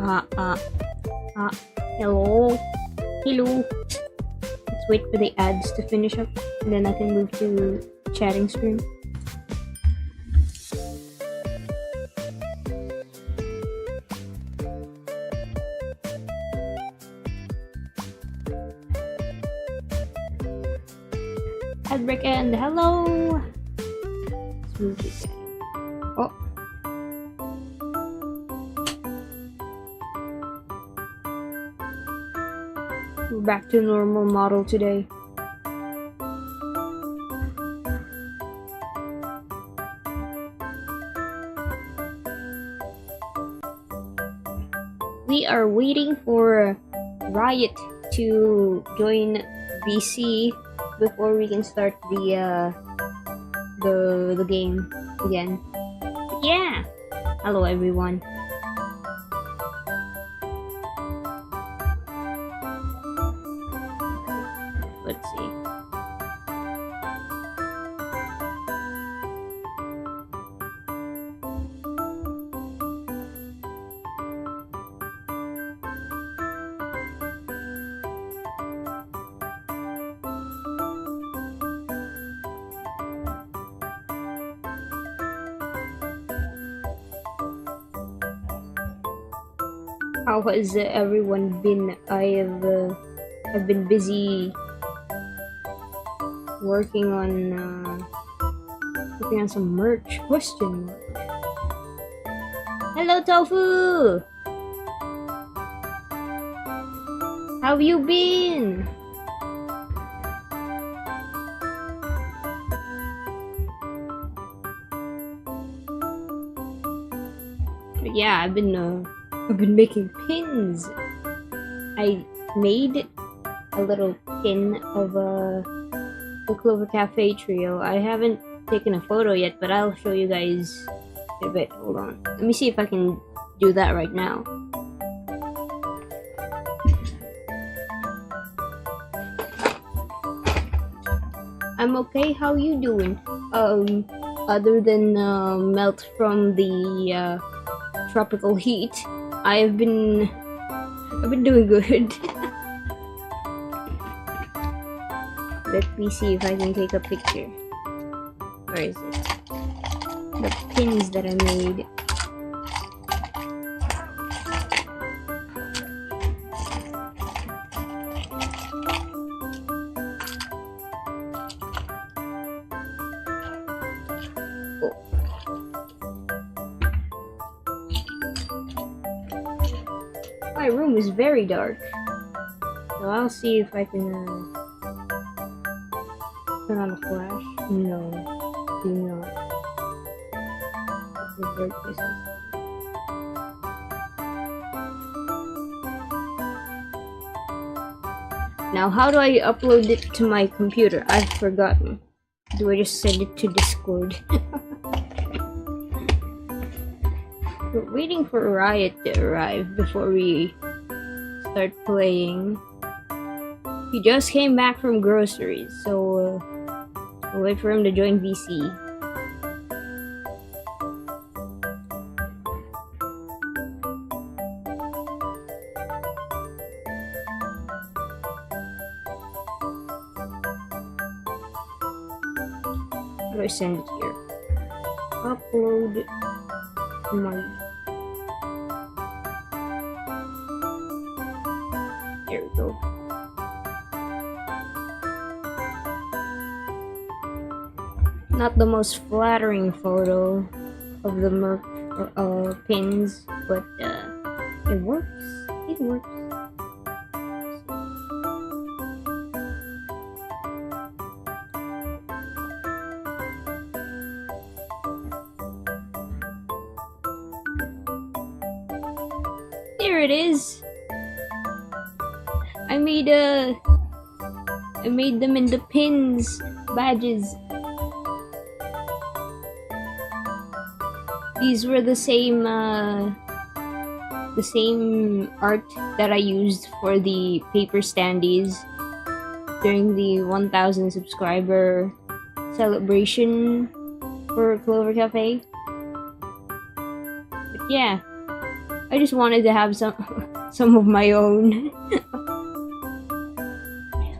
Uh, hello. Let's wait for the ads to finish up, and then I can move to chatting screen. Ad break and hello. Let's move this. Oh. We're back to normal model today. We are waiting for Riot to join VC before we can start the game again. But yeah. Hello everyone. Let's see. How has everyone been? I've been busy working on some merch. Question mark. Hello, Tofu. How have you been? But yeah, I've been making pins. I made a little pin of the Clover Cafe trio. I haven't taken a photo yet, but I'll show you guys in a bit. Hold on. Let me see if I can do that right now. I'm okay. How you doing? Other than melt from the tropical heat, I've been doing good. Let me see if I can take a picture. Where is it? The pins that I made. My room is very dark, so I'll see if I can turn on the flash. No, do not. Revert this. Now, how do I upload it to my computer? I've forgotten. Do I just send it to Discord? We're waiting for Riot to arrive before we start playing. He just came back from groceries, so we'll wait for him to join VC. How do I send it here? Upload my... There we go. Not the most flattering photo of the merch pins, but it works. It works. There it is. I made them into pins, badges. These were the same art that I used for the paper standees during the 1,000 subscriber celebration for Clover Cafe. But yeah, I just wanted to have some some of my own.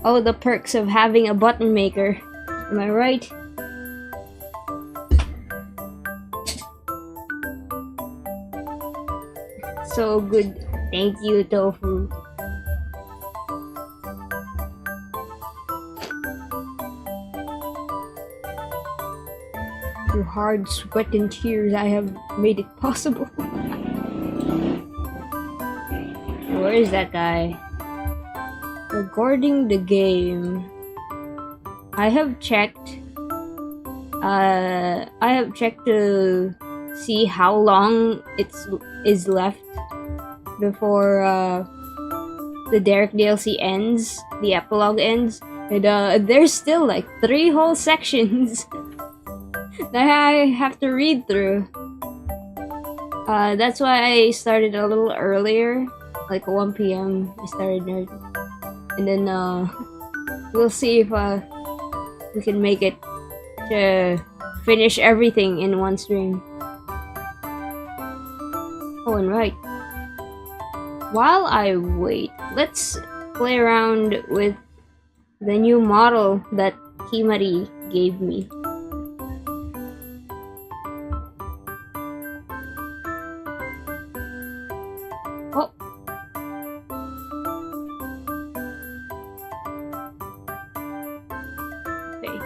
Oh, the perks of having a button maker. Am I right? So good. Thank you, Tofu. Through hard sweat and tears, I have made it possible. Where is that guy? Regarding the game, I have checked. I have checked to see how long is left before the Derek DLC ends, the epilogue ends, and there's still like 3 whole sections that I have to read through. That's why I started a little earlier, like 1 p.m. I started nerd, and then we'll see if we can make it to finish everything in one stream. Oh, and right. While I wait, let's play around with the new model that Himari gave me. Oh. Okay.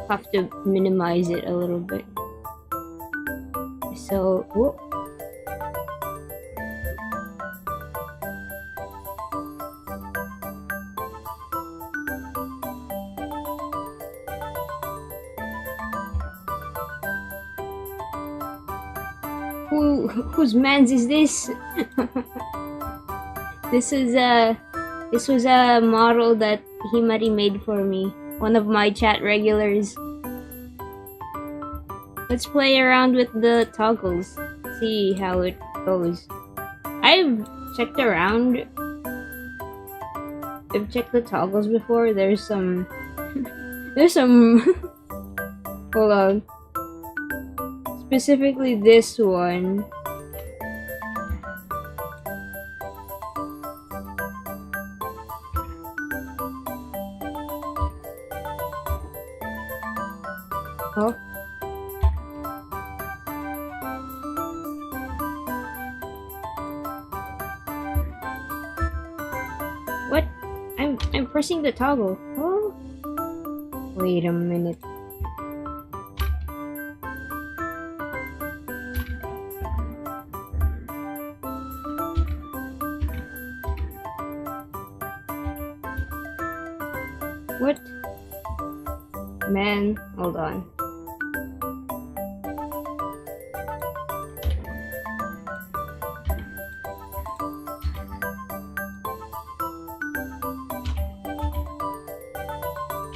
Have to minimize it a little bit. So, whoop. Whose mans is this? This was a model that Himari made for me. One of my chat regulars. Let's play around with the toggles. See how it goes. I've checked around. I've checked the toggles before. There's some hold on. Specifically this one. Oh. What? I'm pressing the toggle. Oh. Wait a minute. What? Man, hold on.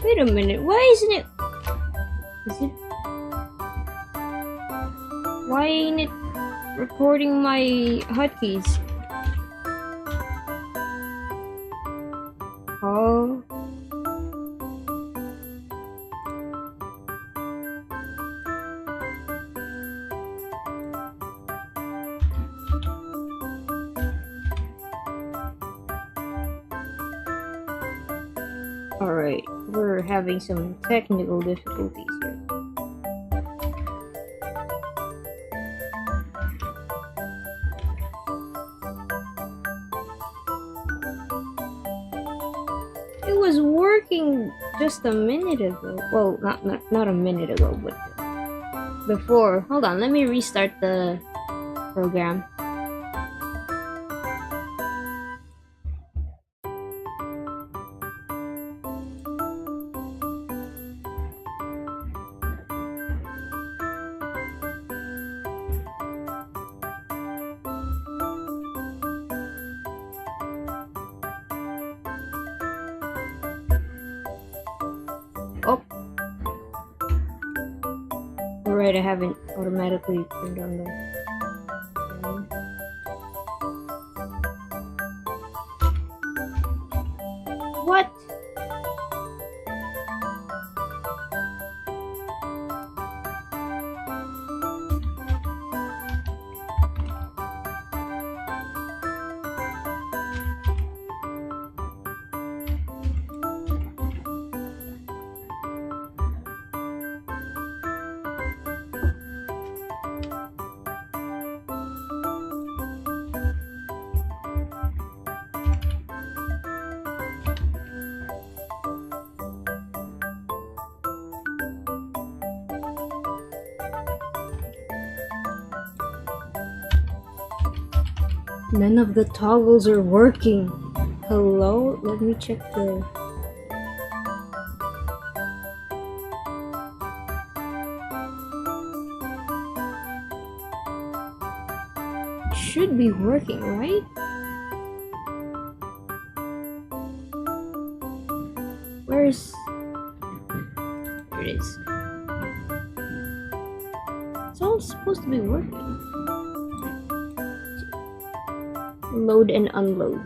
Wait a minute, why isn't it? Is it? Why ain't it recording my hotkeys? Oh. Alright, we're having some technical difficulties here. It was working just a minute ago. Well, not a minute ago, but before. Hold on, let me restart the program. Oh! Alright, I haven't automatically turned on the... What? None of the toggles are working. Hello? Let me check the... Should be working, right? Where's... There it is. It's all supposed to be working. Load and unload.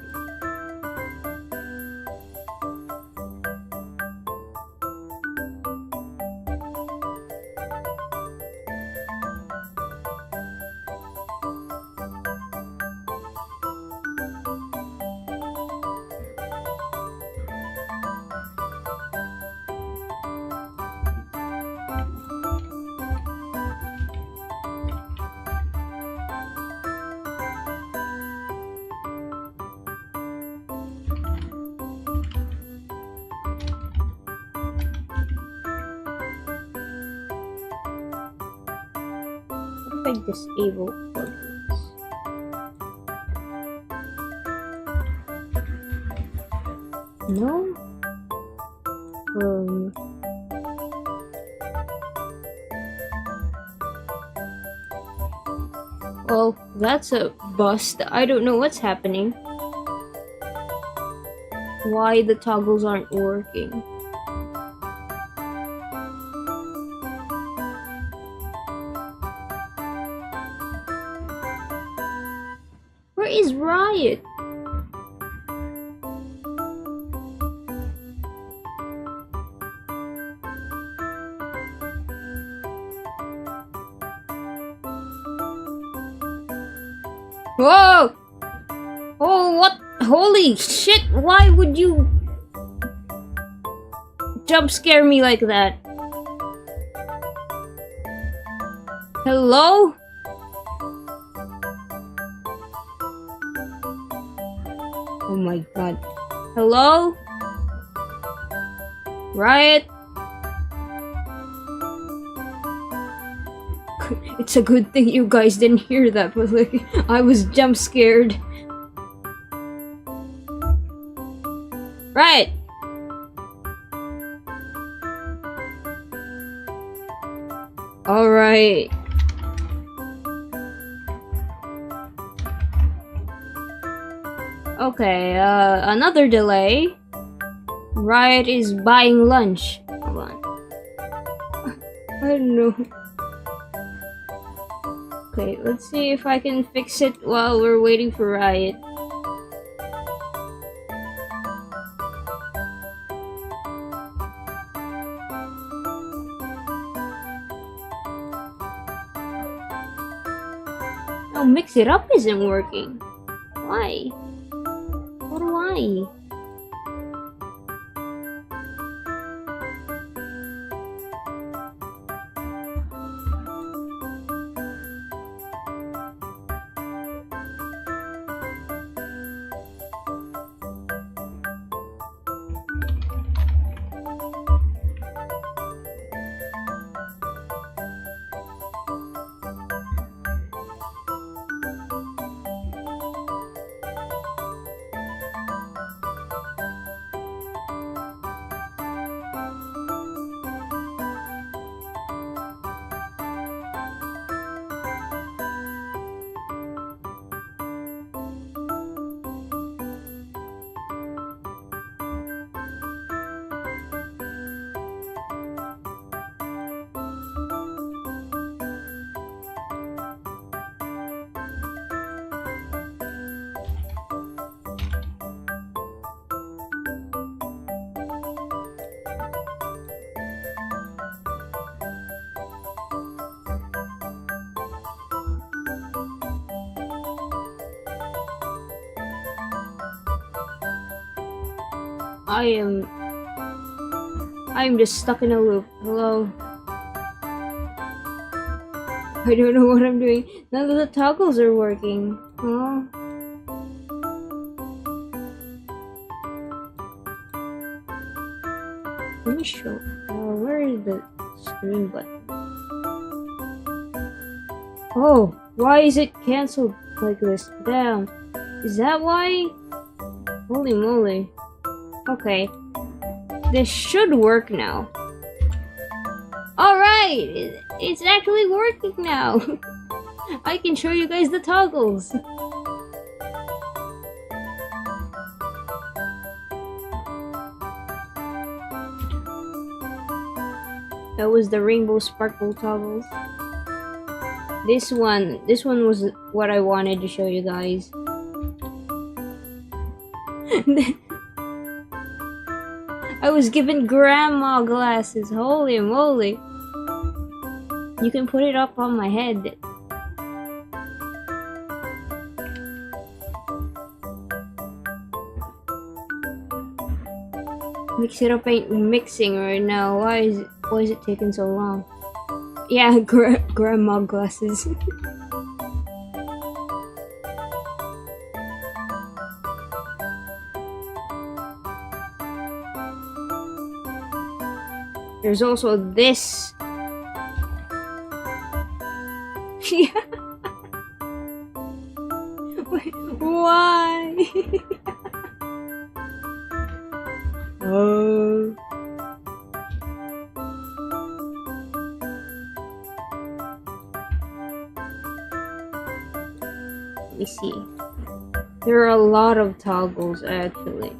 What if I disable plugins? No? Well, that's a bust. I don't know what's happening. Why the toggles aren't working. Where is Riot? Whoa! Oh, what? Holy shit! Why would you jump scare me like that? Hello? Oh my god. Hello? Riot? It's a good thing you guys didn't hear that, but like, I was jump scared. Right. All right. Okay, another delay. Riot is buying lunch. Hold on. I don't know. Okay, let's see if I can fix it while we're waiting for Riot. Oh, mix it up isn't working. Why? What do I? I'm just stuck in a loop. Hello? I don't know what I'm doing. None of the toggles are working. Oh. Let me show. Where is the screen button? Oh, why is it cancelled like this? Damn. Is that why? Holy moly. Okay. This should work now. Alright! It's actually working now! I can show you guys the toggles! That was the rainbow sparkle toggles. This one was what I wanted to show you guys. I was given grandma glasses, holy moly. You can put it up on my head. Mix it up ain't mixing right now. Why is it taking so long? Yeah, grandma glasses. There's also this. Yeah. Wait, why? Oh. Let me see. There are a lot of toggles actually.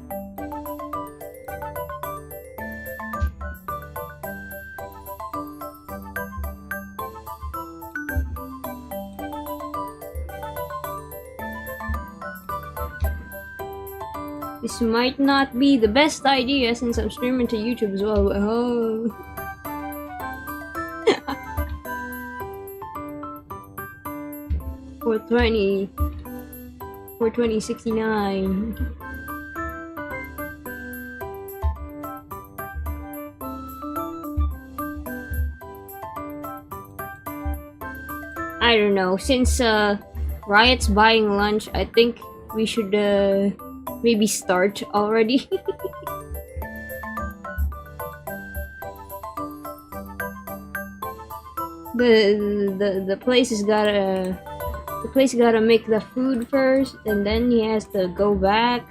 This might not be the best idea since I'm streaming to YouTube as well. Oh. For 2069. I don't know. Since Riot's buying lunch, I think we should maybe start already. The place has gotta make the food first, and then he has to go back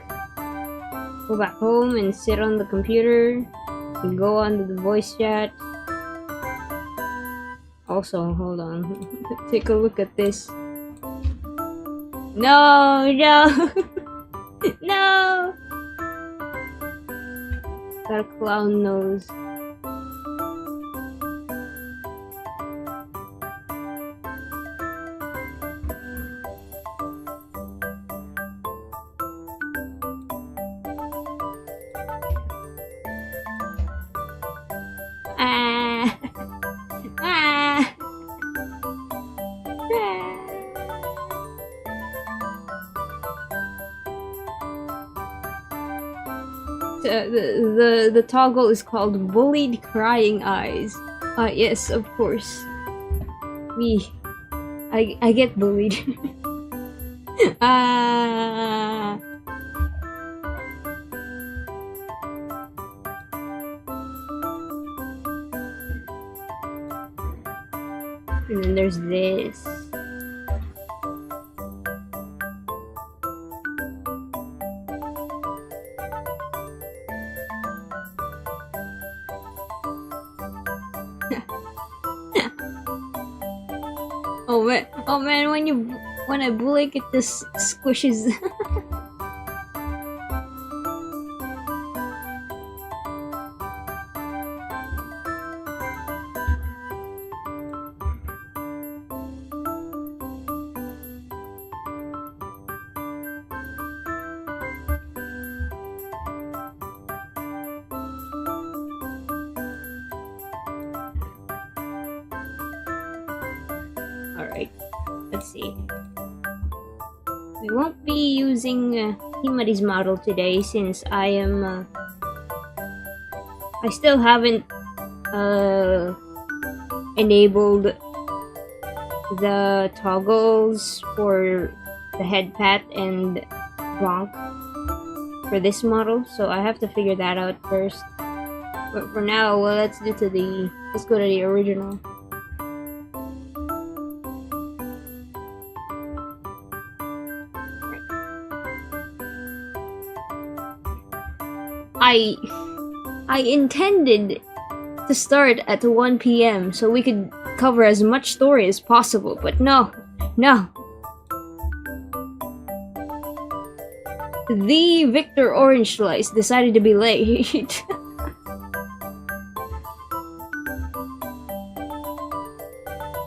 home and sit on the computer and go on the voice chat. Also, hold on. Take a look at this. No, no. No! Got a clown nose. Ah! Ah! The toggle is called Bullied Crying Eyes. Yes, of course. I get bullied. Ah. And then there's this. Oh man, when I blink it just squishes. Alright, let's see. We won't be using Himari's model today since I still haven't enabled the toggles for the head pat and bonk for this model, so I have to figure that out first. But for now, well, let's go to the original. I intended to start at 1 p.m. so we could cover as much story as possible, but no. The Victor Orange Slice decided to be late.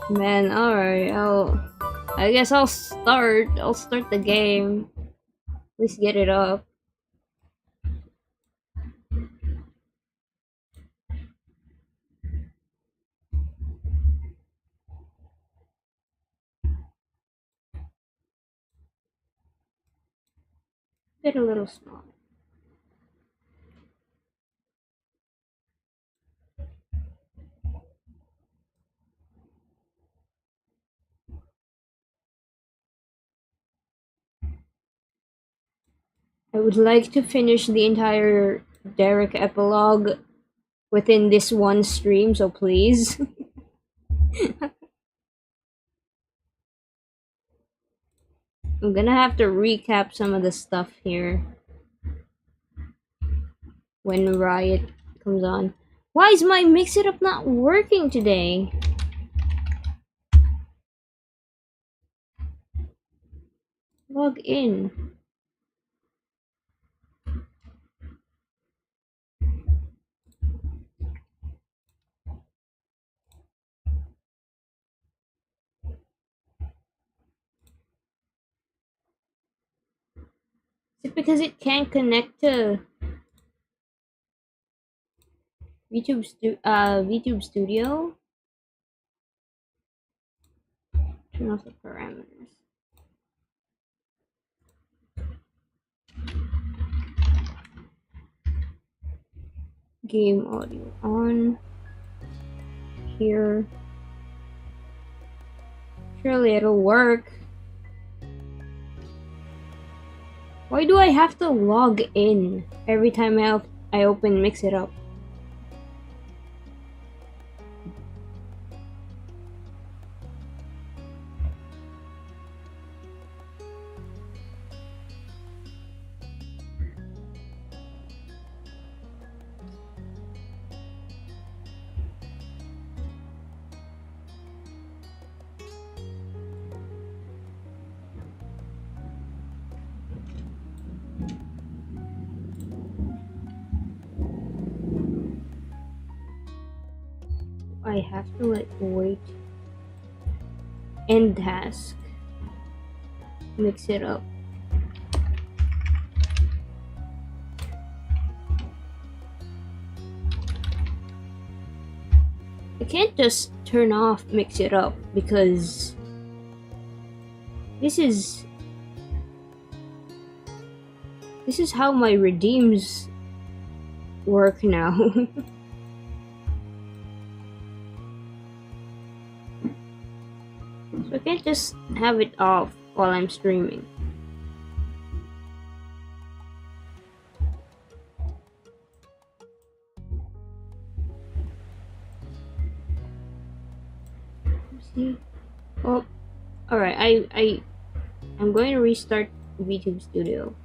Man, alright, I guess I'll start the game. Let's get it up. Get a little small. I would like to finish the entire Derek epilogue within this one stream, so please. I'm gonna have to recap some of the stuff here when Riot comes on. Why is my Mix It Up not working today? Log in. Is it because it can't connect to VTube Studio? Turn off the parameters. Game audio on. Here. Surely it'll work. Why do I have to log in every time I open Mix It Up? I have to wait. End task. Mix it up. I can't just turn off Mix It Up because this is how my redeems work now. So I can't just have it off while I'm streaming. See? Oh, alright, I'm going to restart VTube Studio.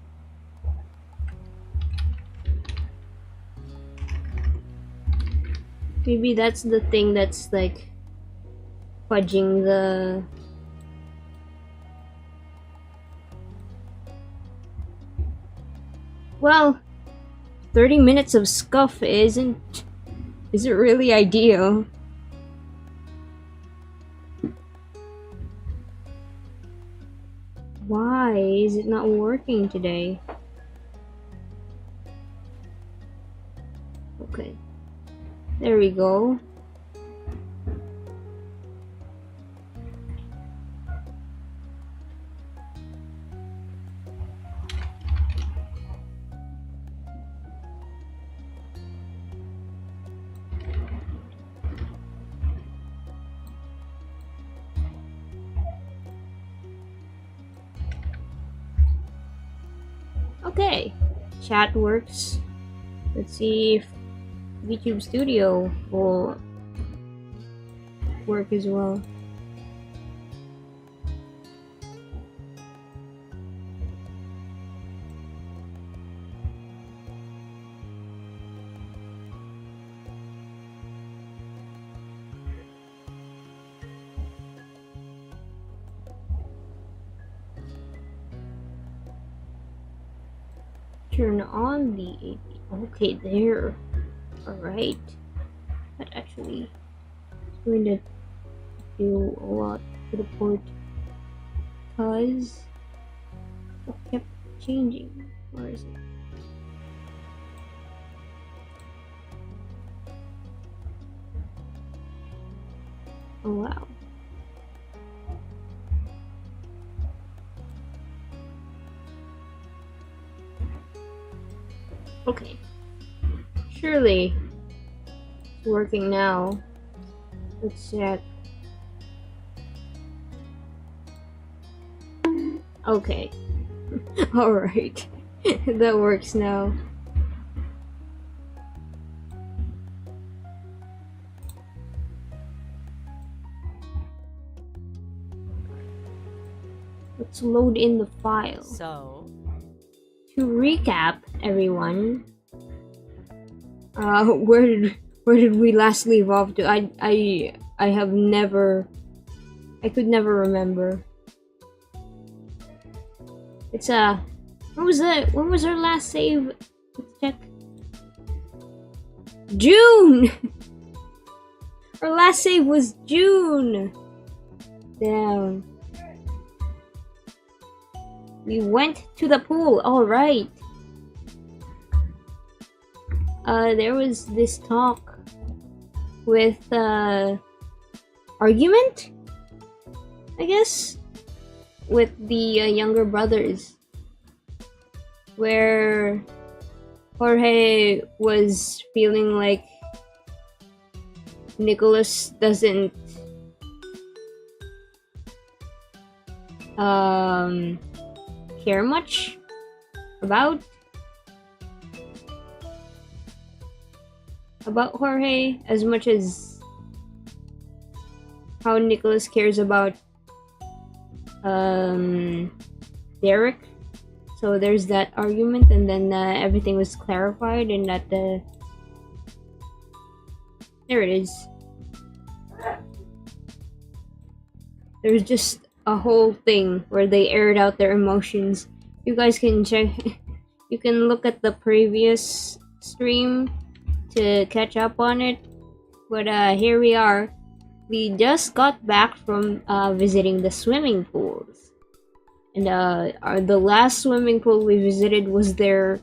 Maybe that's the thing that's like fudging the... Well, 30 minutes of scuff isn't really ideal. Why is it not working today? Okay. There we go. Okay, chat works. Let's see if VTube Studio will work as well. turn on the AP. Okay, there. Alright. That actually is going to do a lot to the port. Because it kept changing. Where is it? Oh wow. Okay. Surely it's working now. Let's check. Okay. Alright. That works now. Let's load in the file. So, to recap, everyone, where did we last leave off to? I have never, I could never remember. It's when was that? When was our last save? Let's check. June. Our last save was June. Damn. We went to the pool. All right. There was this talk with argument, I guess, with the younger brothers, where Jorge was feeling like Nicholas doesn't care much about Jorge as much as how Nicholas cares about Derek. So there's that argument, and then everything was clarified, and that there it is. There's just a whole thing where they aired out their emotions. You guys can check. You can look at the previous stream to catch up on it. But here we are. We just got back from visiting the swimming pools, and the last swimming pool we visited was their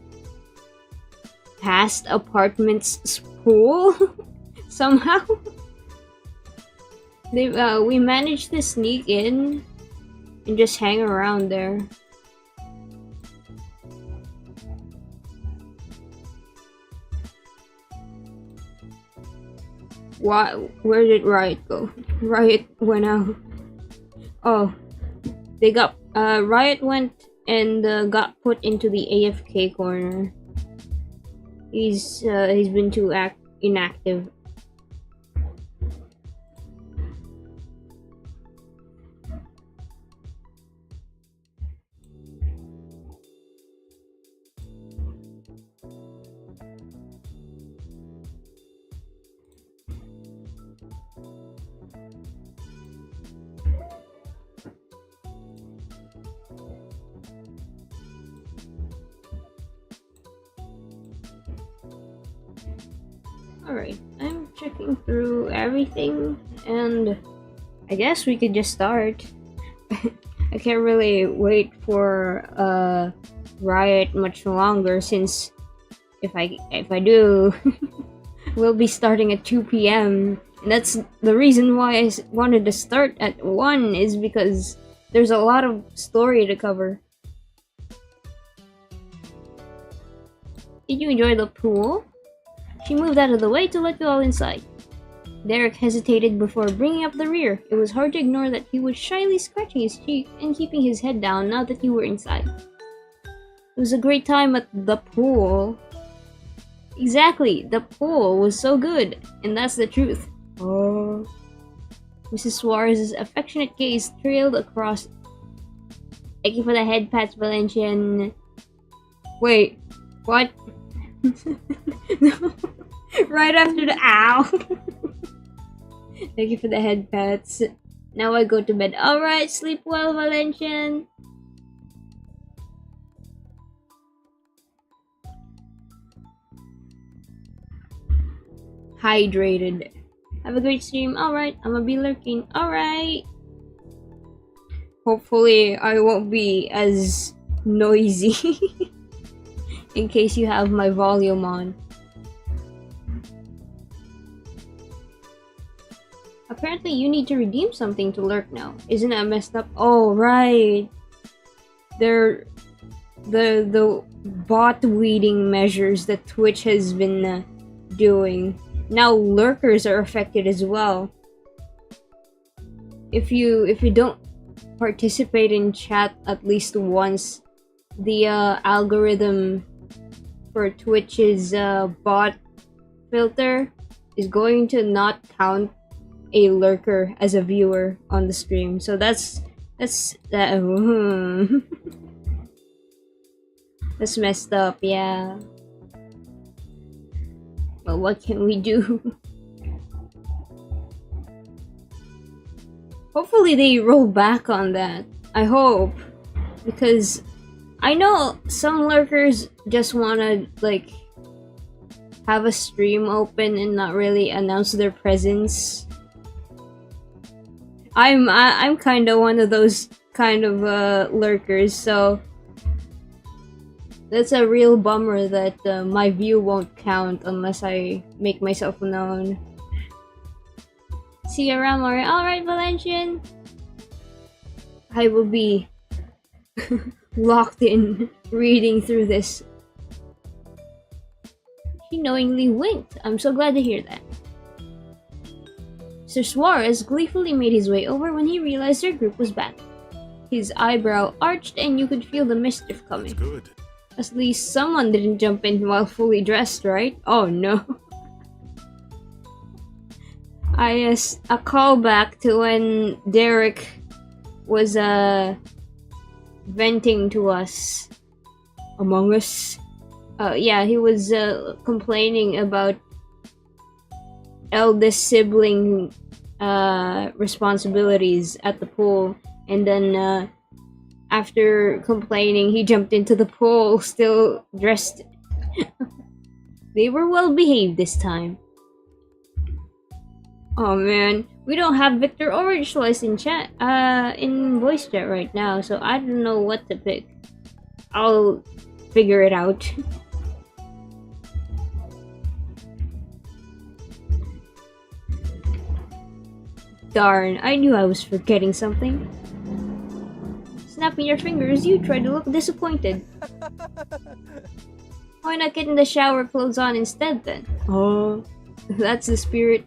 past apartment's pool. Somehow, we managed to sneak in and just hang around there. Where did Riot go? Riot went out. Oh, they got Riot went and got put into the AFK corner. He's been too inactive. Alright, I'm checking through everything, and I guess we could just start. I can't really wait for Riot much longer, since if I do, we'll be starting at 2 p.m. And that's the reason why I wanted to start at 1, is because there's a lot of story to cover. Did you enjoy the pool? She moved out of the way to let you all inside. Derek hesitated before bringing up the rear. It was hard to ignore that he was shyly scratching his cheek and keeping his head down now that you were inside. It was a great time at the pool. Exactly, the pool was so good, and that's the truth. Oh. Mrs. Suarez's affectionate gaze trailed across. Thank you for the head pats, Valencian. Wait, what? No. Right after the ow. Thank you for the head pats. Now I go to bed. Alright, sleep well, Valencian. hydrated. Have a great stream. Alright, I'm gonna be lurking. Alright. Hopefully I won't be as noisy in case you have my volume on. Apparently you need to redeem something to lurk now. Isn't that messed up? Oh, right. They're the bot weeding measures that Twitch has been doing. Now lurkers are affected as well. If you don't participate in chat at least once, the algorithm for Twitch's bot filter is going to not count a lurker as a viewer on the stream. So that's that's messed up, yeah. Well, what can we do? Hopefully they roll back on that. I hope. Because I know some lurkers just wanna, like, have a stream open and not really announce their presence. I'm kind of one of those kind of lurkers, so that's a real bummer that my view won't count unless I make myself known. See you around, Mori. Alright, Valentian. I will be locked in reading through this. She knowingly winked. I'm so glad to hear that. Sir Suarez gleefully made his way over when he realized their group was back. His eyebrow arched and you could feel the mischief coming. That's good. At least someone didn't jump in while fully dressed, right? Oh no. A callback to when Derek was venting to us. Among Us. Yeah, he was complaining about eldest sibling responsibilities at the pool, and then after complaining he jumped into the pool still dressed. They were well behaved this time. Oh man, we don't have Victor Orange Slice in chat, in voice chat right now, so I don't know what to pick. I'll figure it out. Darn, I knew I was forgetting something. Snapping your fingers, you try to look disappointed. Why not get in the shower clothes on instead then? Oh, that's the spirit.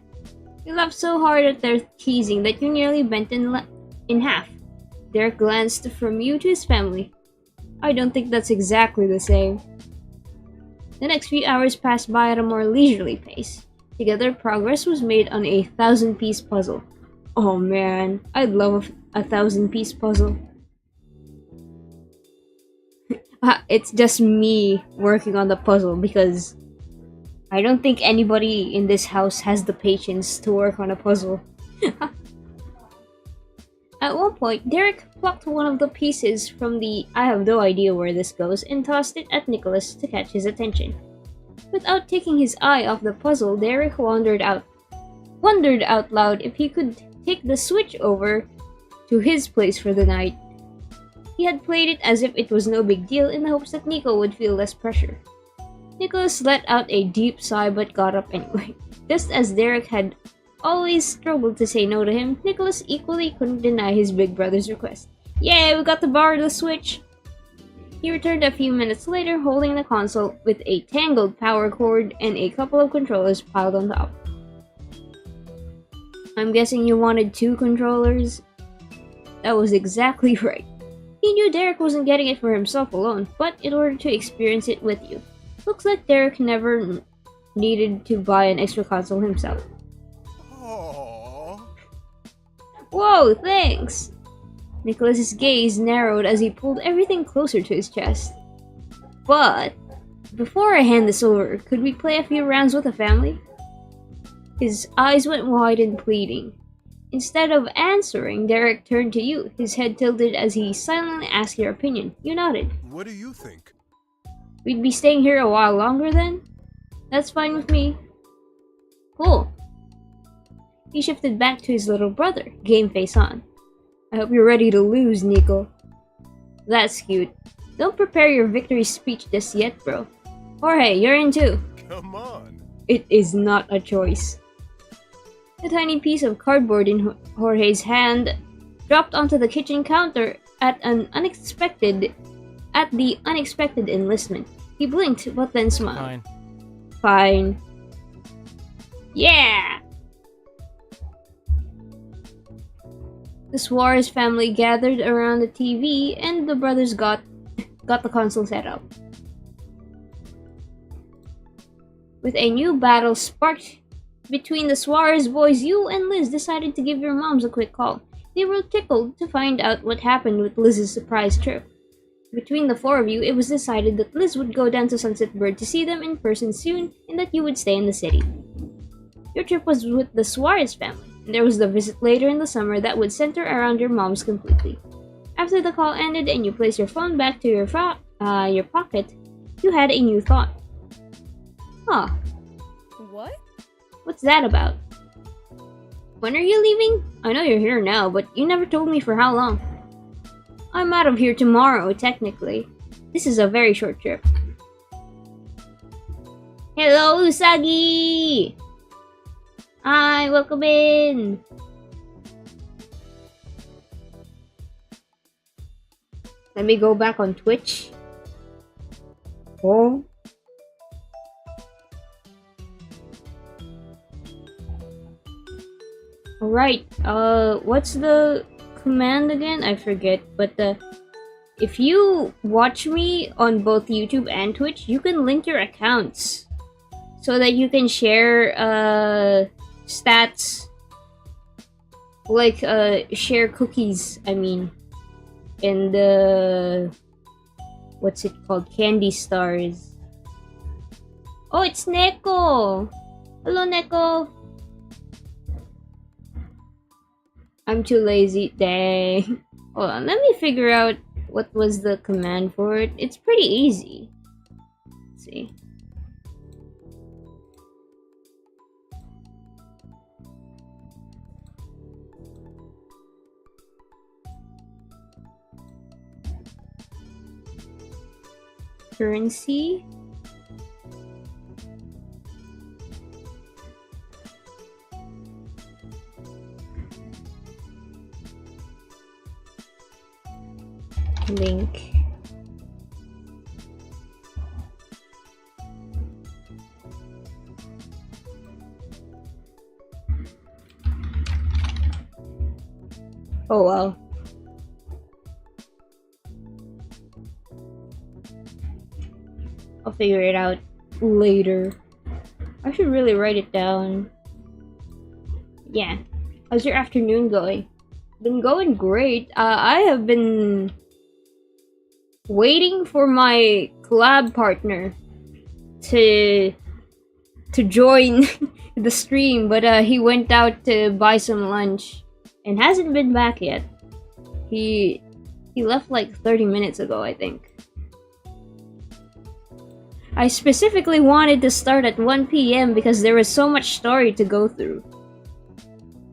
You laughed so hard at their teasing that you nearly bent in half. Derek glanced from you to his family. I don't think that's exactly the same. The next few hours passed by at a more leisurely pace. Together, progress was made on a 1,000-piece puzzle. Oh man, I'd love a 1,000-piece puzzle. It's just me working on the puzzle because I don't think anybody in this house has the patience to work on a puzzle. At one point, Derek plucked one of the pieces from the I have no idea where this goes and tossed it at Nicholas to catch his attention. Without taking his eye off the puzzle, Derek wondered out loud if he could take the switch over to his place for the night. He had played it as if it was no big deal in the hopes that Nico would feel less pressure. Nicholas let out a deep sigh but got up anyway. Just as Derek had always struggled to say no to him, Nicholas equally couldn't deny his big brother's request. Yay, we got to borrow the Switch! He returned a few minutes later holding the console with a tangled power cord and a couple of controllers piled on top. I'm guessing you wanted 2 controllers? That was exactly right. He knew Derek wasn't getting it for himself alone, but in order to experience it with you. Looks like Derek never needed to buy an extra console himself. Aww. Whoa, thanks! Nicholas's gaze narrowed as he pulled everything closer to his chest. But, before I hand this over, could we play a few rounds with the family? His eyes went wide in pleading. Instead of answering, Derek turned to you, his head tilted as he silently asked your opinion. You nodded. What do you think? We'd be staying here a while longer then? That's fine with me. Cool. He shifted back to his little brother, game face on. I hope you're ready to lose, Nico. That's cute. Don't prepare your victory speech just yet, bro. Jorge, you're in too. Come on. It is not a choice. A tiny piece of cardboard in Jorge's hand dropped onto the kitchen counter at the unexpected enlistment. He blinked, but then smiled. Fine. Yeah! The Suarez family gathered around the TV, and the brothers got the console set up. With a new battle sparked between the Suarez boys, you and Liz decided to give your moms a quick call. They were tickled to find out what happened with Liz's surprise trip. Between the four of you, it was decided that Liz would go down to Sunset Bird to see them in person soon, and that you would stay in the city. Your trip was with the Suarez family, and there was the visit later in the summer that would center around your moms completely. After the call ended and you placed your phone back to your pocket, you had a new thought. Huh. What? What's that about? When are you leaving? I know you're here now, but you never told me for how long. I'm out of here tomorrow, technically. This is a very short trip. Hello, Usagi! Hi, welcome in! Let me go back on Twitch. Oh. Alright, what's the command again? I forget, but if you watch me on both YouTube and Twitch, you can link your accounts so that you can share stats, like share cookies, I mean, and what's it called, candy stars. Oh, it's Neko. Hello, Neko. I'm too lazy. Dang. Hold on, let me figure out what was the command for it. It's pretty easy. Let's see. Currency. Link. Oh wow. I'll figure it out later. I should really write it down. Yeah. How's your afternoon going? Been going great. I have been waiting for my collab partner to join the stream, but he went out to buy some lunch and hasn't been back yet. He left like 30 minutes ago, I think. I specifically wanted to start at 1 PM because there was so much story to go through.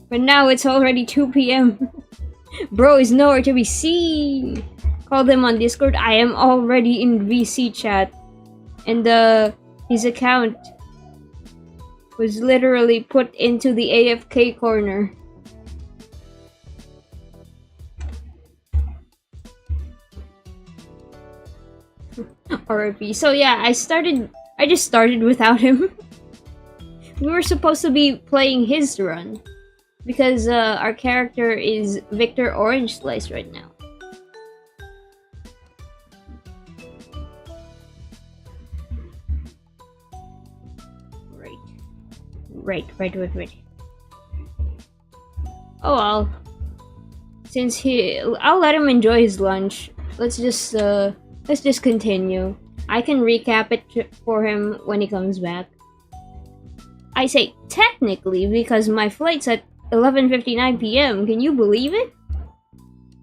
But now it's already 2 PM. Bro is nowhere to be seen. Call them on Discord. I am already in VC chat. And his account was literally put into the AFK corner. RIP. So yeah, I just started without him. We were supposed to be playing his run because our character is Victor Orange Slice right now. Right. Oh well. Since I'll let him enjoy his lunch. Let's just continue. I can recap it for him when he comes back. I say technically because my flight's at 11:59 PM. Can you believe it?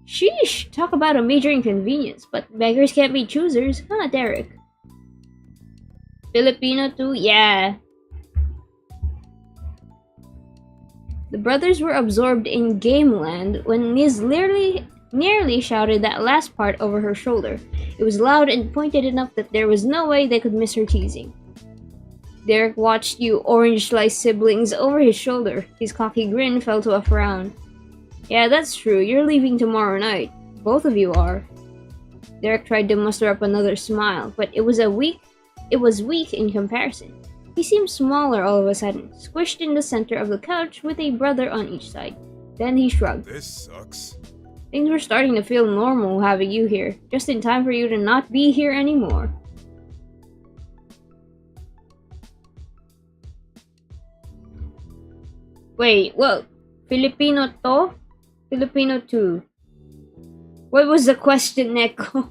Sheesh, talk about a major inconvenience, but beggars can't be choosers, huh, Derek? Filipino too? Yeah. The brothers were absorbed in Gameland when Liz nearly shouted that last part over her shoulder. It was loud and pointed enough that there was no way they could miss her teasing. Derek watched you orange-sliced siblings over his shoulder. His cocky grin fell to a frown. Yeah, that's true. You're leaving tomorrow night. Both of you are. Derek tried to muster up another smile, but it was weak in comparison. He seemed smaller all of a sudden, squished in the center of the couch with a brother on each side. Then he shrugged. This sucks. Things were starting to feel normal having you here, just in time for you to not be here anymore. Wait, what? Filipino to? Filipino to? What was the question, Neko?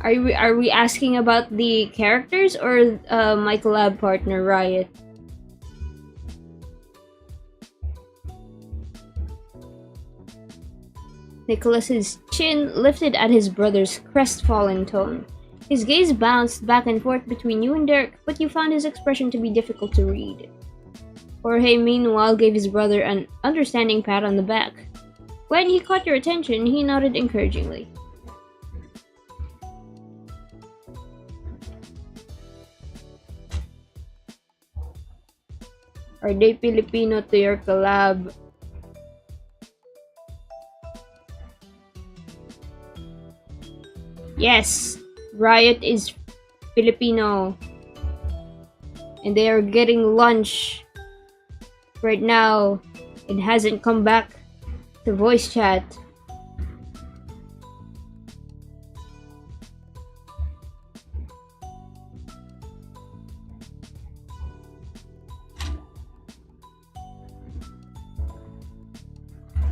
Are we asking about the characters or my collab partner Riot? Nicholas's chin lifted at his brother's crestfallen tone. His gaze bounced back and forth between you and Derek, but you found his expression to be difficult to read. Jorge meanwhile gave his brother an understanding pat on the back. When he caught your attention, he nodded encouragingly. Are they Filipino to your collab? Yes, Riot is Filipino. And they are getting lunch right now. It hasn't come back to voice chat.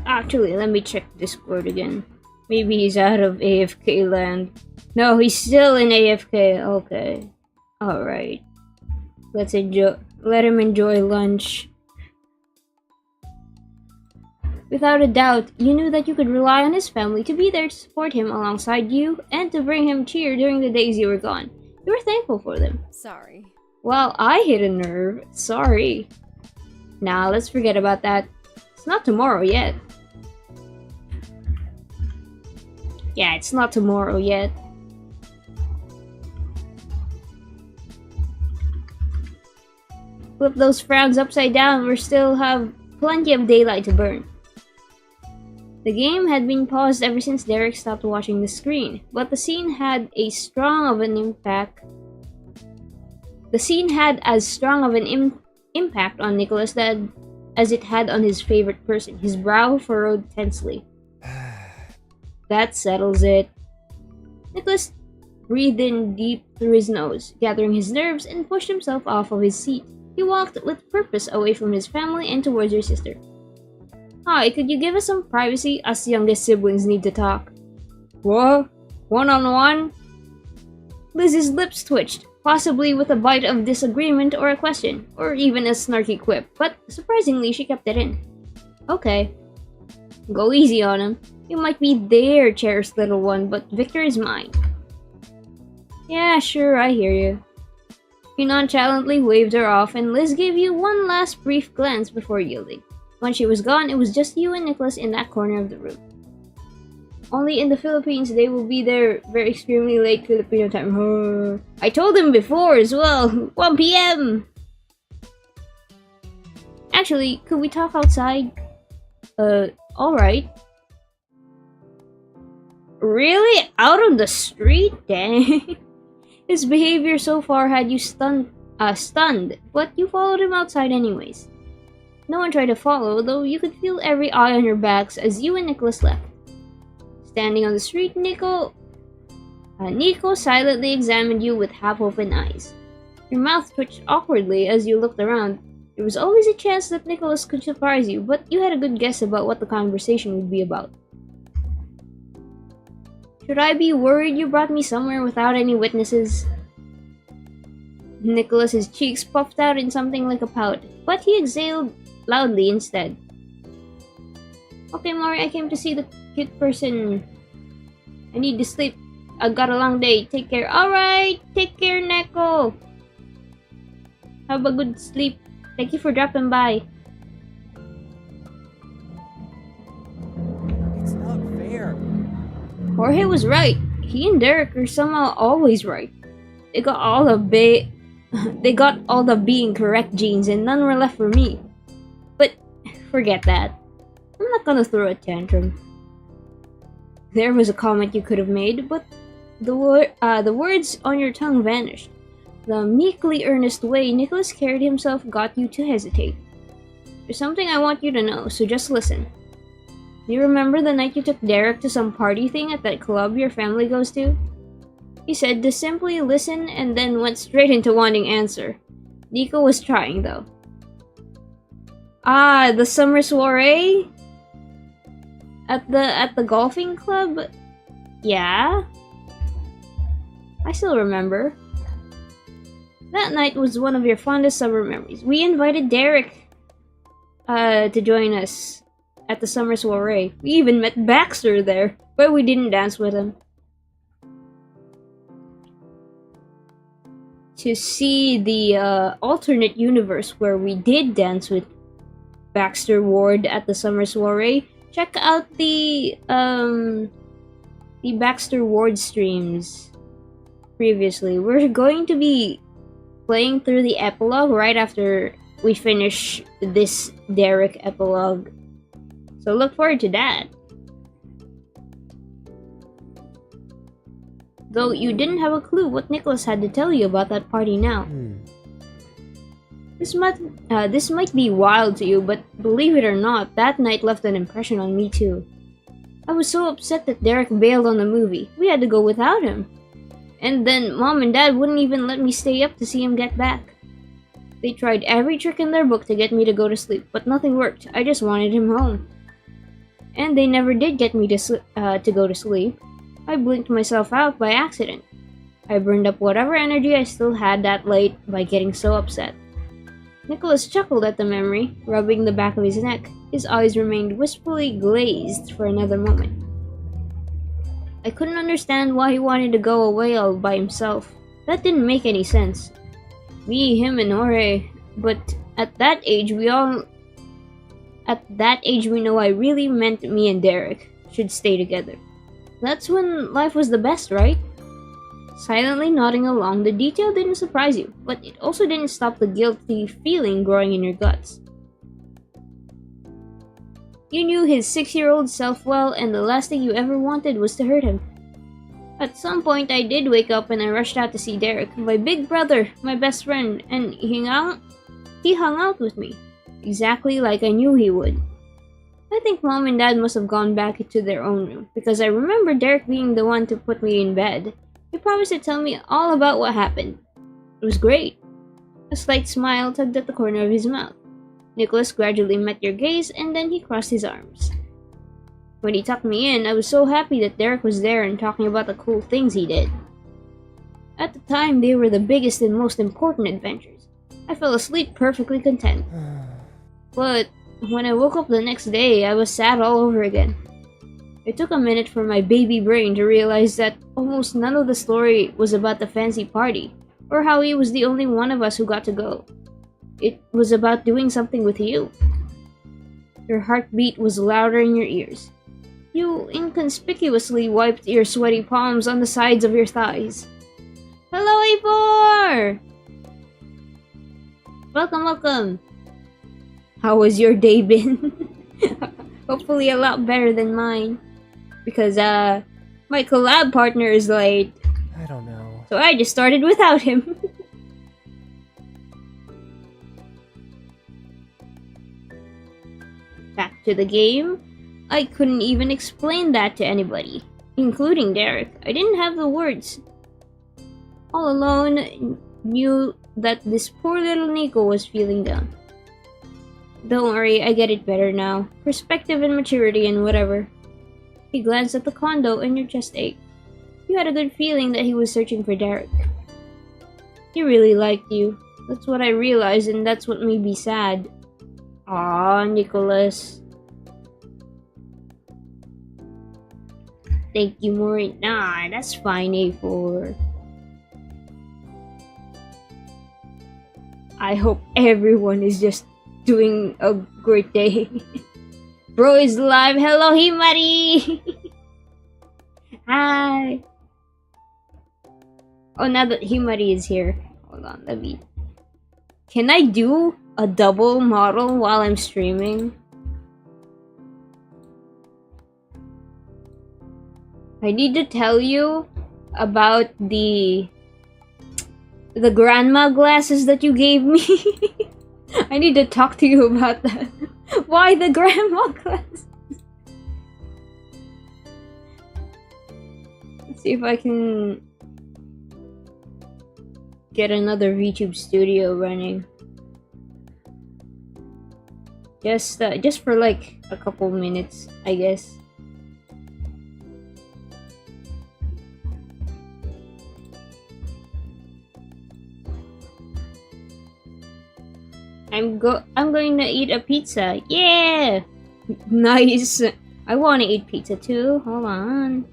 Actually, let me check Discord again. Maybe he's out of AFK land. No, he's still in AFK. Okay. Alright. Let him enjoy lunch. Without a doubt, you knew that you could rely on his family to be there to support him alongside you and to bring him cheer during the days you were gone. You were thankful for them. Sorry. Well, I hit a nerve. Sorry. Nah, let's forget about that. It's not tomorrow yet. Yeah, it's not tomorrow yet. Flip those frowns upside down, we still have plenty of daylight to burn. The game had been paused ever since Derek stopped watching the screen, but the scene had as strong of an impact on Nicholas as it had on his favorite person. His brow furrowed tensely. That settles it. Nicholas breathed in deep through his nose, gathering his nerves, and pushed himself off of his seat. He walked with purpose away from his family and towards your sister. Hi, could you give us some privacy? Us youngest siblings need to talk. What? One-on-one? Liz's lips twitched, possibly with a bite of disagreement or a question, or even a snarky quip, but surprisingly she kept it in. Okay. Go easy on him. You might be their cherished little one, but Victor is mine. Yeah, sure, I hear you. He nonchalantly waved her off, and Liz gave you one last brief glance before yielding. When she was gone, it was just you and Nicholas in that corner of the room. Only in the Philippines, they will be there very extremely late Filipino time. I told him before as well. 1 p.m. Actually, could we talk outside? Alright. Really? Out on the street? Dang. His behavior so far had you stunned, but you followed him outside anyways. No one tried to follow, though you could feel every eye on your backs as you and Nicholas left. Standing on the street, Nico silently examined you with half-open eyes. Your mouth twitched awkwardly as you looked around. There was always a chance that Nicholas could surprise you, but you had a good guess about what the conversation would be about. Should I be worried you brought me somewhere without any witnesses? Nicholas's cheeks puffed out in something like a pout, but he exhaled loudly instead. Okay, Mori, I came to see the cute person. I need to sleep. I got a long day. Take care. Alright, take care, Neko. Have a good sleep. Thank you for dropping by. It's not fair. Jorge was right. He and Derek are somehow always right. They got all the they got all the being correct genes and none were left for me. But forget that. I'm not gonna throw a tantrum. There was a comment you could have made, but the words on your tongue vanished. The meekly earnest way Nicholas carried himself got you to hesitate. There's something I want you to know, so just listen. Do you remember the night you took Derek to some party thing at that club your family goes to? He said to simply listen and then went straight into wanting answer. Nico was trying though. Ah, the summer soiree? At the golfing club? Yeah? I still remember. That night was one of your fondest summer memories. We invited Derek to join us at the summer soiree. We even met Baxter there, but we didn't dance with him. To see the alternate universe where we did dance with Baxter Ward at the summer soiree, check out the Baxter Ward streams previously. We're going to be playing through the epilogue right after we finish this Derek epilogue. So look forward to that. Though you didn't have a clue what Nicholas had to tell you about that party now. This might be wild to you, but believe it or not, that night left an impression on me too. I was so upset that Derek bailed on the movie. We had to go without him. And then Mom and Dad wouldn't even let me stay up to see him get back. They tried every trick in their book to get me to go to sleep, but nothing worked. I just wanted him home. And they never did get me to go to sleep. I blinked myself out by accident. I burned up whatever energy I still had that late by getting so upset. Nicholas chuckled at the memory, rubbing the back of his neck. His eyes remained wistfully glazed for another moment. I couldn't understand why he wanted to go away all by himself. That didn't make any sense. Me, him, and Jorge. But at that age we know I really meant me and Derek should stay together. That's when life was the best, right? Silently nodding along, the detail didn't surprise you, but it also didn't stop the guilty feeling growing in your guts. You knew his 6-year-old self well, and the last thing you ever wanted was to hurt him. At some point, I did wake up and I rushed out to see Derek, my big brother, my best friend, and he hung out with me, exactly like I knew he would. I think Mom and Dad must have gone back into their own room, because I remember Derek being the one to put me in bed. He promised to tell me all about what happened. It was great. A slight smile tugged at the corner of his mouth. Nicholas gradually met your gaze, and then he crossed his arms. When he tucked me in, I was so happy that Derek was there and talking about the cool things he did. At the time, they were the biggest and most important adventures. I fell asleep perfectly content. But when I woke up the next day, I was sad all over again. It took a minute for my baby brain to realize that almost none of the story was about the fancy party, or how he was the only one of us who got to go. It was about doing something with you. Your heartbeat was louder in your ears. You inconspicuously wiped your sweaty palms on the sides of your thighs. Hello, Ipor! Welcome. How has your day been? Hopefully a lot better than mine. Because, my collab partner is late. I don't know. So I just started without him. Back to the game. I couldn't even explain that to anybody, including Derek. I didn't have the words. All alone, knew that this poor little Nico was feeling down. Don't worry, I get it better now. Perspective and maturity and whatever. He glanced at the condo and your chest ached. You had a good feeling that he was searching for Derek. He really liked you. That's what I realized, and that's what made me sad. Ah, Nicholas. thank you, Mori. Nah, that's fine, A4. I hope everyone is just doing a great day. Bro is live. Hello, Himari! Hi! Oh, now that Himari is here. Hold on, let me... Can I do a double model while I'm streaming? I need to tell you about the grandma glasses that you gave me. I need to talk to you about that. Why the grandma glasses? Let's see if I can get another VTube studio running. Just for like a couple minutes, I guess. I'm going to eat a pizza. Yeah! Nice. I want to eat pizza too. Hold on.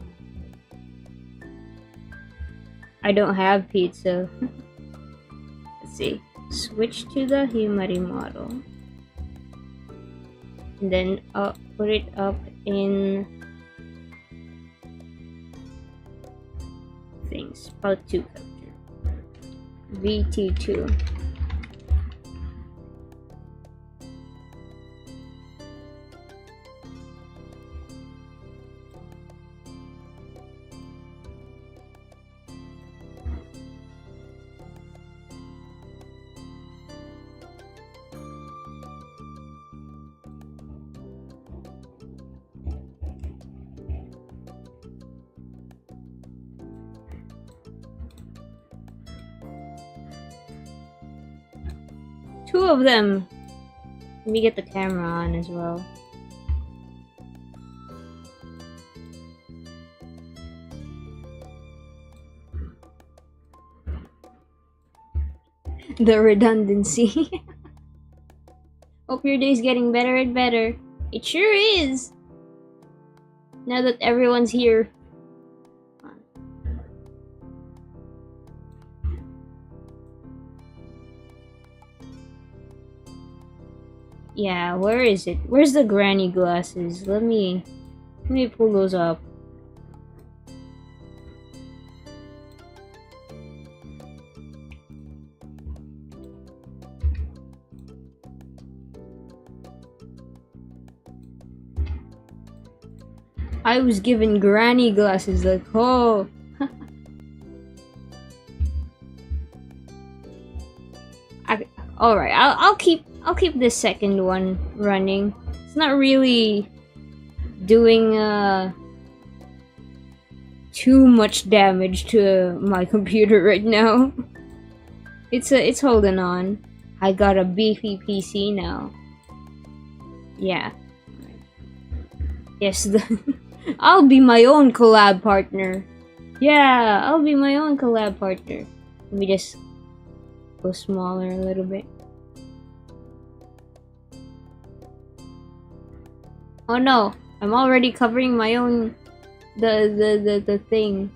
I don't have pizza. Let's see. Switch to the Himari model. And then put it up in things. About 2 capture. VT2. Two of them. Let me get the camera on as well. The redundancy. Hope your day's getting better and better. It sure is. Now that everyone's here. Yeah, where is it? Where's the granny glasses? Let me pull those up. I was given granny glasses, like, oh. Alright, I'll keep this second one running. It's not really doing too much damage to my computer right now. It's holding on. I got a beefy PC now. Yeah. Yes, I'll be my own collab partner. Yeah, I'll be my own collab partner. Let me just go smaller a little bit. Oh no, I'm already covering my own the thing.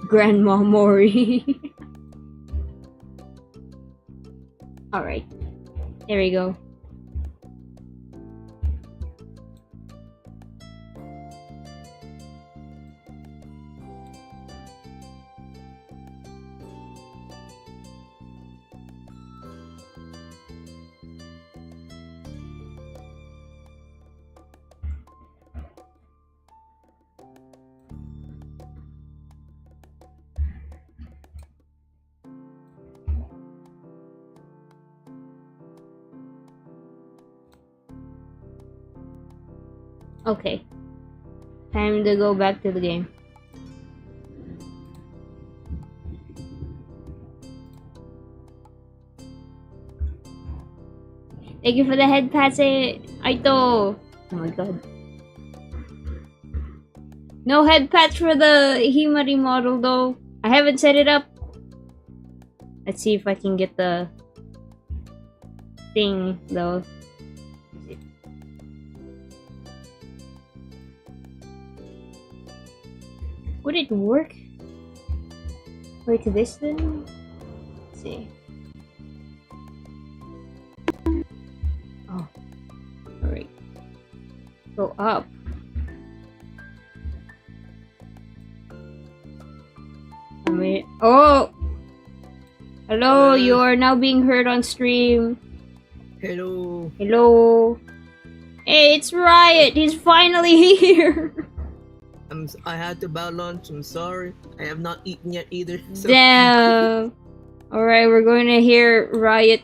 Grandma Mori. Alright. There we go. Okay. Time to go back to the game. Thank you for the head pats, Aito. Oh my god. No head patch for the Himari model though. I haven't set it up. Let's see if I can get the thing though. Would it work like this then? Let's see. Oh, alright. Go up. Oh! Hello, you are now being heard on stream. Hello. Hello. Hey, it's Riot. He's finally here. I had to bow lunch. I'm sorry. I have not eaten yet either. So. Damn. Alright, we're going to hear Riot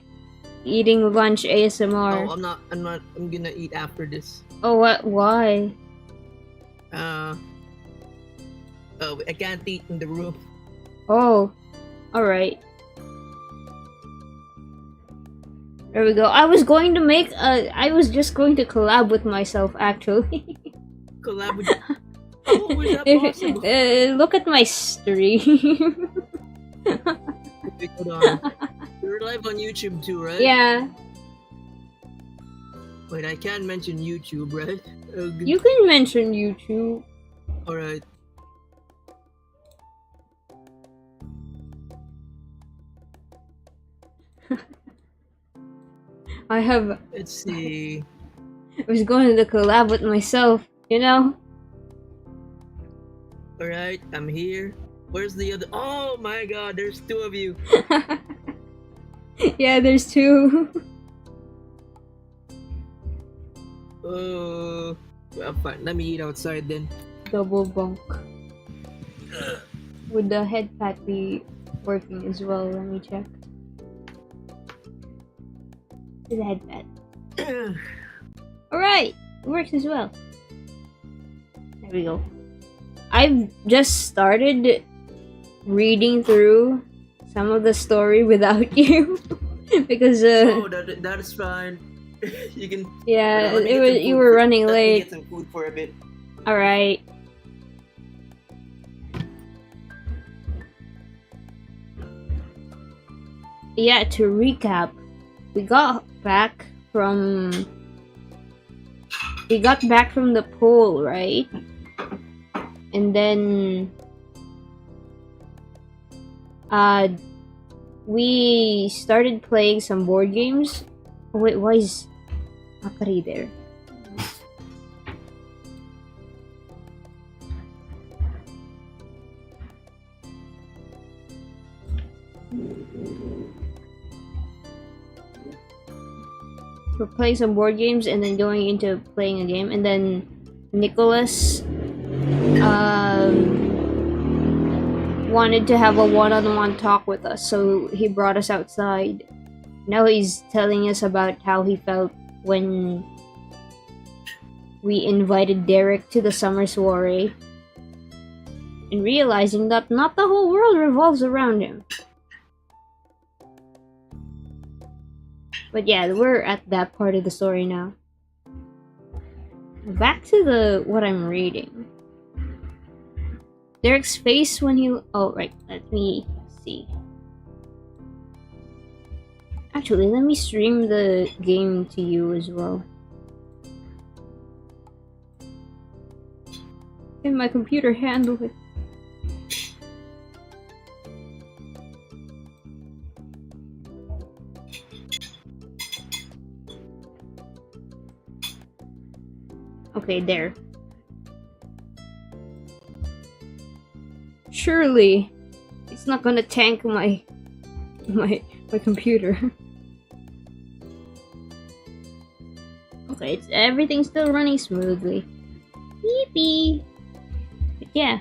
eating lunch ASMR. Oh, I'm not. I'm gonna eat after this. Oh, what? Why? Oh, I can't eat in the room. Oh, alright. There we go. I was going to make I was just going to collab with myself actually. Collab with. Oh, was that possible? Look at my stream. Wait, hold on. You're live on YouTube too, right? Yeah. Wait, I can't mention YouTube, right? You can mention YouTube. Alright. I have. Let's see. I was going to collab with myself, you know? Alright, I'm here. Where's the other? Oh my god, there's two of you. Yeah, there's two. Oh, well, fine. Let me eat outside then. Double bunk. Would the head pat be working as well? Let me check. The head pat. Alright! It works as well. There we go. I've just started reading through some of the story without you. Because oh, that is fine. You can. yeah, you were running Let me late. get some food for a bit. Alright. Yeah, to recap, we got back from the pool, right? And then we started playing some board games. Oh, wait, why is Akari there? We're playing some board games and then going into playing a game, and then Nicholas wanted to have a one-on-one talk with us, so he brought us outside. Now he's telling us about how he felt when we invited Derek to the summer soiree, and realizing that not the whole world revolves around him. But yeah, we're at that part of the story now. Back to what I'm reading. Derek's face when he... Oh, right. Let me see. Actually, let me stream the game to you as well. Can my computer handle it? Okay, there. Surely, it's not gonna tank my computer. Okay, everything's still running smoothly. Beep beep. But yeah.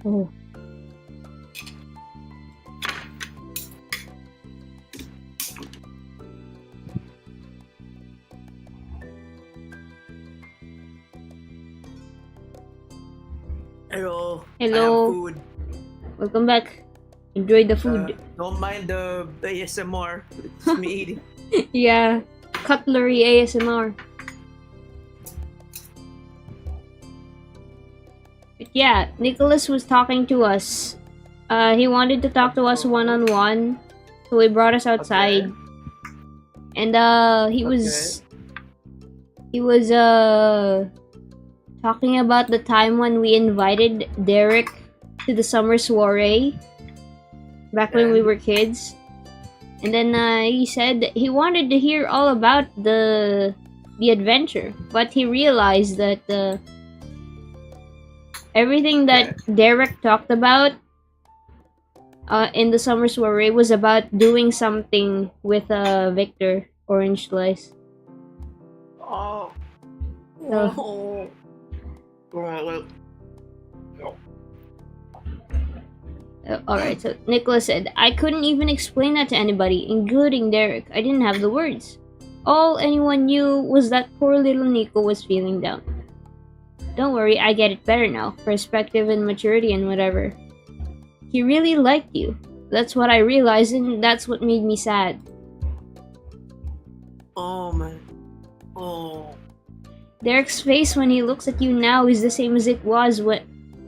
Oh. Hello. Hello. I have food. Welcome back. Enjoy the food. Don't mind the ASMR. It's me eating. Yeah. Cutlery ASMR. But yeah, Nicholas was talking to us. He wanted to talk to us one-on-one, so he brought us outside. Okay. And he was talking about the time when we invited Derek to the summer soiree back when we were kids. And then he said that he wanted to hear all about the adventure, but he realized that everything that Derek talked about in the summer soiree was about doing something with Victor Orange Slice. Oh. So, Oh. Well, alright, so Nicholas said, I couldn't even explain that to anybody, including Derek. I didn't have the words. All anyone knew was that poor little Nico was feeling down. Don't worry, I get it better now. Perspective and maturity and whatever. He really liked you. That's what I realized, and that's what made me sad. oh man. Oh. Derek's face when he looks at you now is the same as it was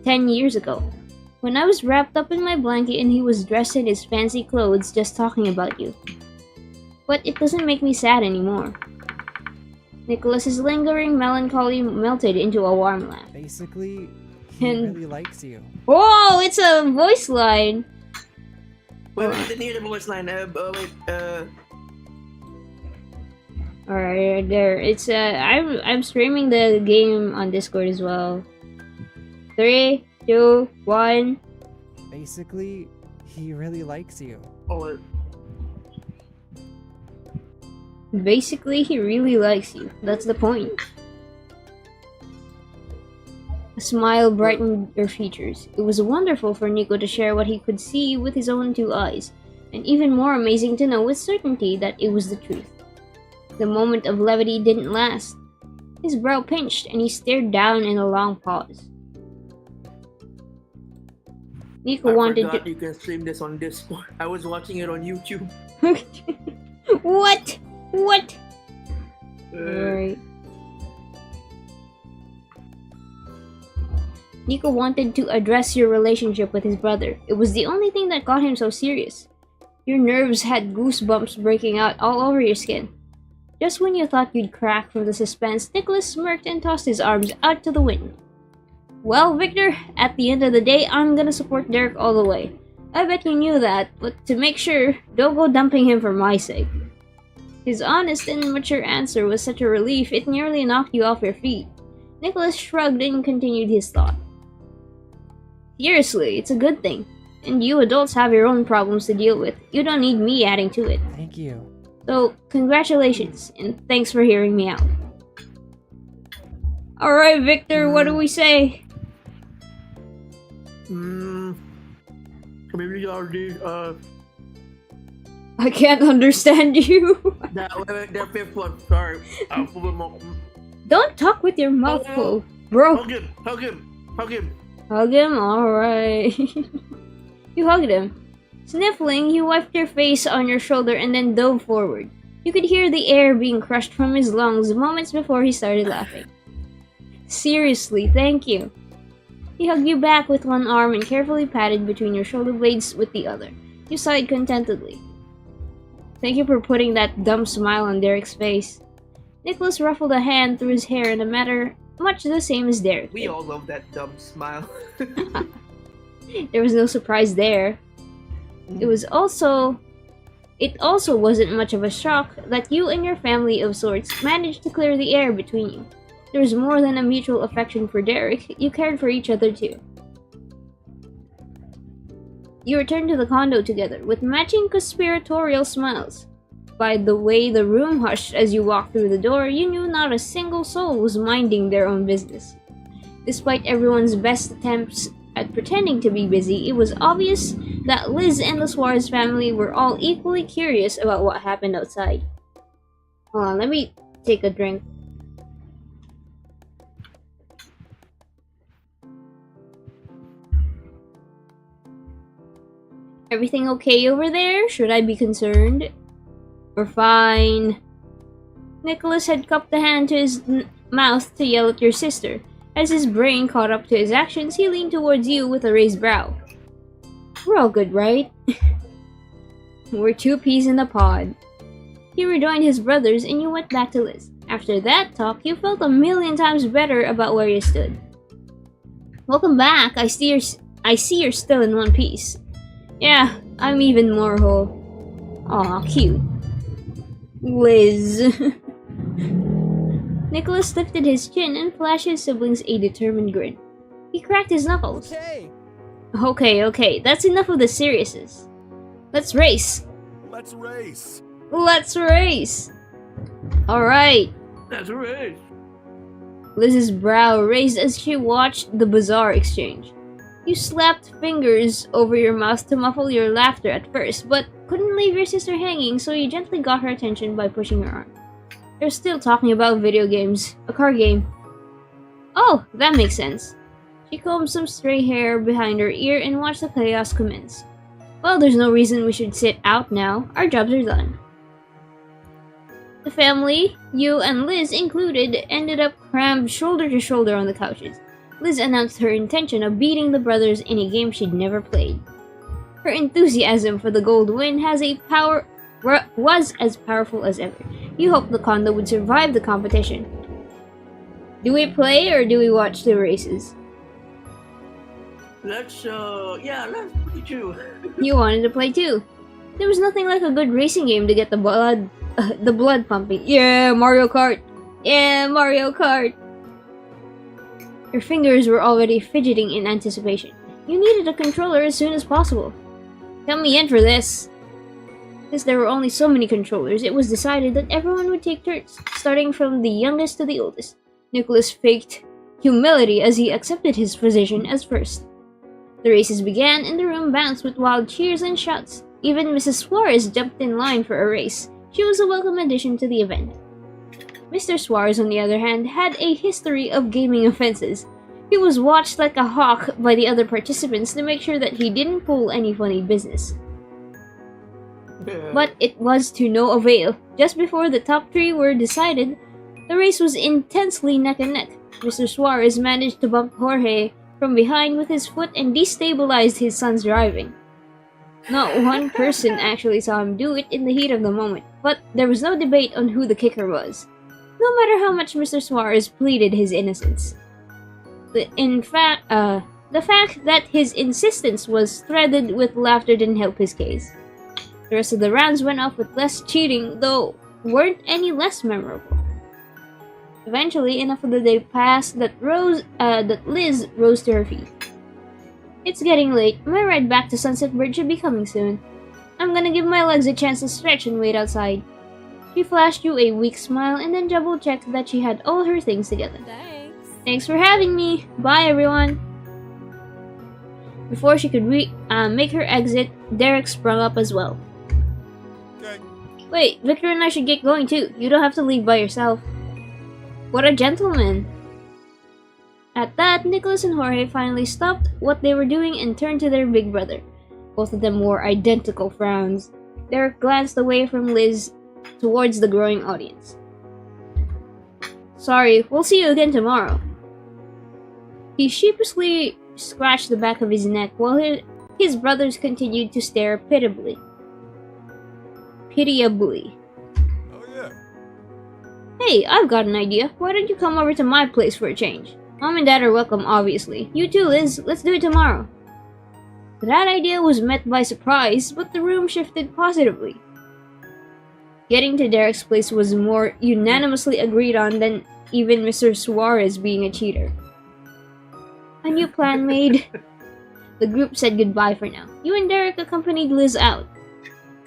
10 years ago. When I was wrapped up in my blanket and he was dressed in his fancy clothes just talking about you. But it doesn't make me sad anymore. Nicholas's lingering melancholy melted into a warm laugh. Basically, he And- really likes you. Whoa, it's a voice line! Wait, I didn't hear the voice line. Alright, there. It's I'm streaming the game on Discord as well. 3, 2, 1. Basically, he really likes you. Oh, Basically, he really likes you. That's the point. A smile brightened her features. It was wonderful for Nico to share what he could see with his own 2 eyes, and even more amazing to know with certainty that it was the truth. The moment of levity didn't last. His brow pinched, and he stared down in a long pause. Nico I wanted forgot to. you can stream this on Discord. I was watching it on YouTube. What? What? Alright. Nico wanted to address your relationship with his brother. It was the only thing that got him so serious. Your nerves had goosebumps breaking out all over your skin. Just when you thought you'd crack from the suspense, Nicholas smirked and tossed his arms out to the wind. Well, Victor, at the end of the day, I'm gonna support Derek all the way. I bet you knew that, but to make sure, don't go dumping him for my sake. His honest and mature answer was such a relief it nearly knocked you off your feet. Nicholas shrugged and continued his thought. Seriously, it's a good thing. And you adults have your own problems to deal with. You don't need me adding to it. Thank you. So, congratulations, and thanks for hearing me out. Alright, Victor, what do we say? Maybe already, I can't understand you. the fifth one, sorry. Don't talk with your mouth full, bro. Hug him, hug him, hug him. Hug him? Alright. You hugged him. Sniffling, he wiped your face on your shoulder and then dove forward. You could hear the air being crushed from his lungs moments before he started laughing. Seriously, thank you. He hugged you back with one arm and carefully patted between your shoulder blades with the other. You sighed contentedly. Thank you for putting that dumb smile on Derek's face. Nicholas ruffled a hand through his hair in a manner much the same as Derek. We all love that dumb smile. There was no surprise there. It also wasn't much of a shock that you and your family of sorts managed to clear the air between you. There was more than a mutual affection for Derek, you cared for each other too. You returned to the condo together, with matching conspiratorial smiles. By the way the room hushed as you walked through the door, you knew not a single soul was minding their own business. Despite everyone's best attempts at pretending to be busy, it was obvious that Liz and the Suarez family were all equally curious about what happened outside. Hold on, let me take a drink. Everything okay over there? Should I be concerned? We're fine. Nicholas had cupped the hand to his mouth to yell at your sister. As his brain caught up to his actions, he leaned towards you with a raised brow. We're all good, right? We're two peas in a pod. He rejoined his brothers and you went back to Liz. After that talk, you felt a million times better about where you stood. Welcome back. I see you're still in one piece. Yeah, I'm even more whole. Aw, cute. Liz. Nicholas lifted his chin and flashed his siblings a determined grin. He cracked his knuckles. Okay, that's enough of the seriousness. Let's race. Let's race. Let's race. Alright. That's right. Liz's brow raised as she watched the bizarre exchange. You slapped fingers over your mouth to muffle your laughter at first, but couldn't leave your sister hanging, so you gently got her attention by pushing her arm. They're still talking about video games, a card game. Oh, that makes sense. She combed some stray hair behind her ear and watched the chaos commence. Well, there's no reason we should sit out now. Our jobs are done. The family, you and Liz included, ended up crammed shoulder to shoulder on the couches. Liz announced her intention of beating the brothers in a game she'd never played. Her enthusiasm for the gold win was as powerful as ever. You hoped the condo would survive the competition. Do we play or do we watch the races? Let's play too. You wanted to play too. There was nothing like a good racing game to get the blood pumping. Yeah, Mario Kart! Yeah, Mario Kart! Your fingers were already fidgeting in anticipation. You needed a controller as soon as possible. Count me in for this. Since there were only so many controllers, it was decided that everyone would take turns, starting from the youngest to the oldest. Nicholas faked humility as he accepted his position as first. The races began and the room bounced with wild cheers and shouts. Even Mrs. Suarez jumped in line for a race. She was a welcome addition to the event. Mr. Suarez, on the other hand, had a history of gaming offenses. He was watched like a hawk by the other participants to make sure that he didn't pull any funny business. But it was to no avail. Just before the top three were decided, the race was intensely neck and neck. Mr. Suarez managed to bump Jorge from behind with his foot and destabilized his son's driving. Not one person actually saw him do it in the heat of the moment, but there was no debate on who the kicker was, no matter how much Mr. Suarez pleaded his innocence. The fact that his insistence was threaded with laughter didn't help his case. The rest of the rounds went off with less cheating, though weren't any less memorable. Eventually, enough of the day passed that Liz rose to her feet. It's getting late. My ride back to Sunset Bridge should be coming soon. I'm gonna give my legs a chance to stretch and wait outside. She flashed you a weak smile and then double-checked that she had all her things together. Thanks for having me. Bye, everyone. Before she could make her exit, Derek sprung up as well. Okay. Wait, Victor and I should get going too. You don't have to leave by yourself. What a gentleman. At that, Nicholas and Jorge finally stopped what they were doing and turned to their big brother. Both of them wore identical frowns. Derek glanced away from Liz towards the growing audience. Sorry, we'll see you again tomorrow. He sheepishly scratched the back of his neck while his brothers continued to stare pitiably. Oh yeah. Hey, I've got an idea. Why don't you come over to my place for a change? Mom and Dad are welcome, obviously. You too, Liz. Let's do it tomorrow. That idea was met by surprise, but the room shifted positively. Getting to Derek's place was more unanimously agreed on than even Mr. Suarez being a cheater. A new plan made. The group said goodbye for now. You and Derek accompanied Liz out.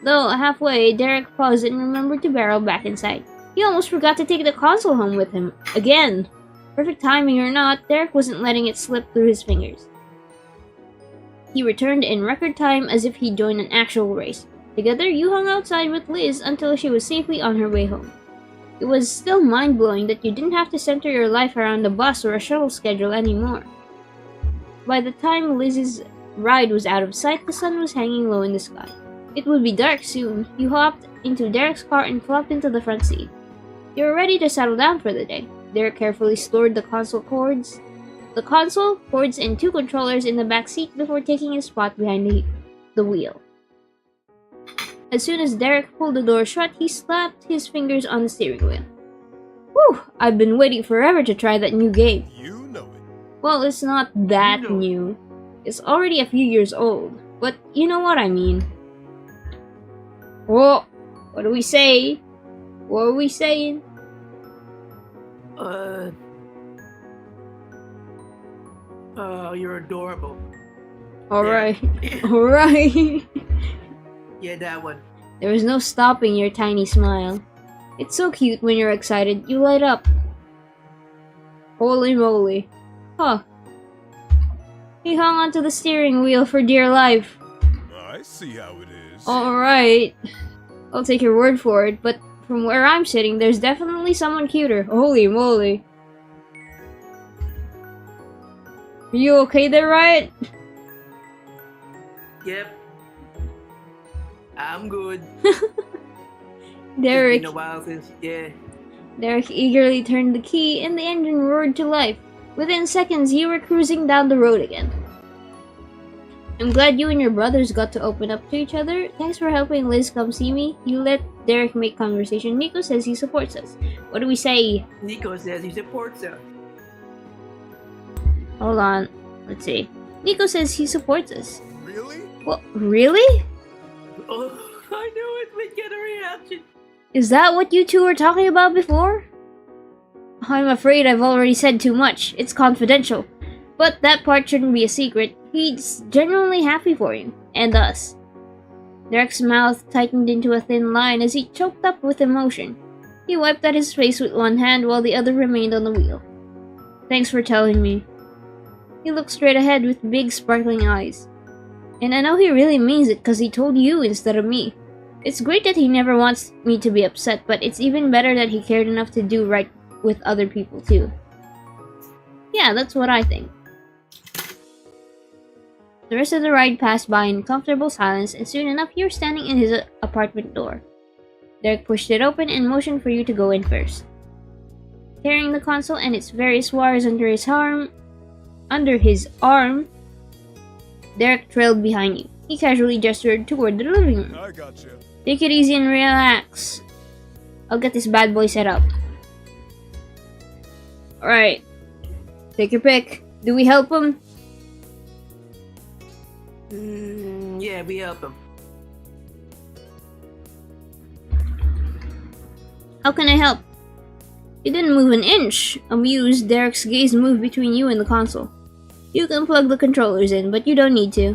Though halfway, Derek paused and remembered to barrel back inside. He almost forgot to take the console home with him. Again! Perfect timing or not, Derek wasn't letting it slip through his fingers. He returned in record time as if he'd joined an actual race. Together, you hung outside with Liz until she was safely on her way home. It was still mind-blowing that you didn't have to center your life around a bus or a shuttle schedule anymore. By the time Liz's ride was out of sight, the sun was hanging low in the sky. It would be dark soon. You hopped into Derek's car and flopped into the front seat. You were ready to settle down for the day. Derek carefully stored the console cords the console, cords, and 2 controllers in the back seat before taking his spot behind the wheel. As soon as Derek pulled the door shut, he slapped his fingers on the steering wheel. Whew! I've been waiting forever to try that new game. You know it. Well, it's not that You know. new. It's already a few years old, but you know what I mean. Oh, what do we say? What are we saying? You're adorable. Alright, alright. Yeah, that one. There is no stopping your tiny smile. It's so cute when you're excited, you light up. Holy moly. Huh. He hung onto the steering wheel for dear life. I see how it is. Alright. I'll take your word for it, but from where I'm sitting, there's definitely someone cuter. Holy moly. Are you okay there, Riot? Yep. I'm good. Derek, It's been a while since, yeah. Derek eagerly turned the key and the engine roared to life. Within seconds, you were cruising down the road again. I'm glad you and your brothers got to open up to each other. Thanks for helping Liz come see me. You let Derek make conversation. Nico says he supports us. What do we say? Nico says he supports us. Hold on. Let's see. Nico says he supports us. Really? Well, really? Oh, I knew it. We'd get a reaction. Is that what you two were talking about before? I'm afraid I've already said too much. It's confidential. But that part shouldn't be a secret. He's genuinely happy for you. And us. Derek's mouth tightened into a thin line as he choked up with emotion. He wiped at his face with one hand while the other remained on the wheel. Thanks for telling me. He looked straight ahead with big sparkling eyes. And I know he really means it because he told you instead of me. It's great that he never wants me to be upset, but it's even better that he cared enough to do right with other people too. Yeah, that's what I think. The rest of the ride passed by in comfortable silence, and soon enough you were standing in his apartment door. Derek pushed it open and motioned for you to go in first. Carrying the console and its various wires under his arm, Derek trailed behind you. He casually gestured toward the living room. I got you. Take it easy and relax. I'll get this bad boy set up. Alright. Take your pick. Do we help him? Yeah, we help him. How can I help? You didn't move an inch. Amused, Derek's gaze moved between you and the console. You can plug the controllers in, but you don't need to.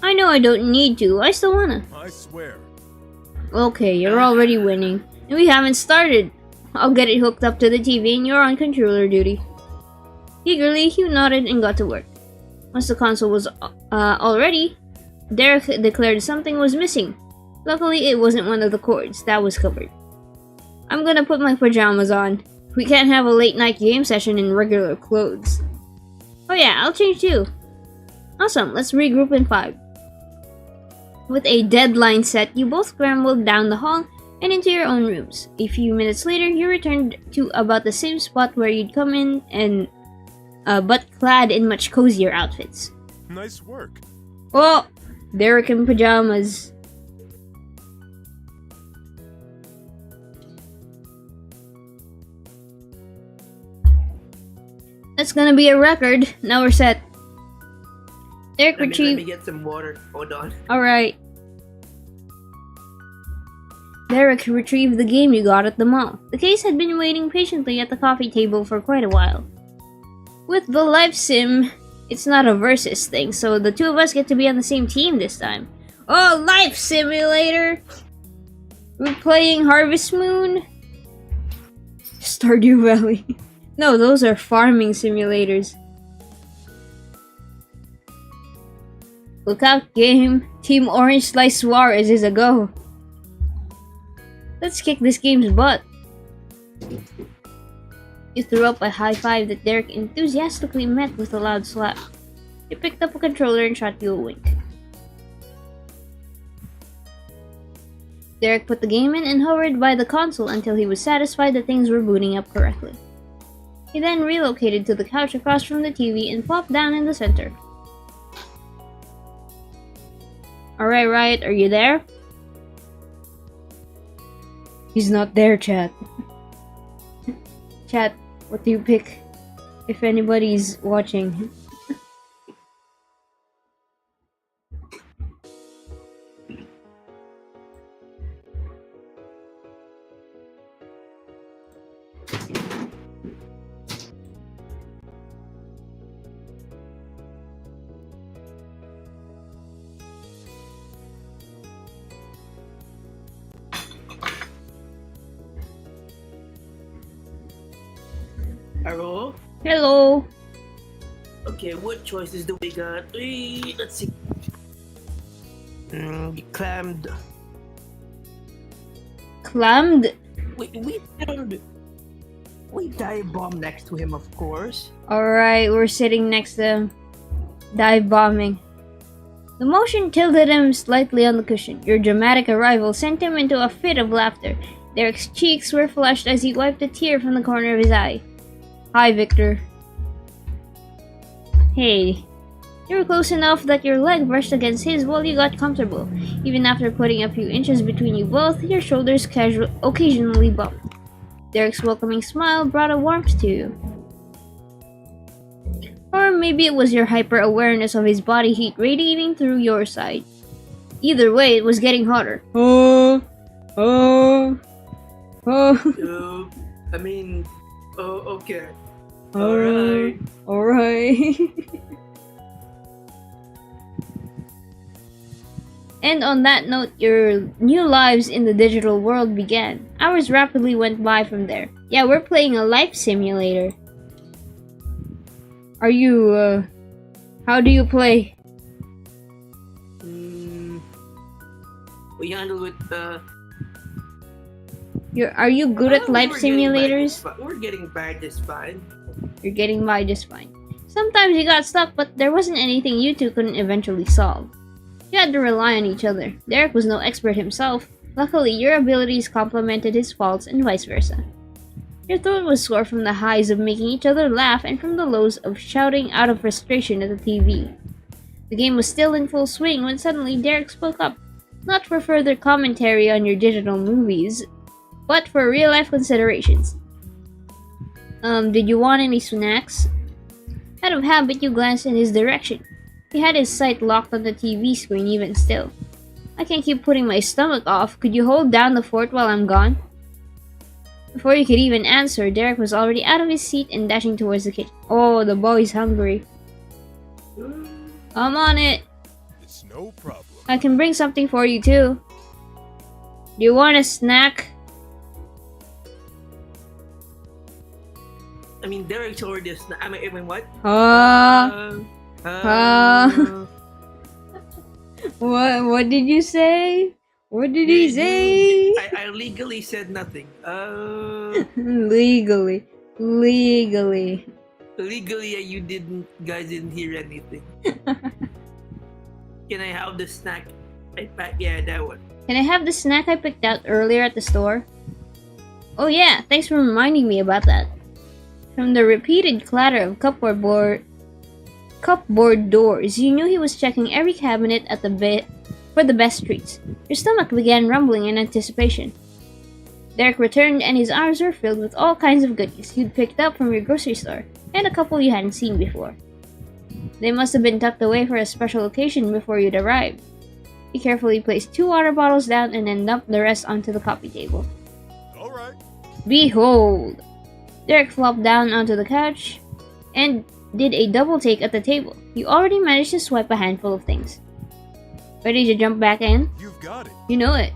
I know I don't need to. I still wanna. I swear. Okay, you're already winning. And we haven't started. I'll get it hooked up to the TV and you're on controller duty. Eagerly, you nodded and got to work. Once the console was all ready, Derek declared something was missing. Luckily, it wasn't one of the cords. That was covered. I'm gonna put my pajamas on. We can't have a late night game session in regular clothes. Oh yeah, I'll change too. Awesome, let's regroup in 5. With a deadline set, you both scrambled down the hall and into your own rooms. A few minutes later, you returned to about the same spot where you'd come in, and but clad in much cozier outfits. Nice work. Oh, Derek in pajamas. That's gonna be a record. Now we're set. Derek Let me retrieved. get some water. Hold on. Alright. Derek retrieved the game you got at the mall. The case had been waiting patiently at the coffee table for quite a while. With the life sim, it's not a versus thing, so the two of us get to be on the same team this time. Oh, Life Simulator! We're playing Harvest Moon? Stardew Valley. No, those are farming simulators. Look out, game. Team Orange Slice Suarez is a go. Let's kick this game's butt. You threw up a high five that Derek enthusiastically met with a loud slap. He picked up a controller and shot you a wink. Derek put the game in and hovered by the console until he was satisfied that things were booting up correctly. He then relocated to the couch across from the TV and plopped down in the center. Alright, Riot, are you there? He's not there, chat. Chat, what do you pick? If anybody's watching. Hello? Hello! Okay, what choices do we got? Let's see. Clammed. Clammed? We dive bomb next to him, of course. Alright, we're sitting next to him. Dive bombing. The motion tilted him slightly on the cushion. Your dramatic arrival sent him into a fit of laughter. Derek's cheeks were flushed as he wiped a tear from the corner of his eye. Hi, Victor. Hey. You were close enough that your leg brushed against his while you got comfortable. Even after putting a few inches between you both, your shoulders occasionally bumped. Derek's welcoming smile brought a warmth to you. Or maybe it was your hyper-awareness of his body heat radiating through your side. Either way, it was getting hotter. Okay. Alright. And on that note, your new lives in the digital world began. Hours rapidly went by from there. Yeah, we're playing a life simulator. Are you, how do you play? We handle with, Are you good at life simulators? We're getting by just fine. You're getting by just fine. Sometimes you got stuck, but there wasn't anything you two couldn't eventually solve. You had to rely on each other. Derek was no expert himself. Luckily, your abilities complemented his faults and vice versa. Your throat was sore from the highs of making each other laugh and from the lows of shouting out of frustration at the TV. The game was still in full swing when suddenly Derek spoke up, not for further commentary on your digital movies, but for real-life considerations. Did you want any snacks? Out of habit, you glanced in his direction. He had his sight locked on the TV screen even still. I can't keep putting my stomach off. Could you hold down the fort while I'm gone? Before you could even answer, Derek was already out of his seat and dashing towards the kitchen. Oh, the boy's hungry. I'm on it. It's no problem. I can bring something for you too. Do you want a snack? I mean, Derek's already I mean, what? What did you say? What did he say? I legally said nothing. Legally, you guys didn't hear anything. Can I have the snack? Yeah, that one. Can I have the snack I picked out earlier at the store? Oh yeah, thanks for reminding me about that. From the repeated clatter of cupboard doors, you knew he was checking every cabinet at for the best treats. Your stomach began rumbling in anticipation. Derek returned and his arms were filled with all kinds of goodies you'd picked up from your grocery store, and a couple you hadn't seen before. They must have been tucked away for a special occasion before you'd arrived. He carefully placed 2 water bottles down and then dumped the rest onto the coffee table. Alright. Behold! Derek flopped down onto the couch and did a double take at the table. You already managed to swipe a handful of things. Ready to jump back in? You've got it. You know it.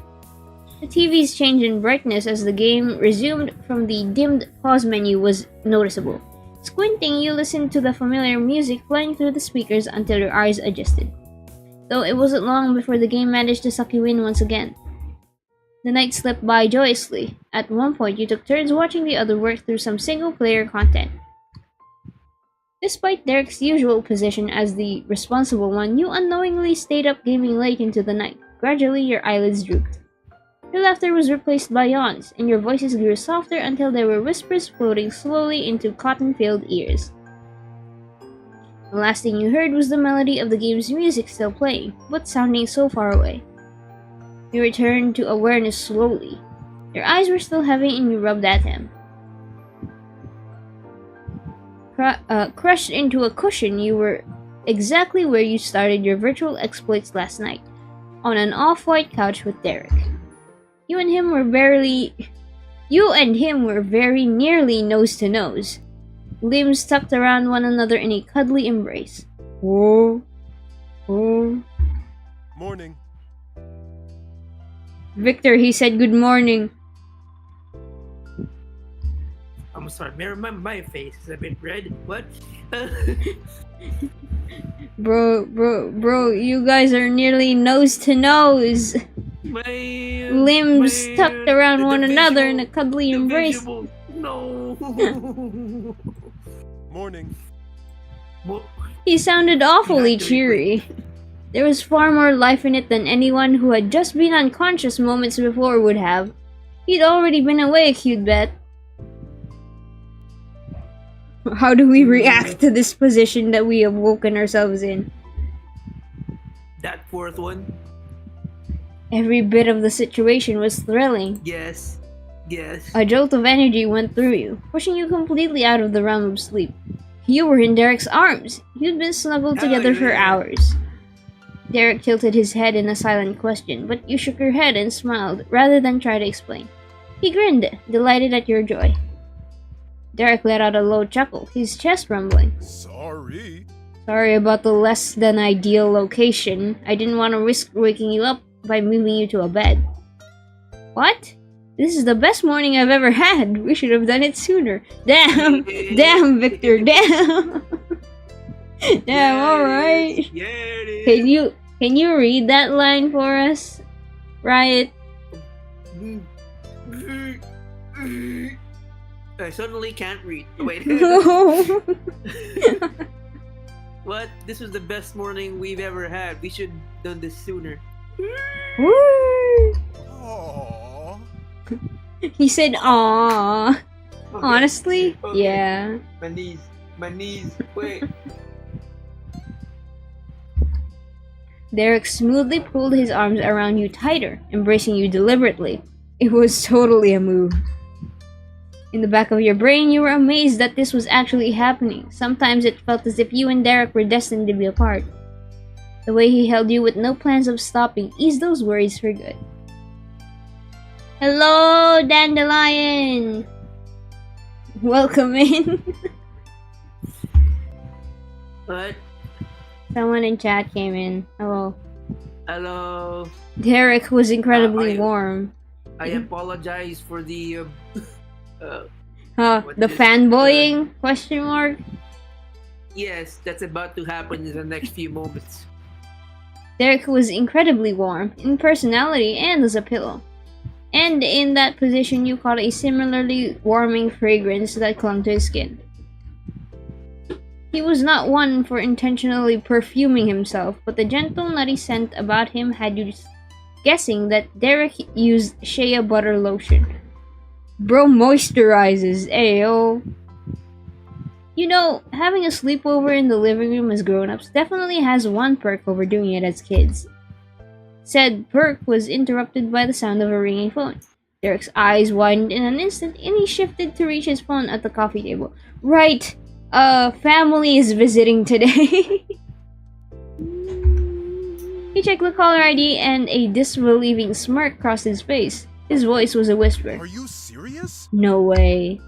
The TV's change in brightness as the game resumed from the dimmed pause menu was noticeable. Squinting, you listened to the familiar music playing through the speakers until your eyes adjusted. Though it wasn't long before the game managed to suck you in once again. The night slipped by joyously. At one point, you took turns watching the other work through some single-player content. Despite Derek's usual position as the responsible one, you unknowingly stayed up gaming late into the night. Gradually, your eyelids drooped. Your laughter was replaced by yawns, and your voices grew softer until they were whispers floating slowly into cotton-filled ears. The last thing you heard was the melody of the game's music still playing, but sounding so far away. You returned to awareness slowly. Your eyes were still heavy and you rubbed at him. Crushed into a cushion, you were exactly where you started your virtual exploits last night, on an off-white couch with Derek. You and him were very nearly nose to nose, limbs tucked around one another in a cuddly embrace. Whoa. Morning. Victor, he said good morning. I'm sorry, my face is a bit red. What? Bro, you guys are nearly nose to nose. Limbs tucked around one another in a cuddly embrace. No. Morning. He sounded awfully cheery. There was far more life in it than anyone who had just been unconscious moments before would have. He'd already been awake, you'd bet. How do we react to this position that we have woken ourselves in? That fourth one? Every bit of the situation was thrilling. Yes. A jolt of energy went through you, pushing you completely out of the realm of sleep. You were in Derek's arms. You'd been snuggled together for hours. Derek tilted his head in a silent question, but you shook your head and smiled, rather than try to explain. He grinned, delighted at your joy. Derek let out a low chuckle, his chest rumbling. Sorry about the less than ideal location. I didn't want to risk waking you up by moving you to a bed. What? This is the best morning I've ever had. We should have done it sooner. Damn, Victor, damn. Damn, alright. Can you read that line for us? Riot. I suddenly can't read. Wait. What? This was the best morning we've ever had. We should have done this sooner. Woo! Aww. He said, "Aww." Okay. Honestly, okay. Yeah. My knees. Wait. Derek smoothly pulled his arms around you tighter, embracing you deliberately. It was totally a move. In the back of your brain, you were amazed that this was actually happening. Sometimes it felt as if you and Derek were destined to be apart. The way he held you with no plans of stopping eased those worries for good. Hello, Dandelion! Welcome in. What? Someone in chat came in. Hello. Hello. Derek was incredibly warm. I apologize for the the fanboying? Question mark? Yes, that's about to happen in the next few moments. Derek was incredibly warm, in personality and as a pillow. And in that position you caught a similarly warming fragrance that clung to his skin. He was not one for intentionally perfuming himself, but the gentle nutty scent about him had you guessing that Derek used shea butter lotion. Bro moisturizes, ayo. You know, having a sleepover in the living room as grown-ups definitely has one perk over doing it as kids. Said perk was interrupted by the sound of a ringing phone. Derek's eyes widened in an instant and he shifted to reach his phone at the coffee table. Right, family is visiting today. He checked the caller ID and a disbelieving smirk crossed his face. His voice was a whisper. Are you serious? No way.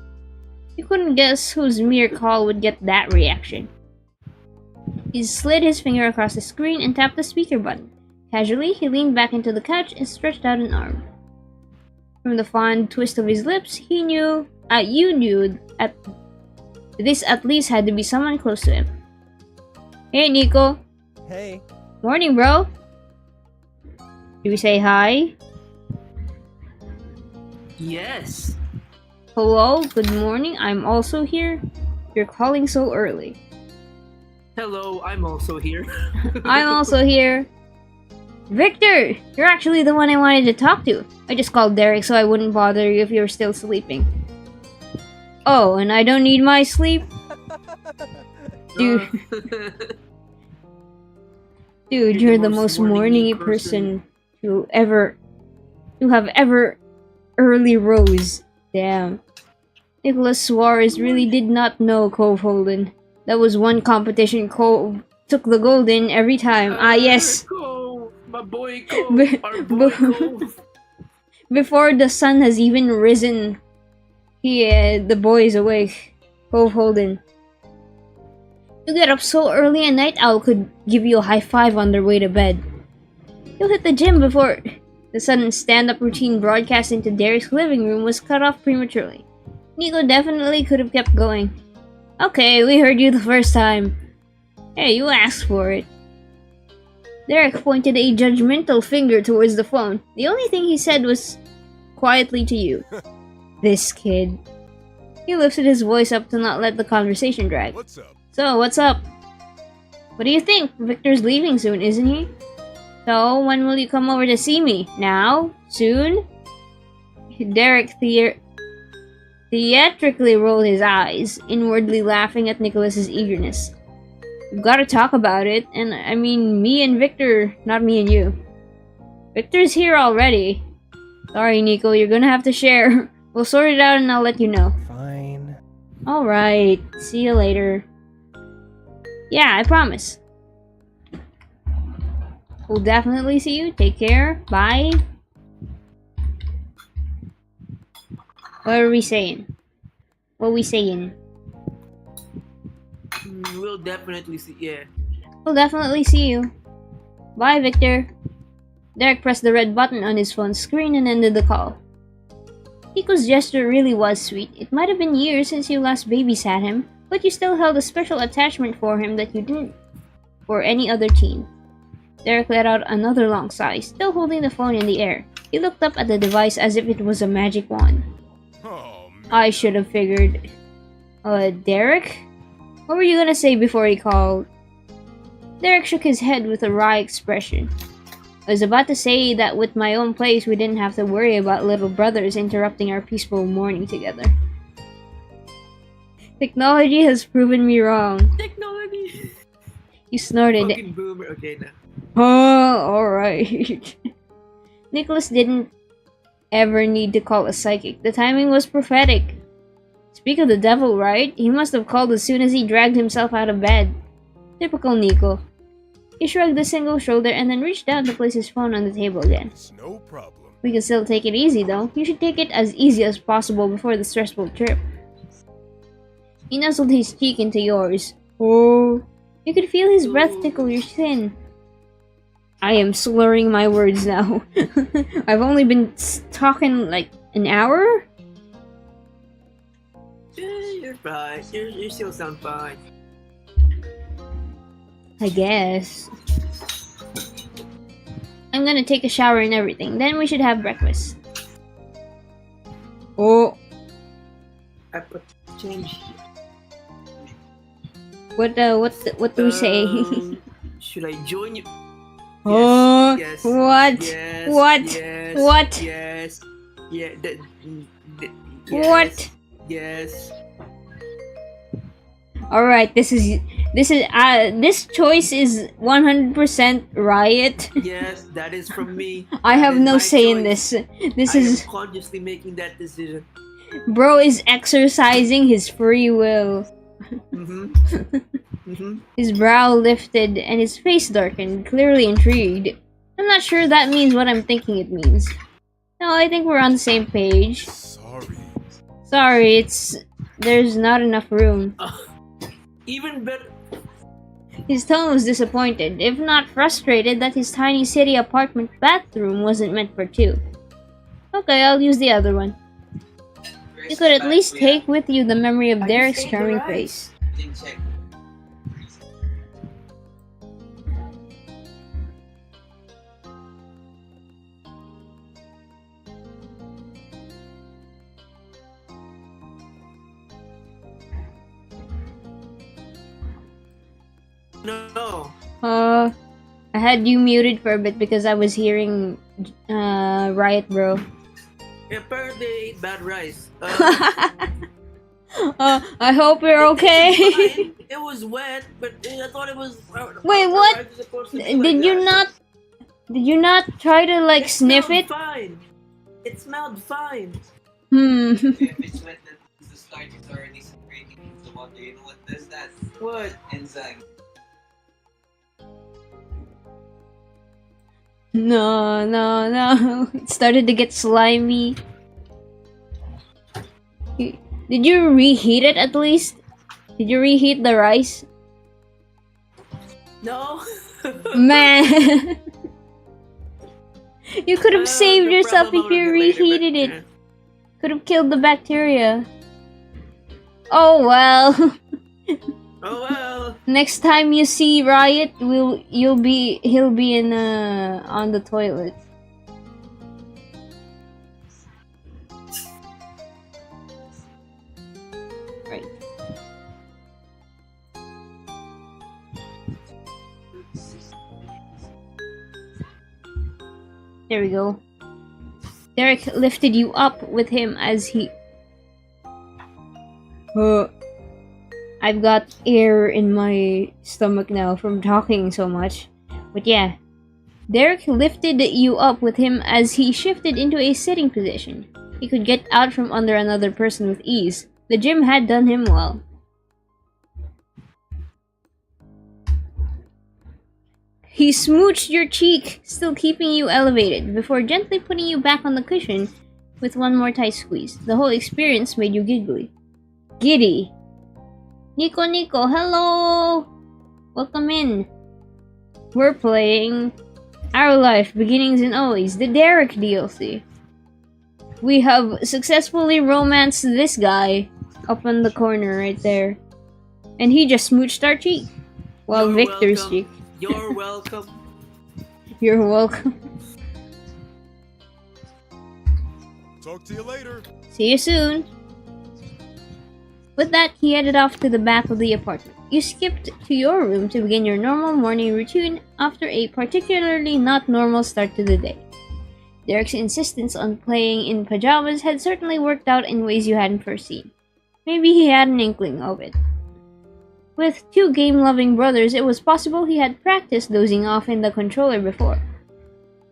You couldn't guess whose mere call would get that reaction. He slid his finger across the screen and tapped the speaker button. Casually, he leaned back into the couch and stretched out an arm. From the fond twist of his lips, you knew this at least had to be someone close to him. Hey, Nico. Hey. Morning, bro. Do we say hi? Yes. Hello, good morning. I'm also here. You're calling so early. Hello, I'm also here. I'm also here. Victor! You're actually the one I wanted to talk to. I just called Derek so I wouldn't bother you if you were still sleeping. Oh, and I don't need my sleep? Dude. Dude, you're the most morning-y person to have ever early rose. Damn. Nicholas Suarez really did not know Cove Holden. That was one competition Cove took the gold in every time. Ah, yes. Cove, my boy Cove, our boy Cove. Before the sun has even risen, the boy is awake. Cove Holden. You get up so early, a night owl could give you a high five on their way to bed. You'll hit the gym before... The sudden stand-up routine broadcast into Derek's living room was cut off prematurely. Nico definitely could have kept going. Okay, we heard you the first time. Hey, you asked for it. Derek pointed a judgmental finger towards the phone. The only thing he said was quietly to you. This kid. He lifted his voice up to not let the conversation drag. What's up? So, what's up? What do you think? Victor's leaving soon, isn't he? So, when will you come over to see me? Now? Soon? Derek theatrically rolled his eyes, inwardly laughing at Nicholas's eagerness. We've got to talk about it, and I mean me and Victor, not me and you. Victor's here already. Sorry, Nico, you're gonna have to share. We'll sort it out and I'll let you know. Fine. Alright, see you later. Yeah, I promise. We'll definitely see you. Take care. Bye. What are we saying? What are we saying? We'll definitely see. Yeah. We'll definitely see you. Bye, Victor. Derek pressed the red button on his phone's screen and ended the call. Nico's gesture really was sweet. It might have been years since you last babysat him, but you still held a special attachment for him that you didn't for any other teen. Derek let out another long sigh, still holding the phone in the air. He looked up at the device as if it was a magic wand. Oh, man. I should have figured. Derek? What were you gonna say before he called? Derek shook his head with a wry expression. I was about to say that with my own place, we didn't have to worry about little brothers interrupting our peaceful morning together. Technology has proven me wrong. Technology. You snorted. Fucking boomer. Okay, now. Oh, alright. Nicholas didn't ever need to call a psychic. The timing was prophetic. Speak of the devil, right? He must have called as soon as he dragged himself out of bed. Typical Nico. He shrugged a single shoulder and then reached down to place his phone on the table again. It's no problem. We can still take it easy though. You should take it as easy as possible before the stressful trip. He nuzzled his cheek into yours. Oh. You could feel his breath tickle your chin. I am slurring my words now. I've only been talking like an hour? You're fine. You still sound fine. I guess. I'm gonna take a shower and everything. Then we should have breakfast. Oh. I put change here. What do we say? Should I join you? Oh, Yes. what? Yes, What? Yes, What? Yes. Yeah. Yes, What? Yes. Alright, this choice is 100% Riot. Yes, that is from me. I That have is no my say in choice. this. This I is am consciously making that decision. bro is exercising his free will. His brow lifted and his face darkened, clearly intrigued. I'm not sure that means what I'm thinking it means. No, I think we're on the same page. Sorry, there's not enough room. Even better. His tone was disappointed, if not frustrated that his tiny city apartment bathroom wasn't meant for two. Okay, I'll use the other one. You could at least take with you the memory of Derek's charming face. No. I had you muted for a bit because I was hearing Riot Bro. Apparently they ate bad rice. I hope you're okay. It was wet, but I thought it was. Wait, what? rice is supposed to be Did like you that. not try to like sniff smelled it? Fine. It smelled fine. If it's wet, then the starch is already separating into the water. You know what does that? What? Enzyme. No. It started to get slimy. Did you reheat it at least? Did you reheat the rice? No. Man! You could have saved The yourself problem if you will be later, reheated but, it. Could have killed the bacteria. Oh well. Oh well. Next time you see Riot, he'll be in on the toilet. Right. There we go. Derek lifted you up with him as he... I've got air in my stomach now from talking so much. But yeah. Derek lifted you up with him as he shifted into a sitting position. He could get out from under another person with ease. The gym had done him well. He smooched your cheek, still keeping you elevated, before gently putting you back on the cushion with one more tight squeeze. The whole experience made you giddy. Nico, hello! Welcome in. We're playing Our Life, Beginnings and Always, the Derek DLC. We have successfully romanced this guy up in the corner right there. And he just smooched our cheek. While You're Victor's welcome. cheek. You're welcome. You're welcome. Talk to you later. See you soon. With that, he headed off to the back of the apartment. You skipped to your room to begin your normal morning routine after a particularly not normal start to the day. Derek's insistence on playing in pajamas had certainly worked out in ways you hadn't foreseen. Maybe he had an inkling of it. With two game-loving brothers, it was possible he had practiced dozing off in the controller before.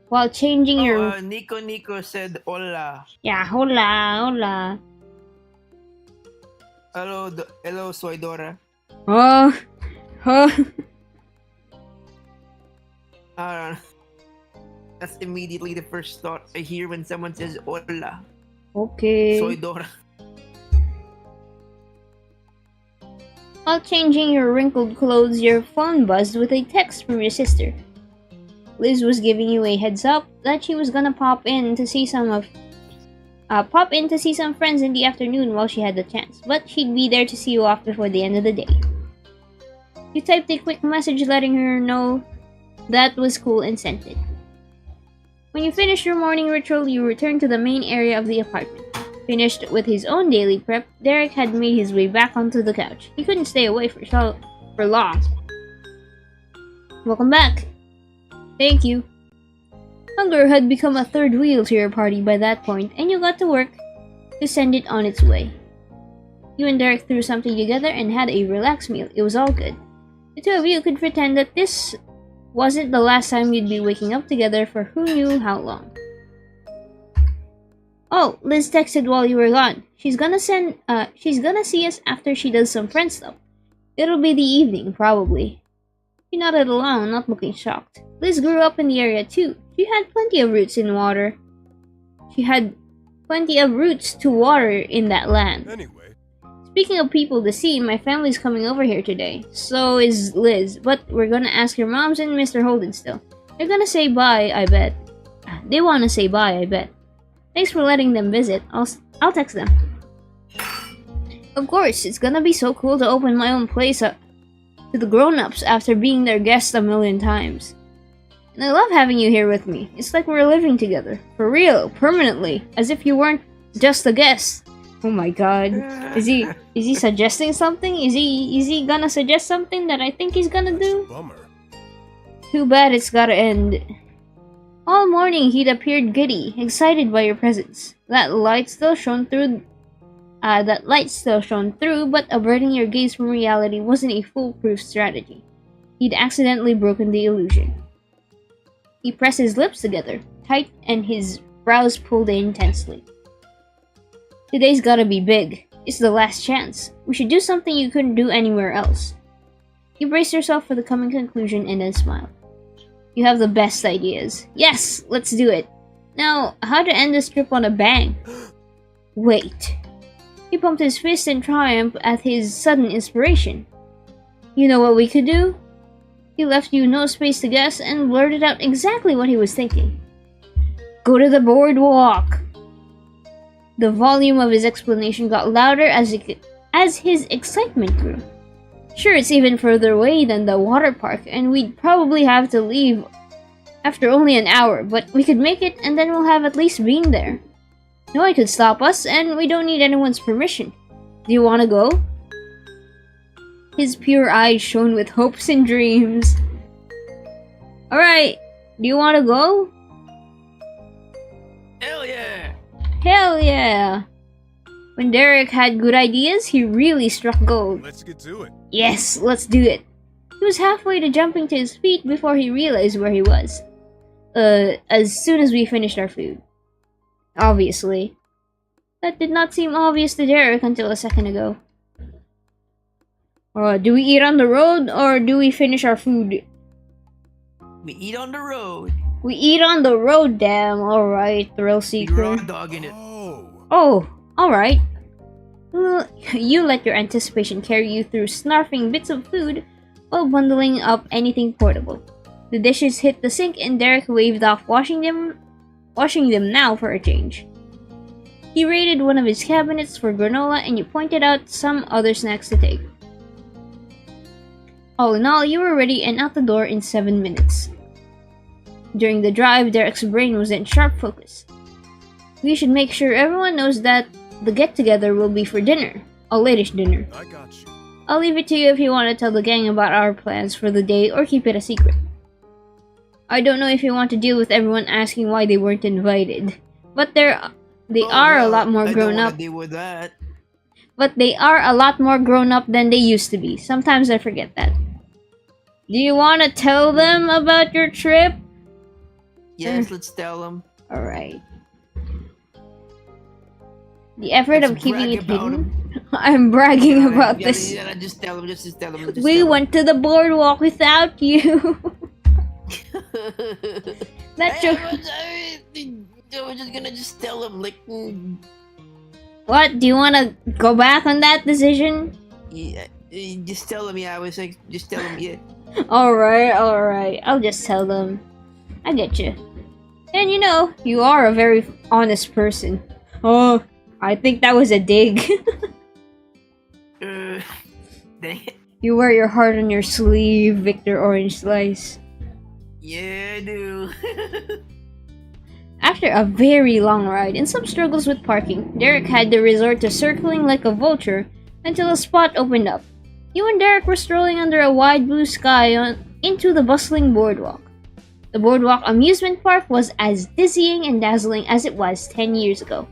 While changing your... Nico said hola. Yeah, hola. Hello, soy Dora. Oh, That's immediately the first thought I hear when someone says hola. okay. Soy Dora. While changing your wrinkled clothes, your phone buzzed with a text from your sister. Liz was giving you a heads up that she was gonna pop in to see some friends in the afternoon while she had the chance, but she'd be there to see you off before the end of the day. You typed a quick message letting her know that was cool and sent it. When you finished your morning ritual, you returned to the main area of the apartment. Finished with his own daily prep, Derek had made his way back onto the couch. He couldn't stay away for long. Welcome back. Thank you. Hunger had become a third wheel to your party by that point, and you got to work to send it on its way. You and Derek threw something together and had a relaxed meal. It was all good. The two of you could pretend that this wasn't the last time you'd be waking up together for who knew how long. Oh, Liz texted while you were gone. She's gonna see us after she does some friend stuff. It'll be the evening, probably. She nodded along, not looking shocked. Liz grew up in the area too. She had plenty of roots to water in that land. Anyway, Speaking of people to see, my family's coming over here today. So is Liz, but we're gonna ask your moms and Mr. Holden still. They're gonna say bye, I bet. They wanna say bye, I bet. Thanks for letting them visit. I'll text them. Of course, it's gonna be so cool to open my own place up to the grown-ups after being their guest a million times. And I love having you here with me. It's like we're living together. For real, permanently. As if you weren't just a guest. Oh my god. Is he suggesting something? Is he gonna suggest something that I think he's gonna do? bummer. Too bad it's gotta end. All morning he'd appeared giddy, excited by your presence. That light still shone through, but averting your gaze from reality wasn't a foolproof strategy. He'd accidentally broken the illusion. He pressed his lips together, tight, and his brows pulled in tensely. Today's gotta be big. It's the last chance. We should do something you couldn't do anywhere else. You braced yourself for the coming conclusion and then smiled. You have the best ideas. Yes, let's do it. Now, how to end this trip on a bang? Wait. He pumped his fist in triumph at his sudden inspiration. You know what we could do? He left you no space to guess and blurted out exactly what he was thinking. Go to the boardwalk! The volume of his explanation got louder as his excitement grew. Sure, it's even further away than the water park, and we'd probably have to leave after only an hour, but we could make it and then we'll have at least been there. No one could stop us, and we don't need anyone's permission. Do you want to go? His pure eyes shone with hopes and dreams. Alright, do you want to go? Hell yeah! Hell yeah! When Derek had good ideas, he really struck gold. Let's get to it. Yes, let's do it. He was halfway to jumping to his feet before he realized where he was. As soon as we finished our food. Obviously. That did not seem obvious to Derek until a second ago. Do we eat on the road or do we finish our food? We eat on the road. We eat on the road, damn. Alright, thrill seeker. Raw dog in it. Oh, alright. Well, you let your anticipation carry you through snarfing bits of food while bundling up anything portable. The dishes hit the sink and Derek waved off washing them now for a change. He raided one of his cabinets for granola and you pointed out some other snacks to take. All in all, you were ready and out the door in 7 minutes. During the drive, Derek's brain was in sharp focus. We should make sure everyone knows that the get-together will be for dinner. A late-ish dinner. I got you. I'll leave it to you if you want to tell the gang about our plans for the day or keep it a secret. I don't know if you want to deal with everyone asking why they weren't invited, but they are a lot more grown up. Deal with that. But they are a lot more grown up than they used to be. Sometimes I forget that. Do you want to tell them about your trip? Yes, let's tell them. Alright. The effort Let's of keeping it brag about hidden. I'm bragging about this. Yeah, just tell them. Just tell them. We went to the boardwalk without you. That joke. We're just gonna tell them, like. What? Do you want to go back on that decision? Yeah, just tell them. Yeah, I was like, just tell them. Yeah. Alright. I'll just tell them. I get you. And you know, you are a very honest person. Oh, I think that was a dig. Dang it. You wear your heart on your sleeve, Victor Orange Slice. Yeah, I do. After a very long ride and some struggles with parking, Derek had to resort to circling like a vulture until a spot opened up. You and Derek were strolling under a wide blue sky into the bustling boardwalk. The boardwalk amusement park was as dizzying and dazzling as it was 10 years ago.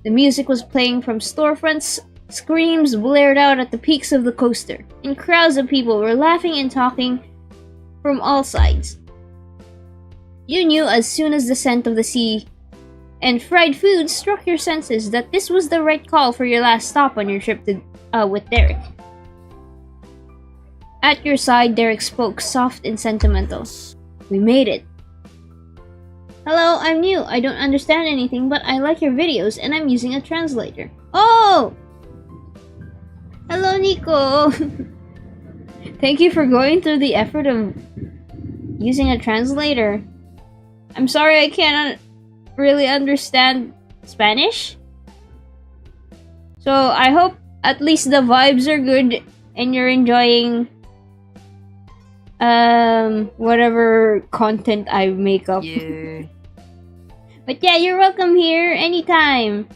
The music was playing from storefronts, screams blared out at the peaks of the coaster, and crowds of people were laughing and talking from all sides. You knew as soon as the scent of the sea and fried food struck your senses that this was the right call for your last stop on your trip with Derek. At your side, Derek spoke, soft and sentimental. We made it. Hello, I'm new. I don't understand anything, but I like your videos and I'm using a translator. Oh! Hello, Nico! Thank you for going through the effort of using a translator. I'm sorry I can't really understand Spanish. So I hope at least the vibes are good and you're enjoying whatever content I make up. Yeah. But yeah, you're welcome here anytime.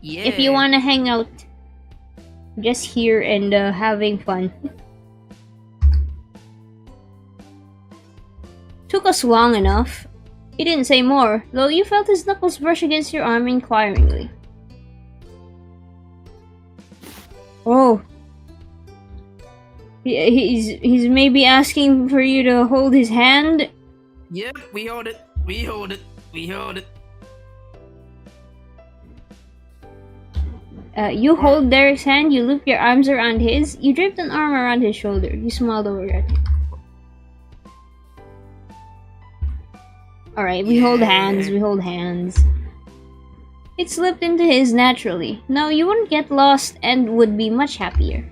Yeah. If you want to hang out just here and having fun. Took us long enough. He didn't say more, though you felt his knuckles brush against your arm inquiringly. Oh. He's maybe asking for you to hold his hand? Yep, we hold it. We hold it. We hold it. You hold Derek's hand, you loop your arms around his, you draped an arm around his shoulder. You smiled over at him. Alright, we hold hands, we hold hands. It slipped into his naturally. Now you wouldn't get lost and would be much happier.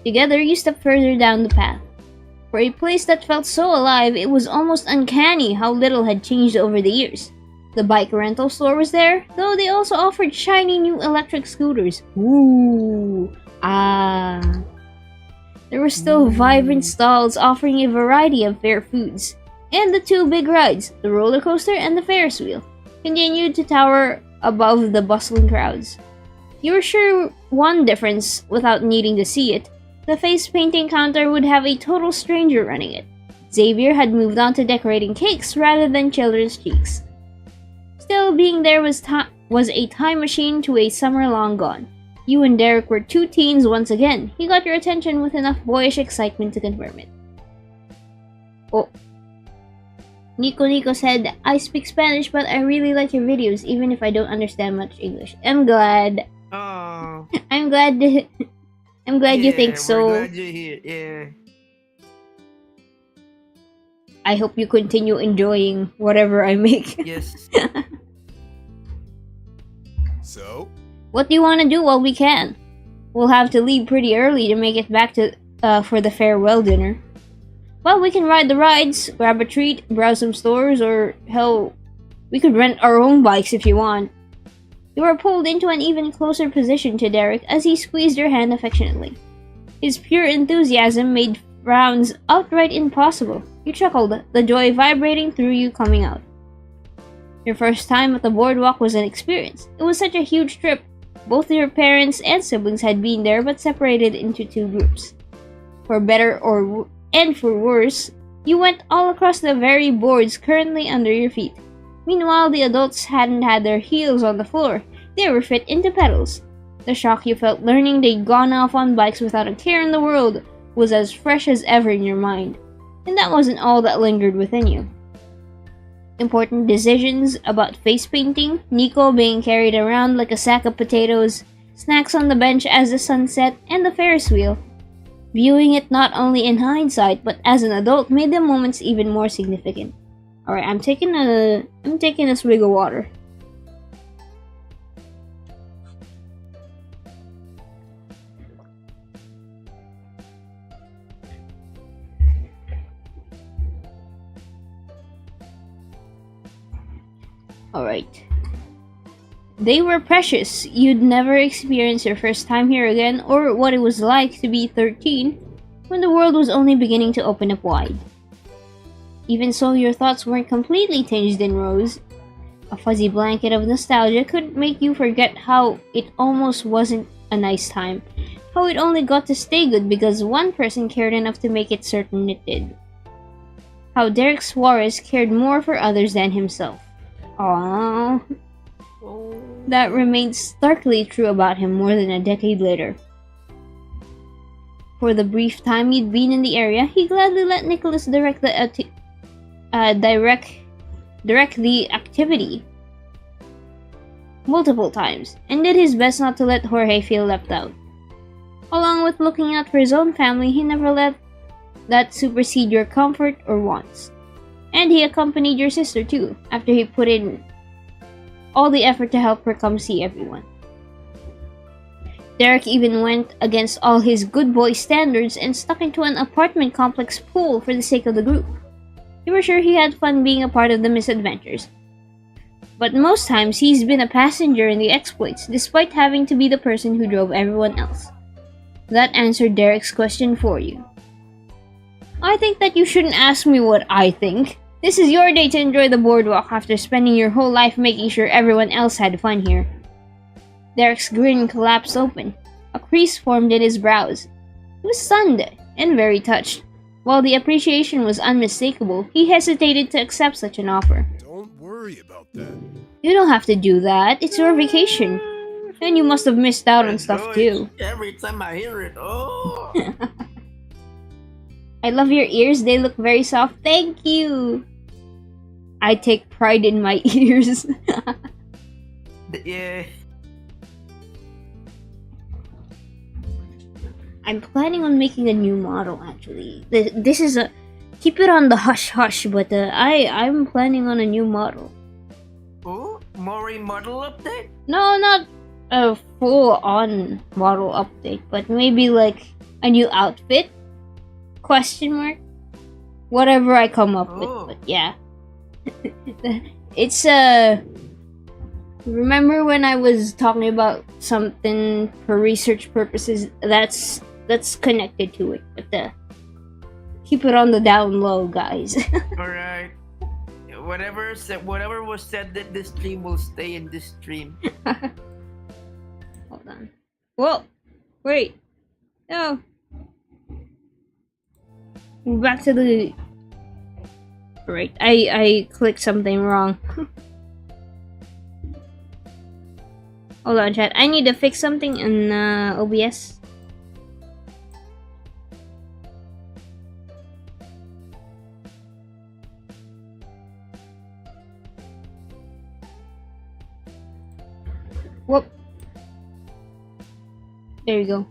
Together, you stepped further down the path. For a place that felt so alive, it was almost uncanny how little had changed over the years. The bike rental store was there, though they also offered shiny new electric scooters. Ooh, ah. There were still vibrant stalls offering a variety of fair foods. And the two big rides, the roller coaster and the Ferris wheel, continued to tower above the bustling crowds. You were sure one difference without needing to see it. The face painting counter would have a total stranger running it. Xavier had moved on to decorating cakes rather than children's cheeks. Still, being there was a time machine to a summer long gone. You and Derek were two teens once again. He got your attention with enough boyish excitement to confirm it. Oh. Nico said, I speak Spanish, but I really like your videos, even if I don't understand much English. I'm glad. Oh. I'm glad you think so. We're glad you're here. Yeah. I hope you continue enjoying whatever I make. Yes. So? What do you want to do while we can? We'll have to leave pretty early to make it back to for the farewell dinner. Well, we can ride the rides, grab a treat, browse some stores, or hell, we could rent our own bikes if you want. You were pulled into an even closer position to Derek as he squeezed your hand affectionately. His pure enthusiasm made frowns outright impossible. You chuckled, the joy vibrating through you coming out. Your first time at the boardwalk was an experience. It was such a huge trip. Both your parents and siblings had been there but separated into two groups. For better and for worse, you went all across the very boards currently under your feet. Meanwhile, the adults hadn't had their heels on the floor. They were fit into pedals. The shock you felt learning they'd gone off on bikes without a care in the world was as fresh as ever in your mind. And that wasn't all that lingered within you. Important decisions about face painting, Nico being carried around like a sack of potatoes, snacks on the bench as the sun set, and the Ferris wheel. Viewing it not only in hindsight but as an adult made the moments even more significant. Alright, I'm taking a swig of water. Alright. They were precious. You'd never experience your first time here again, or what it was like to be 13, when the world was only beginning to open up wide. Even so, your thoughts weren't completely tinged in rose. A fuzzy blanket of nostalgia could make you forget how it almost wasn't a nice time, how it only got to stay good because one person cared enough to make it certain it did. How Derek Suarez cared more for others than himself. Aww. That remained starkly true about him more than a decade later. For the brief time you'd been in the area, he gladly let Nicholas direct the activity multiple times, and did his best not to let Jorge feel left out. Along with looking out for his own family, he never let that supersede your comfort or wants. And he accompanied your sister too, after he put in all the effort to help her come see everyone. Derek even went against all his good boy standards and stuck into an apartment complex pool for the sake of the group. You were sure he had fun being a part of the misadventures. But most times he's been a passenger in the exploits, despite having to be the person who drove everyone else. That answered Derek's question for you. I think that you shouldn't ask me what I think. This is your day to enjoy the boardwalk after spending your whole life making sure everyone else had fun here. Derek's grin collapsed open. A crease formed in his brows. He was stunned and very touched. While the appreciation was unmistakable, he hesitated to accept such an offer. Don't worry about that. You don't have to do that. It's your vacation. And you must have missed out on stuff too. Every time I hear it, oh. I love your ears. They look very soft. Thank you. I take pride in my ears. Yeah. I'm planning on making a new model actually. This is a keep it on the hush hush, but I'm planning on a new model. Oh, Mori model update? No, not a full on model update, but maybe like a new outfit? Question mark? Whatever I come up with, but yeah. It's remember when I was talking about something for research purposes? That's connected to it, but keep it on the down low, guys. Alright. Whatever was said that this stream will stay in this stream. Hold on. Whoa! Wait! No! Back to the... Right, I clicked something wrong. Hold on, chat. I need to fix something in OBS. Whoop. There you go.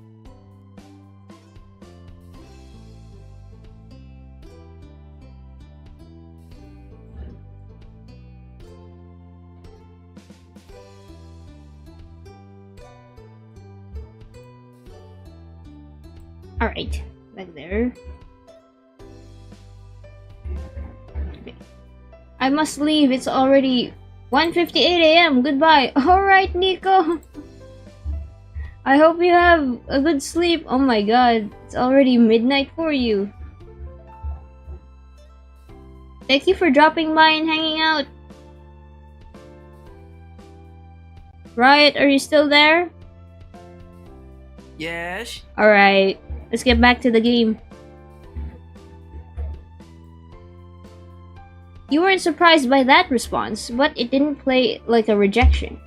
Alright, back there. Okay. I must leave, it's already 1:58 AM. Goodbye. Alright, Nico. I hope you have a good sleep. Oh my god, it's already midnight for you. Thank you for dropping by and hanging out. Riot, are you still there? Yes. Alright. Let's get back to the game. You weren't surprised by that response, but it didn't play like a rejection.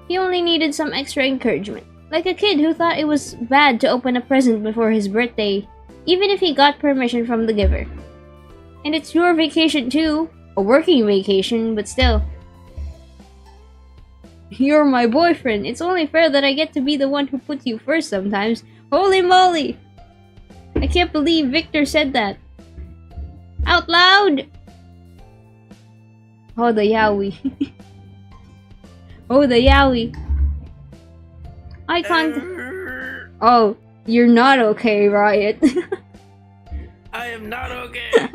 He only needed some extra encouragement, like a kid who thought it was bad to open a present before his birthday, even if he got permission from the giver. And it's your vacation too, a working vacation, but still. You're my boyfriend, it's only fair that I get to be the one who puts you first sometimes. Holy moly! I can't believe Victor said that. Out loud! Oh, the yaoi. Oh, the yaoi. I can't... Oh, you're not okay, Riot. I am not okay.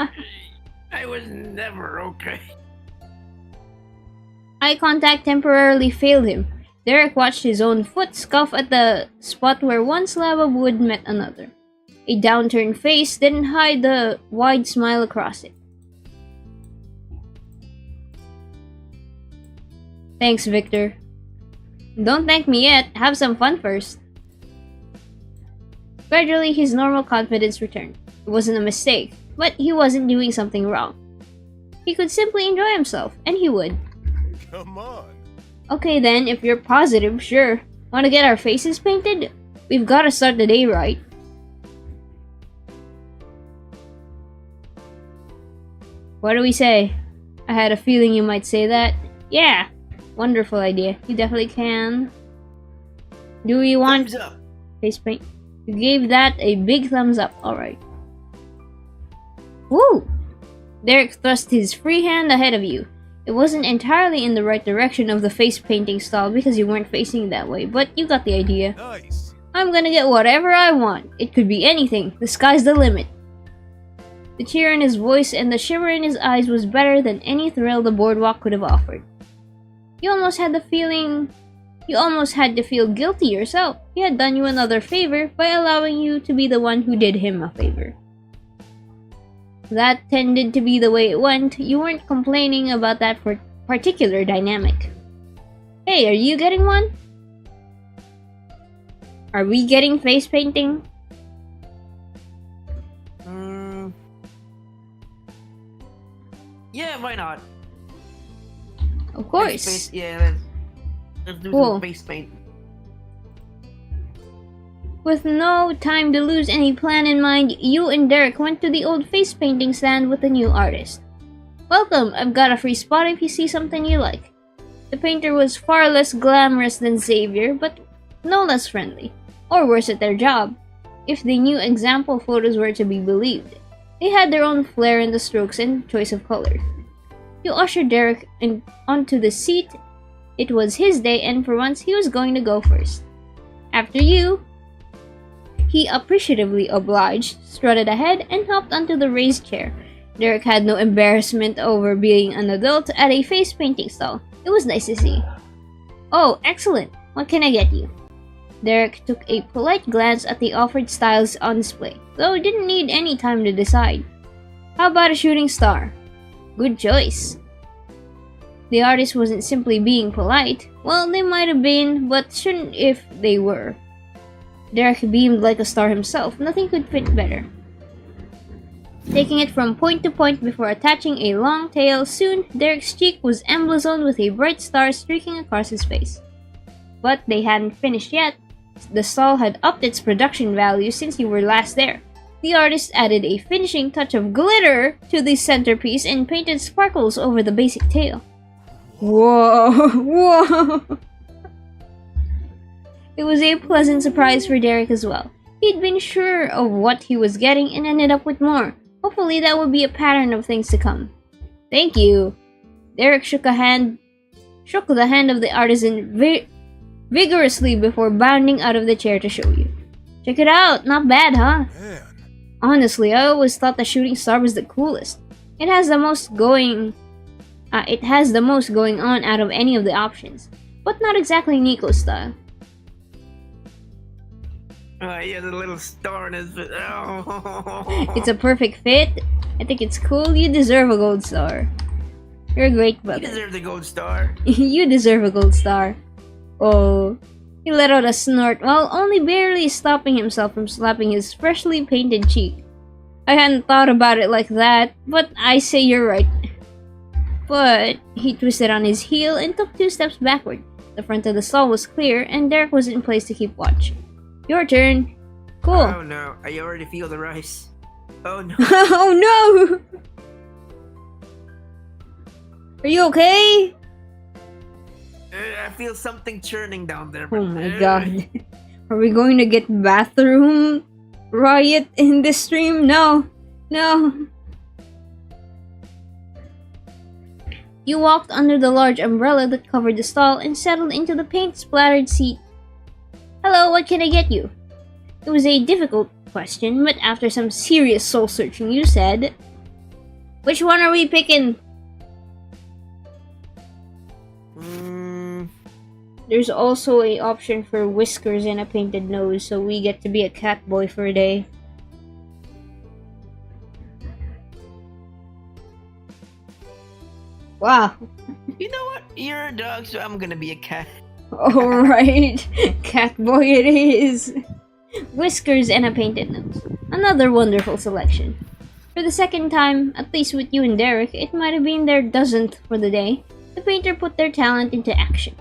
I was never okay. Eye contact temporarily failed him. Derek watched his own foot scuff at the spot where one slab of wood met another. A downturned face didn't hide the wide smile across it. Thanks, Victor. Don't thank me yet. Have some fun first. Gradually, his normal confidence returned. It wasn't a mistake, but he wasn't doing something wrong. He could simply enjoy himself, and he would. Come on. Okay then, if you're positive, sure. Wanna get our faces painted? We've gotta start the day right. What do we say? I had a feeling you might say that. Yeah, wonderful idea. You definitely can. Do you want Thumbs up. face paint? You gave that a big thumbs up. Alright. Woo! Derek thrust his free hand ahead of you. It wasn't entirely in the right direction of the face painting style because you weren't facing that way, but you got the idea. Nice. I'm gonna get whatever I want. It could be anything. The sky's the limit. The cheer in his voice and the shimmer in his eyes was better than any thrill the boardwalk could have offered. You almost had to feel guilty yourself. He had done you another favor by allowing you to be the one who did him a favor. That tended to be the way it went. You weren't complaining about that particular dynamic. Hey, are you getting one? Are we getting face painting? Yeah, why not? Of course. Let's do Cool. some face paint. With no time to lose any plan in mind, you and Derek went to the old face painting stand with the new artist. Welcome, I've got a free spot if you see something you like. The painter was far less glamorous than Xavier, but no less friendly, or worse at their job, if the new example photos were to be believed. They had their own flair in the strokes and choice of color. You ushered Derek onto the seat. It was his day, and for once he was going to go first. After you, he appreciatively obliged, strutted ahead, and hopped onto the raised chair. Derek had no embarrassment over being an adult at a face painting stall. It was nice to see. Oh, excellent! What can I get you? Derek took a polite glance at the offered styles on display, though didn't need any time to decide. How about a shooting star? Good choice. The artist wasn't simply being polite. Well, they might have been, but shouldn't if they were. Derek beamed like a star himself. Nothing could fit better. Taking it from point to point before attaching a long tail, soon Derek's cheek was emblazoned with a bright star streaking across his face. But they hadn't finished yet. The stall had upped its production value since you were last there. The artist added a finishing touch of glitter to the centerpiece and painted sparkles over the basic tail. Whoa! Whoa! It was a pleasant surprise for Derek as well. He'd been sure of what he was getting and ended up with more. Hopefully that would be a pattern of things to come. Thank you. Derek shook the hand of the artisan vigorously before bounding out of the chair to show you. Check it out, not bad, huh? Man. Honestly, I always thought the shooting star was the coolest. It has the most going on out of any of the options, but not exactly Nico's style. Yeah, the little star in his. Oh. It's a perfect fit. I think it's cool. You deserve a gold star. You're a great You brother. deserve the gold star. You deserve a gold star. Oh. He let out a snort while only barely stopping himself from slapping his freshly painted cheek. I hadn't thought about it like that, but I say you're right. But he twisted on his heel and took 2 steps backward. The front of the stall was clear, and Derek was in place to keep watch. Your turn. Cool. Oh no, I already feel the rice. Oh no. Oh no! Are you okay? I feel something churning down there. Oh my god. Are we going to get bathroom riot in this stream? No. No. You walked under the large umbrella that covered the stall and settled into the paint-splattered seat. Hello, what can I get you? It was a difficult question, but after some serious soul-searching, you said, which one are we picking? There's also an option for whiskers and a painted nose, so we get to be a cat boy for a day. Wow. You know what? You're a dog, so I'm gonna be a cat. Alright, cat boy it is. Whiskers and a painted nose. Another wonderful selection. For the second time, at least with you and Derek, it might have been their dozenth for the day, the painter put their talent into action.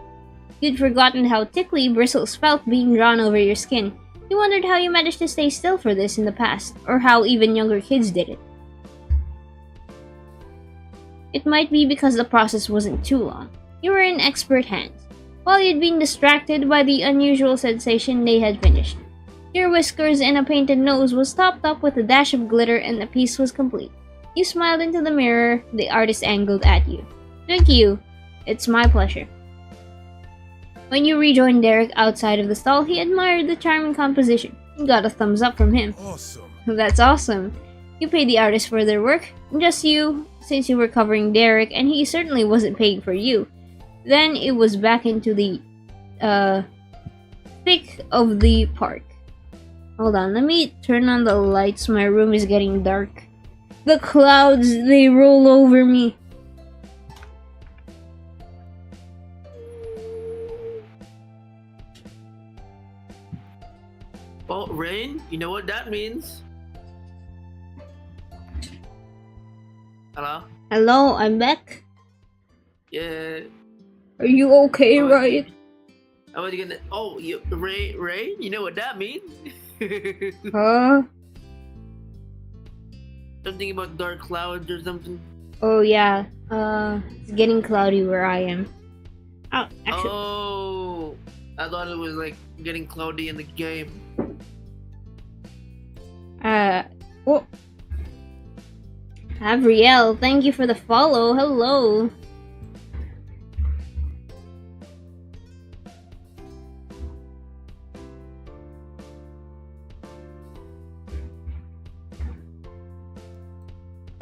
You'd forgotten how tickly bristles felt being drawn over your skin. You wondered how you managed to stay still for this in the past, or how even younger kids did it. It might be because the process wasn't too long. You were in expert hands. While you'd been distracted by the unusual sensation, they had finished. Your whiskers and a painted nose was topped up with a dash of glitter and the piece was complete. You smiled into the mirror, the artist angled at you. Thank you. It's my pleasure. When you rejoined Derek outside of the stall, he admired the charming composition. You got a thumbs up from him. Awesome. That's awesome. You paid the artist for their work, just you, since you were covering Derek and he certainly wasn't paying for you. Then it was back into the thick of the park. Hold on, let me turn on the lights. My room is getting dark. The clouds, they roll over me. Oh, rain? You know what that means? Hello? Hello, I'm back. Yeah. Are you okay, Oh, Riot? I was gonna. Oh, Ray. You know what that means? Huh? Something about dark clouds or something. Oh yeah. It's getting cloudy where I am. Oh, actually, Oh, I thought it was like getting cloudy in the game. oh. Avriel, thank you for the follow. Hello.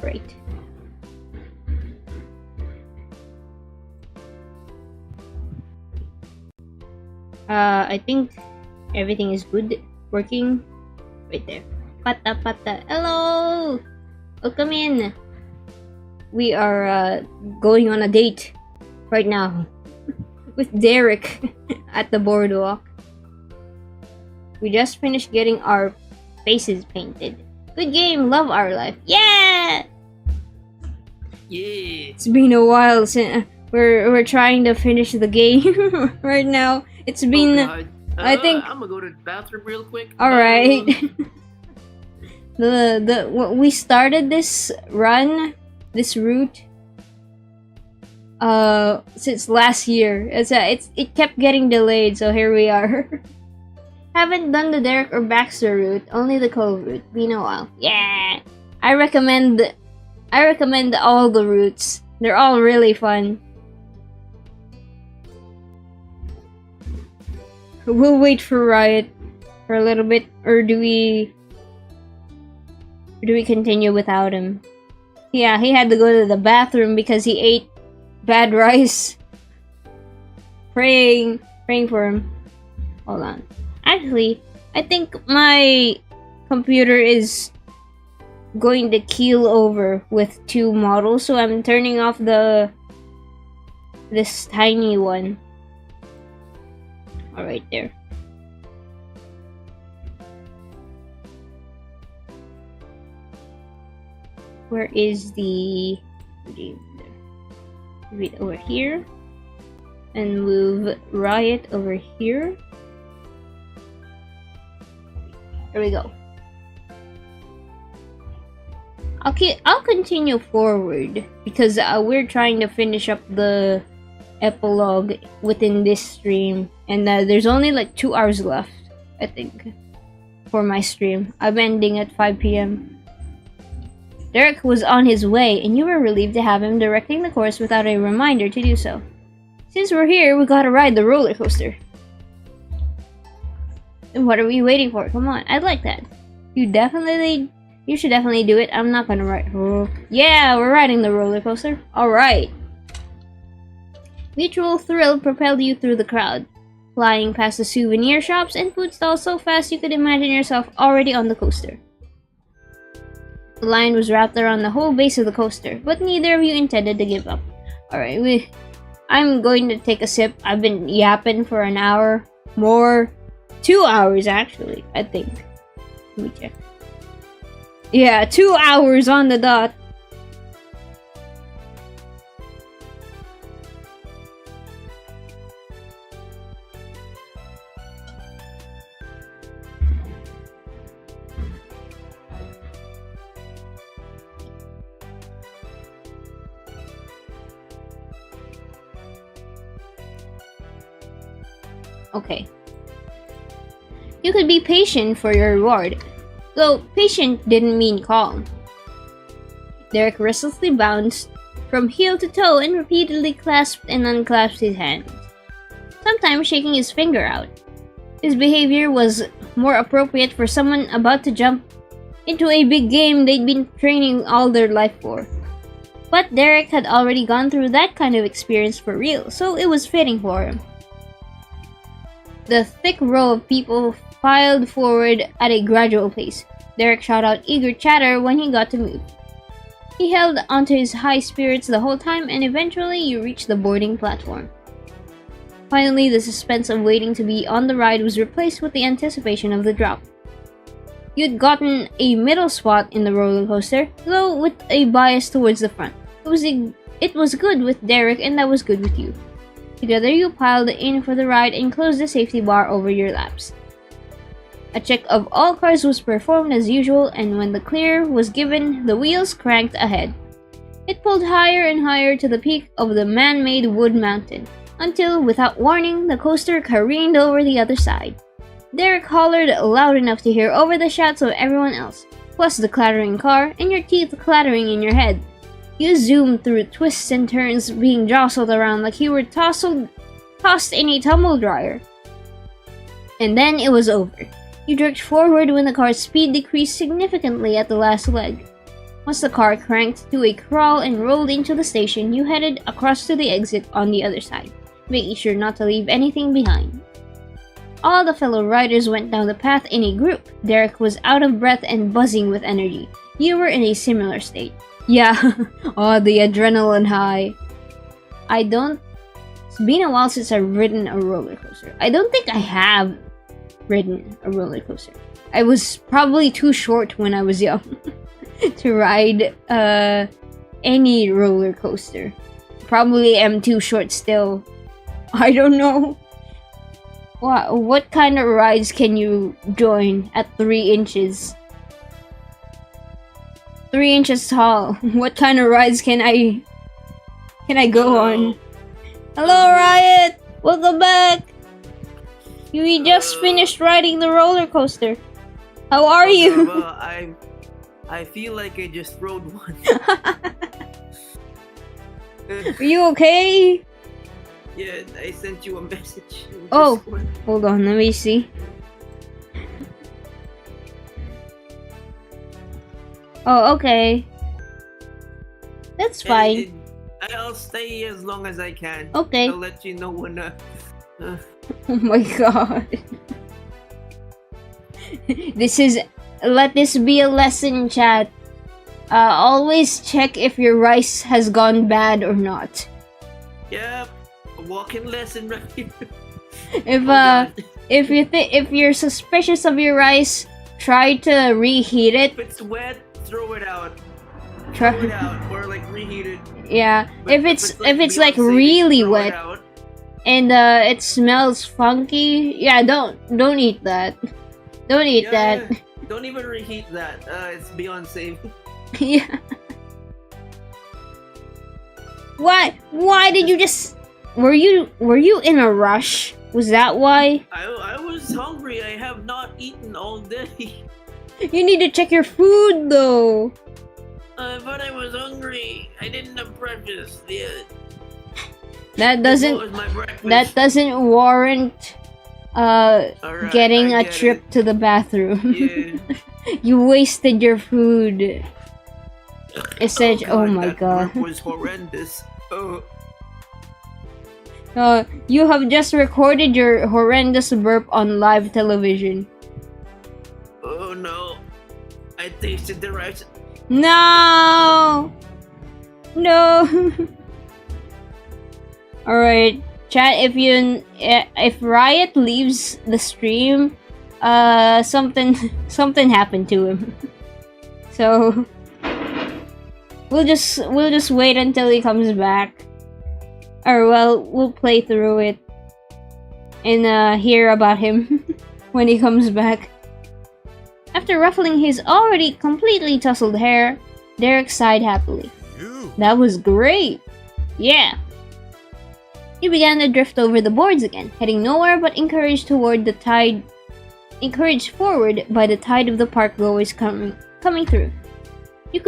Great. I think everything is good. Working. Right there. Pata pata. Hello! Welcome in. We are going on a date right now with Derek at the boardwalk. We just finished getting our faces painted. Good game, love our life. Yeah! Yeah. It's been a while since we're trying to finish the game right now. It's been Oh, God. I think- I'm gonna go to the bathroom real quick. all right. We started this run, this route, since last year. It kept getting delayed, so here we are. Haven't done the Derek or Baxter route, only the Cove route. Been a while. Yeah, I recommend all the routes. They're all really fun. We'll wait for Riot for a little bit, or do we continue without him? Yeah, he had to go to the bathroom because he ate bad rice. Praying for him. Hold on. Actually, I think my computer is going to keel over with two models, so I'm turning off this tiny one. All right, there. Where is the... Move it over here. And move Riot over here. There we go. I'll continue forward because we're trying to finish up the epilogue within this stream, and there's only like 2 hours left, I think, for my stream. I'm ending at 5 p.m. Derek was on his way, and you were relieved to have him directing the course without a reminder to do so. Since we're here, we gotta ride the roller coaster. And what are we waiting for? Come on, I'd like that. You should definitely do it. I'm not gonna ride. Oh, yeah, we're riding the roller coaster. Alright. Mutual thrill propelled you through the crowd, flying past the souvenir shops and food stalls so fast you could imagine yourself already on the coaster. The line was wrapped around the whole base of the coaster, but neither of you intended to give up. Alright, I'm going to take a sip. I've been yapping for an hour. More. 2 hours, actually, I think. Let me check. Yeah, 2 hours on the dot. Okay. You could be patient for your reward. Though patient didn't mean calm. Derek restlessly bounced from heel to toe and repeatedly clasped and unclasped his hands, sometimes shaking his finger out. His behavior was more appropriate for someone about to jump into a big game they'd been training all their life for. But Derek had already gone through that kind of experience for real, so it was fitting for him. The thick row of people filed forward at a gradual pace. Derek shot out eager chatter when he got to move. He held onto his high spirits the whole time, and eventually you reached the boarding platform. Finally, the suspense of waiting to be on the ride was replaced with the anticipation of the drop. You'd gotten a middle spot in the roller coaster, though with a bias towards the front. It was good with Derek, and that was good with you. Together you piled in for the ride and closed the safety bar over your laps. A check of all cars was performed as usual, and when the clear was given, the wheels cranked ahead. It pulled higher and higher to the peak of the man-made wood mountain, until, without warning, the coaster careened over the other side. Derek hollered loud enough to hear over the shouts of everyone else, plus the clattering car and your teeth clattering in your head. You zoomed through twists and turns, being jostled around like you were tossed in a tumble dryer. And then it was over. You jerked forward when the car's speed decreased significantly at the last leg. Once the car cranked to a crawl and rolled into the station, you headed across to the exit on the other side, making sure not to leave anything behind. All the fellow riders went down the path in a group. Derek was out of breath and buzzing with energy. You were in a similar state. Yeah, oh, the adrenaline high. It's been a while since I've ridden a roller coaster. I don't think I have ridden a roller coaster. I was probably too short when I was young to ride any roller coaster. Probably am too short still. I don't know. What kind of rides can you join at 3 inches? 3 inches tall. What kind of rides can I go on? Hello, Riot! Welcome back! You just finished riding the roller coaster. How are you? Well, I feel like I just rode one. Are you okay? Yeah, I sent you a message. Oh, hold on, let me see. Oh, okay. That's fine. I'll stay as long as I can. Okay. I'll let you know when. Oh my god. Let this be a lesson, chat. Always check if your rice has gone bad or not. Yep. A walking lesson right here. If you're suspicious of your rice, try to reheat it. If it's wet, throw it out. Try Throw it out or like reheat it. Yeah. But if it's like really wet and it smells funky, yeah, don't eat that. Don't eat that. Don't even reheat that. It's beyond safe. Yeah. Why did you just? Were you in a rush? Was that why? I was hungry. I have not eaten all day. You need to check your food though. But I was hungry. I didn't have breakfast yet. That What doesn't warrant Alright, getting I a get trip to the bathroom. Yeah. You wasted your food. It said, "Oh my that god." burp was horrendous. Oh. You have just recorded your horrendous burp on live television. Oh no. I tasted the rice. No! No! Alright, chat, if Riot leaves the stream, something happened to him. So we'll just wait until he comes back. Or well, we'll play through it and hear about him when he comes back. After ruffling his already completely tousled hair, Derek sighed happily. That was great! Yeah! He began to drift over the boards again, heading nowhere but encouraged forward by the tide of the park goers coming through. You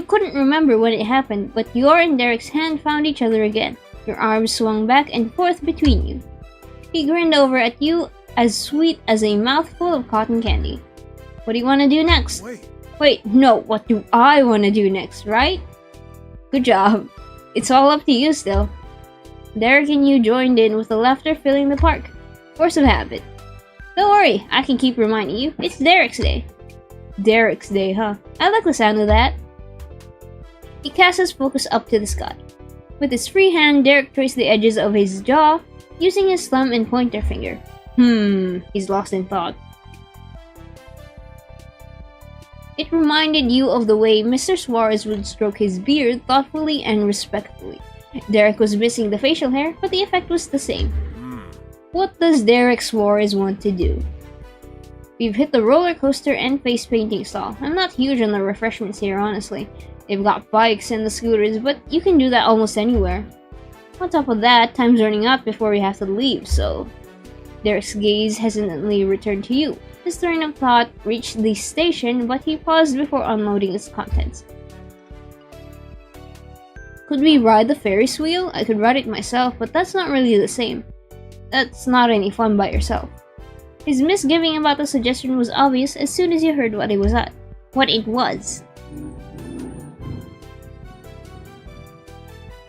couldn't remember when it happened, but your and Derek's hand found each other again. Your arms swung back and forth between you. He grinned over at you, as sweet as a mouthful of cotton candy. What do you want to do next? Wait, no, what do I want to do next, right? Good job. It's all up to you still. Derek and you joined in with the laughter filling the park. Force of habit. Don't worry, I can keep reminding you, it's Derek's day. Derek's day, huh? I like the sound of that. He cast his focus up to the sky. With his free hand, Derek traced the edges of his jaw, using his thumb and pointer finger. He's lost in thought. It reminded you of the way Mr. Suarez would stroke his beard thoughtfully and respectfully. Derek was missing the facial hair, but the effect was the same. What does Derek Suarez want to do? We've hit the roller coaster and face painting stall. I'm not huge on the refreshments here, honestly. They've got bikes and the scooters, but you can do that almost anywhere. On top of that, time's running out before we have to leave, so... Derek's gaze hesitantly returned to you. His train of thought reached the station, but he paused before unloading its contents. Could we ride the Ferris wheel? I could ride it myself, but that's not really the same. That's not any fun by yourself. His misgiving about the suggestion was obvious as soon as you heard what it was.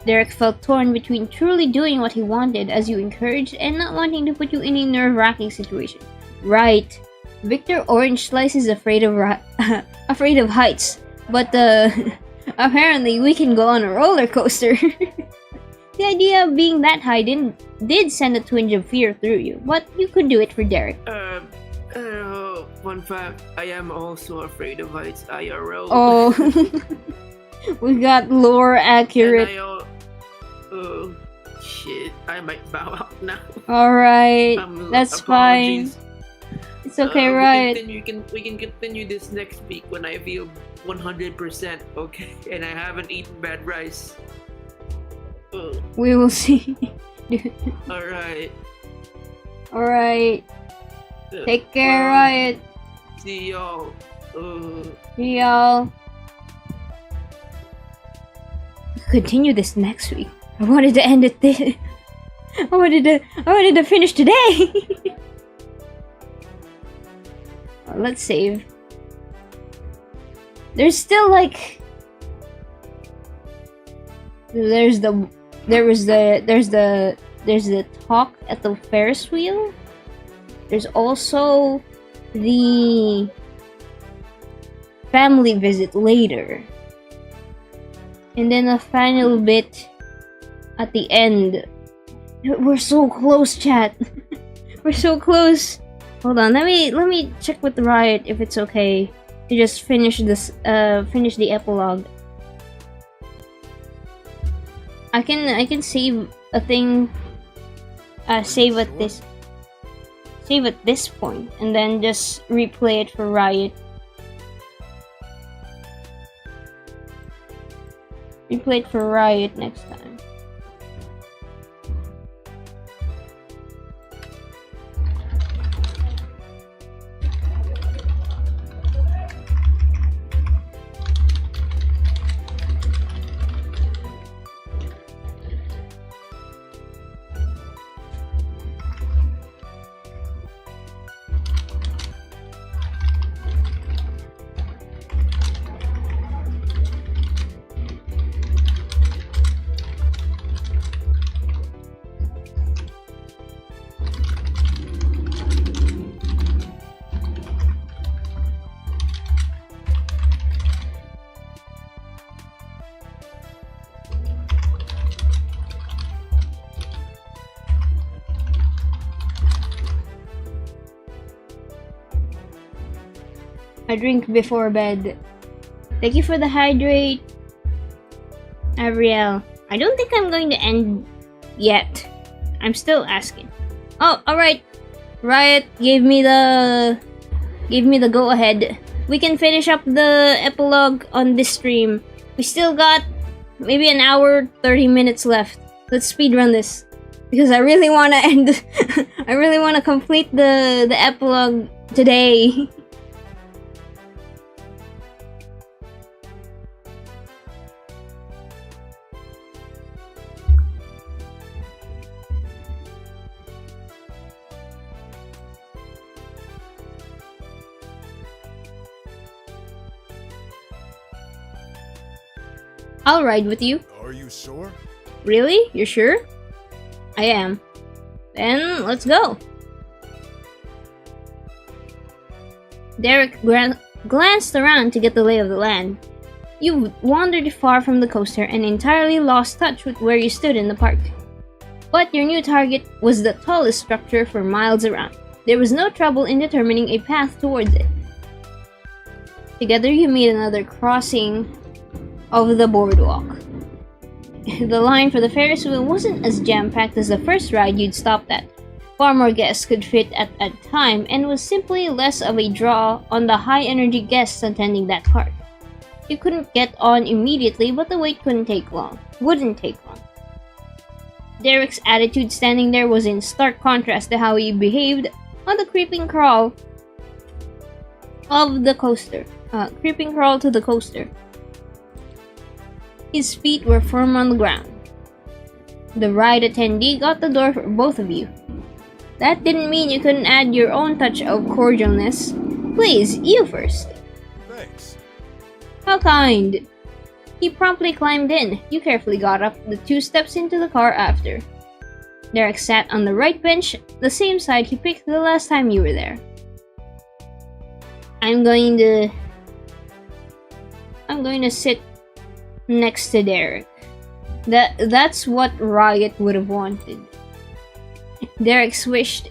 Derek felt torn between truly doing what he wanted as you encouraged and not wanting to put you in a nerve-wracking situation. Right. Victor Orange Slice is afraid of heights, but apparently we can go on a roller coaster. The idea of being that high did send a twinge of fear through you, but you could do it for Derek. Fun fact, I am also afraid of heights IRL. Oh, we got lore accurate. Oh, shit, I might bow out now. Alright, that's fine. It's okay, right? We can continue this next week when I feel 100%, okay? And I haven't eaten bad rice. We will see. Alright. Take care, Riot. See y'all. See y'all. Continue this next week. I wanted to end it this. I wanted to finish today. Let's save. There's still like there's the talk at the Ferris wheel. There's also the family visit later. And then a final bit at the end. We're so close, chat. We're so close. Hold on, let me check with the Riot if it's okay to just finish this finish the epilogue. I can save a thing save at this point and then just replay it for Riot. Replay it for Riot next time. I drink before bed. Thank you for the hydrate, Ariel. I don't think I'm going to end yet. I'm still asking. Oh, alright. Riot gave me the go ahead. We can finish up the epilogue on this stream. We still got maybe an hour, 30 minutes left. Let's speedrun this. Because I really want to end I really want to complete the epilogue today. I'll ride with you. Are you sure? Really? You're sure? I am. Then let's go. Derek glanced around to get the lay of the land. You wandered far from the coaster and entirely lost touch with where you stood in the park. But your new target was the tallest structure for miles around. There was no trouble in determining a path towards it. Together you made another crossing of the boardwalk. The line for the Ferris wheel wasn't as jam-packed as the first ride you'd stopped at. Far more guests could fit at a time and was simply less of a draw on the high-energy guests attending that park. You couldn't get on immediately, but the wait wouldn't take long. Derek's attitude standing there was in stark contrast to how he behaved on the creeping crawl to the coaster. His feet were firm on the ground. The ride attendee got the door for both of you. That didn't mean you couldn't add your own touch of cordialness. Please, you first. Thanks. How kind. He promptly climbed in. You carefully got up the 2 steps into the car after. Derek sat on the right bench, the same side he picked the last time you were there. I'm going to sit next to Derek. That's what Riot would have wanted. Derek squished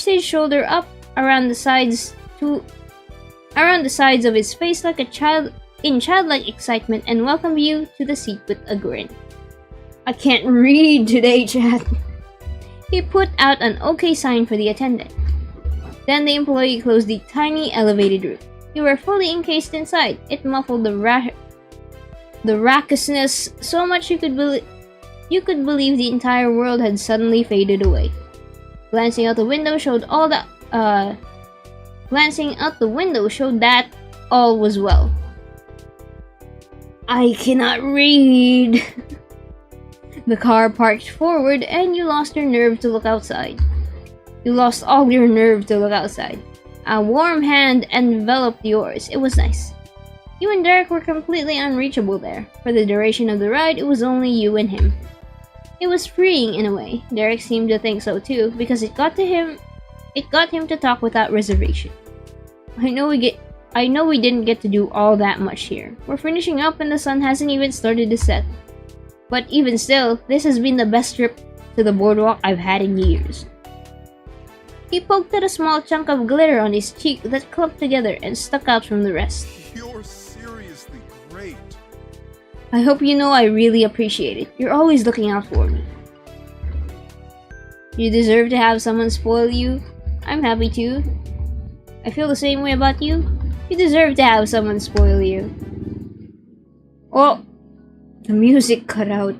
his shoulder up around the sides of his face like a child in childlike excitement and welcomed you to the seat with a grin. I can't read today, chat. He put out an okay sign for the attendant. Then the employee closed the tiny elevated room. You were fully encased inside. It muffled the raucousness so much you could believe the entire world had suddenly faded away. Glancing out the window showed that all was well. I cannot read. The car parked forward and you lost your nerve to look outside. You lost all your nerve to look outside. A warm hand enveloped yours. It was nice. You and Derek were completely unreachable there. For the duration of the ride, it was only you and him. It was freeing in a way. Derek seemed to think so too, because it got him to talk without reservation. I know we didn't get to do all that much here. We're finishing up and the sun hasn't even started to set. But even still, this has been the best trip to the boardwalk I've had in years. He poked at a small chunk of glitter on his cheek that clumped together and stuck out from the rest. You're seriously great. I hope you know I really appreciate it. You're always looking out for me. You deserve to have someone spoil you. I'm happy to. I feel the same way about you. You deserve to have someone spoil you. Oh, the music cut out.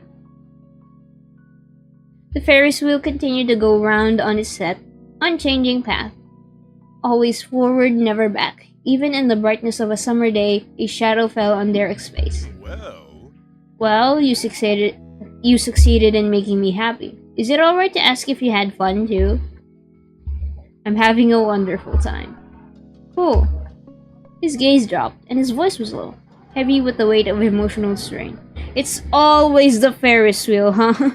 The Ferris wheel continued to go round on its set, unchanging path. Always forward, never back. Even in the brightness of a summer day, a shadow fell on Derek's face. Well, you succeeded in making me happy. Is it alright to ask if you had fun too? I'm having a wonderful time. Cool. His gaze dropped, and his voice was low, heavy with the weight of emotional strain. It's always the Ferris wheel, huh?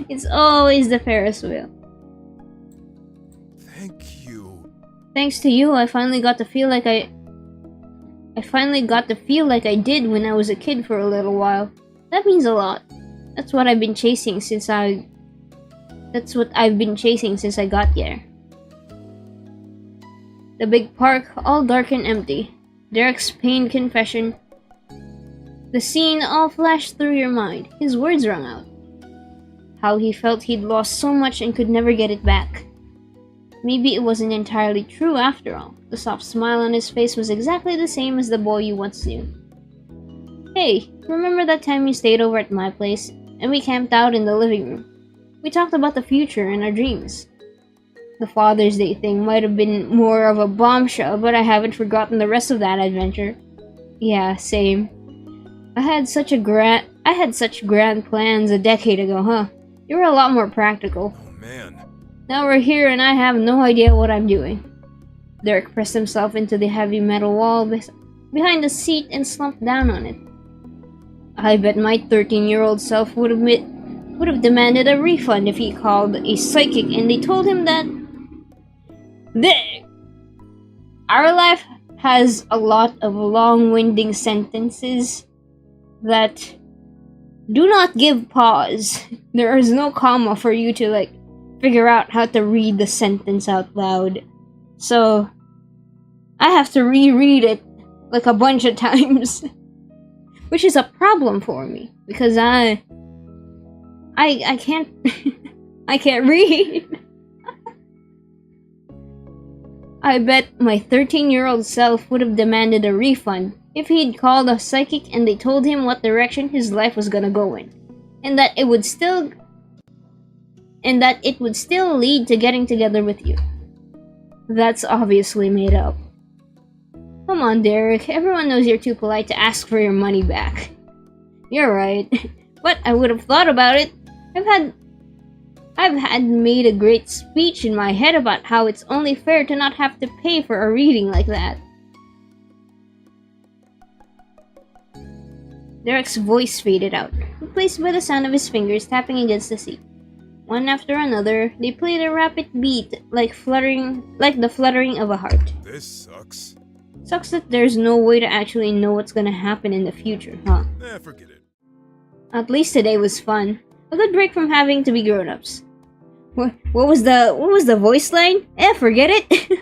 It's always the Ferris wheel. Thank you. Thanks to you, I finally got to feel like I did when I was a kid for a little while. That means a lot. That's what I've been chasing since I got there. The big park, all dark and empty. Derek's pained confession. The scene all flashed through your mind. His words rang out. How he felt he'd lost so much and could never get it back. Maybe it wasn't entirely true after all. The soft smile on his face was exactly the same as the boy you once knew. Hey, remember that time you stayed over at my place and we camped out in the living room? We talked about the future and our dreams. The Father's Day thing might have been more of a bombshell, but I haven't forgotten the rest of that adventure. Yeah, same. I had such grand plans a decade ago, huh? You were a lot more practical. Oh man. Now we're here and I have no idea what I'm doing. Derek pressed himself into the heavy metal wall behind the seat and slumped down on it. I bet my 13-year-old self would have demanded a refund if he called a psychic and they told him that our life has a lot of long-winding sentences that do not give pause. There is no comma for you to figure out how to read the sentence out loud. So I have to reread it like a bunch of times. Which is a problem for me because I can't I can't read. I bet my 13-year-old self would have demanded a refund if he'd called a psychic and they told him what direction his life was gonna go in, and that it would still lead to getting together with you. That's obviously made up. Come on, Derek. Everyone knows you're too polite to ask for your money back. You're right. But I would have thought about it. I've had made a great speech in my head about how it's only fair to not have to pay for a reading like that. Derek's voice faded out, replaced by the sound of his fingers tapping against the seat. One after another, they played a rapid beat like the fluttering of a heart. This sucks. Sucks that there's no way to actually know what's gonna happen in the future, huh? Forget it. At least today was fun. A good break from having to be grown-ups. What was the voice line? Forget it.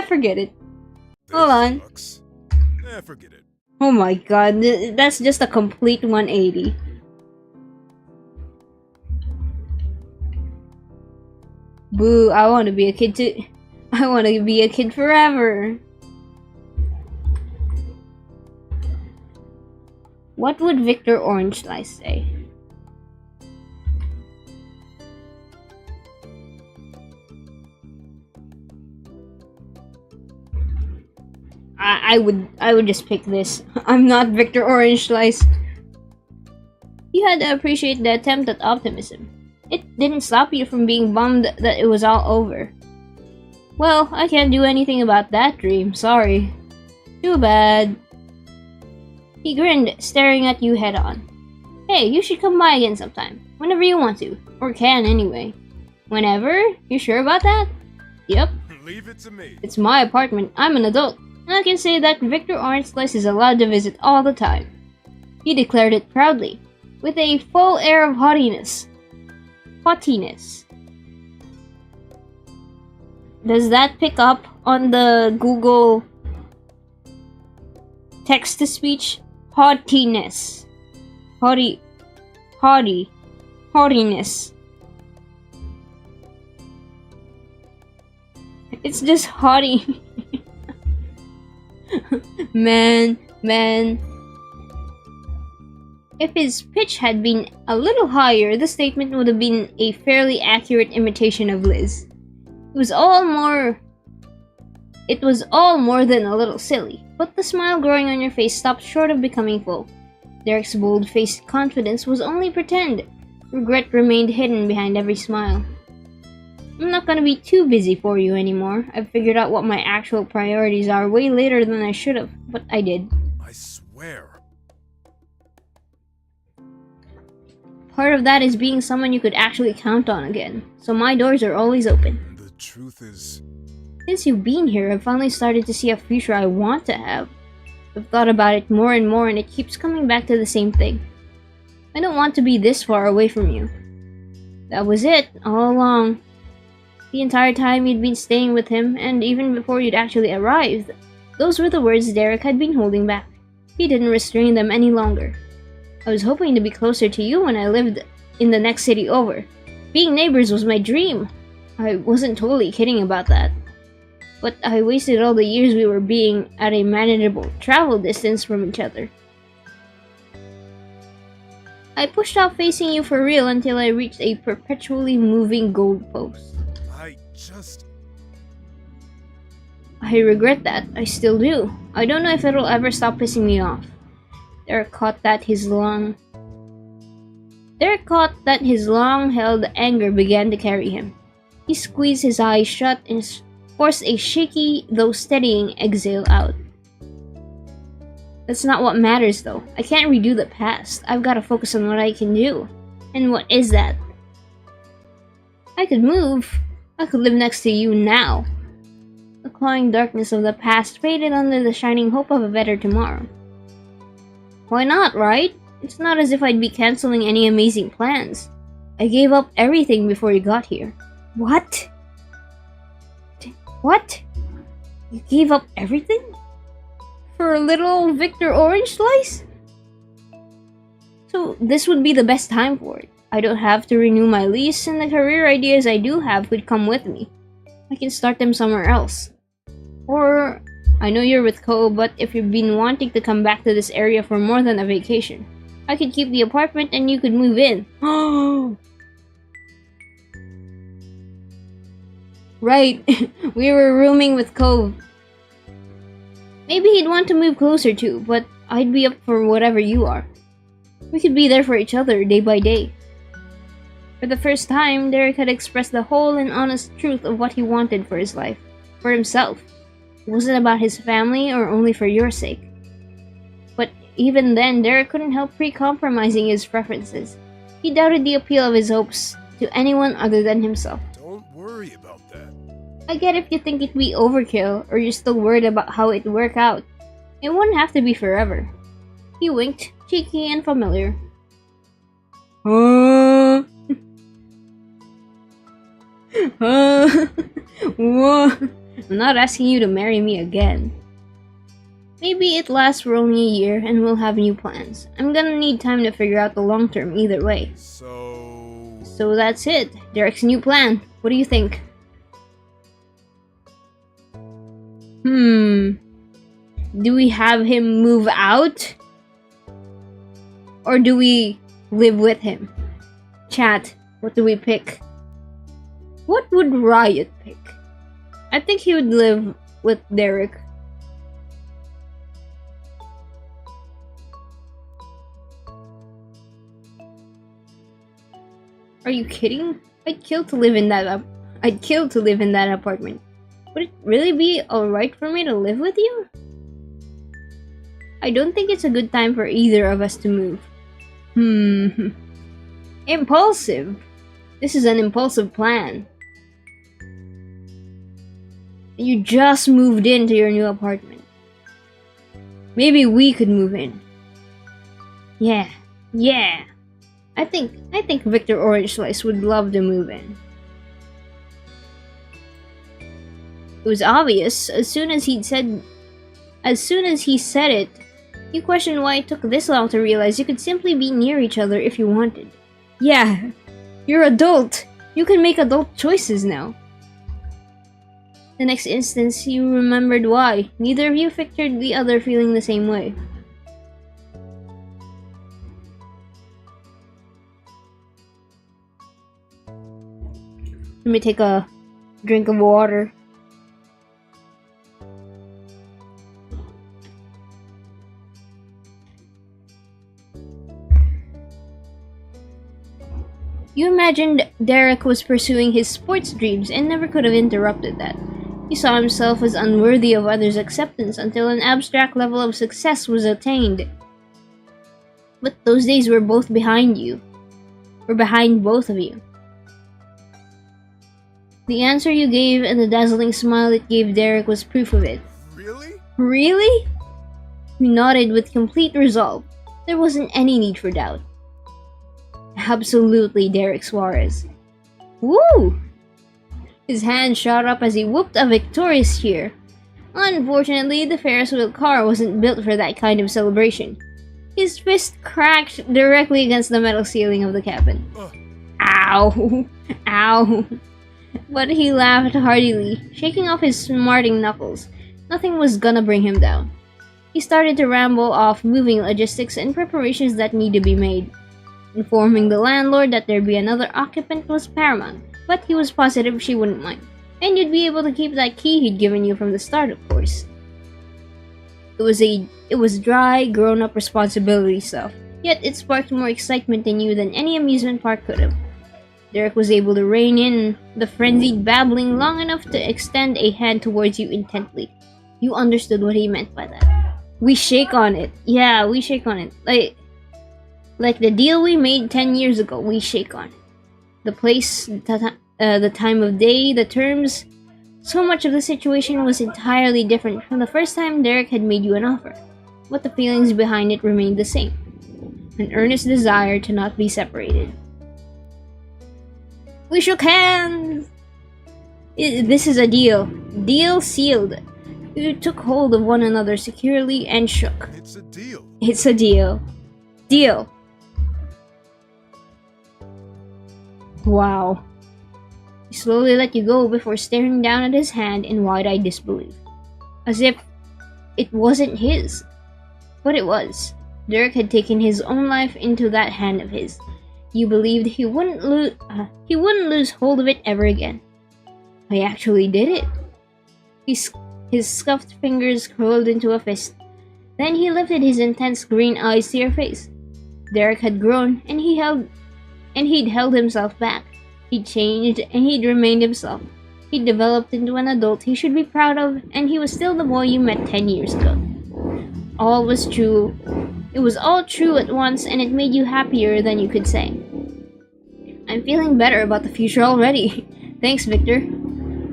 Forget it. Hold on. Sucks. Forget it. Oh my god, that's just a complete 180. Boo, I want to be a kid too. I want to be a kid forever. What would Victor Orange Slice say? I would just pick this. I'm not Victor Orange Slice. You had to appreciate the attempt at optimism. It didn't stop you from being bummed that it was all over. Well, I can't do anything about that dream, sorry. Too bad. He grinned, staring at you head on. Hey, you should come by again sometime. Whenever you want to. Or can, anyway. Whenever? You sure about that? Yep. Leave it to me. It's my apartment. I'm an adult. And I can say that Victor Orange Slice is allowed to visit all the time. He declared it proudly, with a full air of haughtiness. Haughtiness. Does that pick up on the Google text-to-speech? Haughtiness. Haughtiness. It's just haughty. Man. If his pitch had been a little higher, the statement would have been a fairly accurate imitation of Liz. It was all more than a little silly, but the smile growing on your face stopped short of becoming full. Derek's bold-faced confidence was only pretend. Regret remained hidden behind every smile. I'm not gonna be too busy for you anymore. I've figured out what my actual priorities are way later than I should have, but I did. I swear. Part of that is being someone you could actually count on again, so my doors are always open. The truth is... Since you've been here, I've finally started to see a future I want to have. I've thought about it more and more, and it keeps coming back to the same thing. I don't want to be this far away from you. That was it, all along. The entire time you'd been staying with him, and even before you'd actually arrived, those were the words Derek had been holding back. He didn't restrain them any longer. I was hoping to be closer to you when I lived in the next city over. Being neighbors was my dream. I wasn't totally kidding about that. But I wasted all the years we were being at a manageable travel distance from each other. I pushed off facing you for real until I reached a perpetually moving goalpost. I regret that. I still do. I don't know if it'll ever stop pissing me off. Derek caught that his long-held anger began to carry him. He squeezed his eyes shut and forced a shaky, though steadying, exhale out. That's not what matters, though. I can't redo the past. I've got to focus on what I can do. And what is that? I could move. I could live next to you now. The clawing darkness of the past faded under the shining hope of a better tomorrow. Why not, right? It's not as if I'd be canceling any amazing plans. I gave up everything before you got here. What? What? You gave up everything? For a little Victor Orange Slice? So this would be the best time for it. I don't have to renew my lease, and the career ideas I do have would come with me. I can start them somewhere else. Or, I know you're with Ko, but if you've been wanting to come back to this area for more than a vacation, I could keep the apartment and you could move in. Right, we were rooming with Ko. Maybe he'd want to move closer too, but I'd be up for whatever you are. We could be there for each other day by day. For the first time, Derek had expressed the whole and honest truth of what he wanted for his life, for himself. It wasn't about his family or only for your sake. But even then, Derek couldn't help pre-compromising his preferences. He doubted the appeal of his hopes to anyone other than himself. Don't worry about that. I get if you think it'd be overkill, or you're still worried about how it'd work out. It wouldn't have to be forever. He winked, cheeky and familiar. Whoa. I'm not asking you to marry me again. Maybe it lasts for only a year and we'll have new plans. I'm gonna need time to figure out the long term either way. So that's it. Derek's new plan. What do you think? Do we have him move out? Or do we live with him? Chat, what do we pick? What would Riot pick? I think he would live with Derek. Are you kidding? I'd kill to live in that apartment. Would it really be alright for me to live with you? I don't think it's a good time for either of us to move. Impulsive. This is an impulsive plan. You just moved into your new apartment. Maybe we could move in. Yeah. I think Victor Orange Slice would love to move in. It was obvious as soon as he said it, you questioned why it took this long to realize you could simply be near each other if you wanted. Yeah, you're adult. You can make adult choices now. The next instance, you remembered why. Neither of you pictured the other feeling the same way. Let me take a drink of water. You imagined Derek was pursuing his sports dreams and never could have interrupted that. He saw himself as unworthy of others' acceptance until an abstract level of success was attained. But those days were both behind you. Were behind both of you. The answer you gave and the dazzling smile it gave Derek was proof of it. Really? Really? He nodded with complete resolve. There wasn't any need for doubt. Absolutely, Derek Suarez. Woo! His hand shot up as he whooped a victorious cheer. Unfortunately, the Ferris wheel car wasn't built for that kind of celebration. His fist cracked directly against the metal ceiling of the cabin. Ow! Ow! But he laughed heartily, shaking off his smarting knuckles. Nothing was gonna bring him down. He started to ramble off moving logistics and preparations that need to be made. Informing the landlord that there'd be another occupant was paramount, but he was positive she wouldn't mind, and you'd be able to keep that key he'd given you from the start, of course. It was dry, grown-up responsibility stuff, yet it sparked more excitement in you than any amusement park could have. Derek was able to rein in the frenzied babbling long enough to extend a hand towards you intently. You understood what he meant by that. We shake on it. Yeah, we shake on it. Like the deal we made 10 years ago, we shake on it. The place, the time of day, the terms. So much of the situation was entirely different from the first time Derek had made you an offer, but the feelings behind it remained the same. An earnest desire to not be separated. We shook hands! This is a deal. Deal sealed. You took hold of one another securely and shook. It's a deal. It's a deal. Deal. Wow. He slowly let you go before staring down at his hand in wide-eyed disbelief. As if it wasn't his. But it was. Derek had taken his own life into that hand of his. You believed he wouldn't lose hold of it ever again. I actually did it. His scuffed fingers curled into a fist. Then he lifted his intense green eyes to your face. Derek had grown, and he'd held himself back. He'd changed, and he'd remained himself. He'd developed into an adult he should be proud of, and he was still the boy you met 10 years ago. All was true. It was all true at once, and it made you happier than you could say. I'm feeling better about the future already. Thanks, Victor.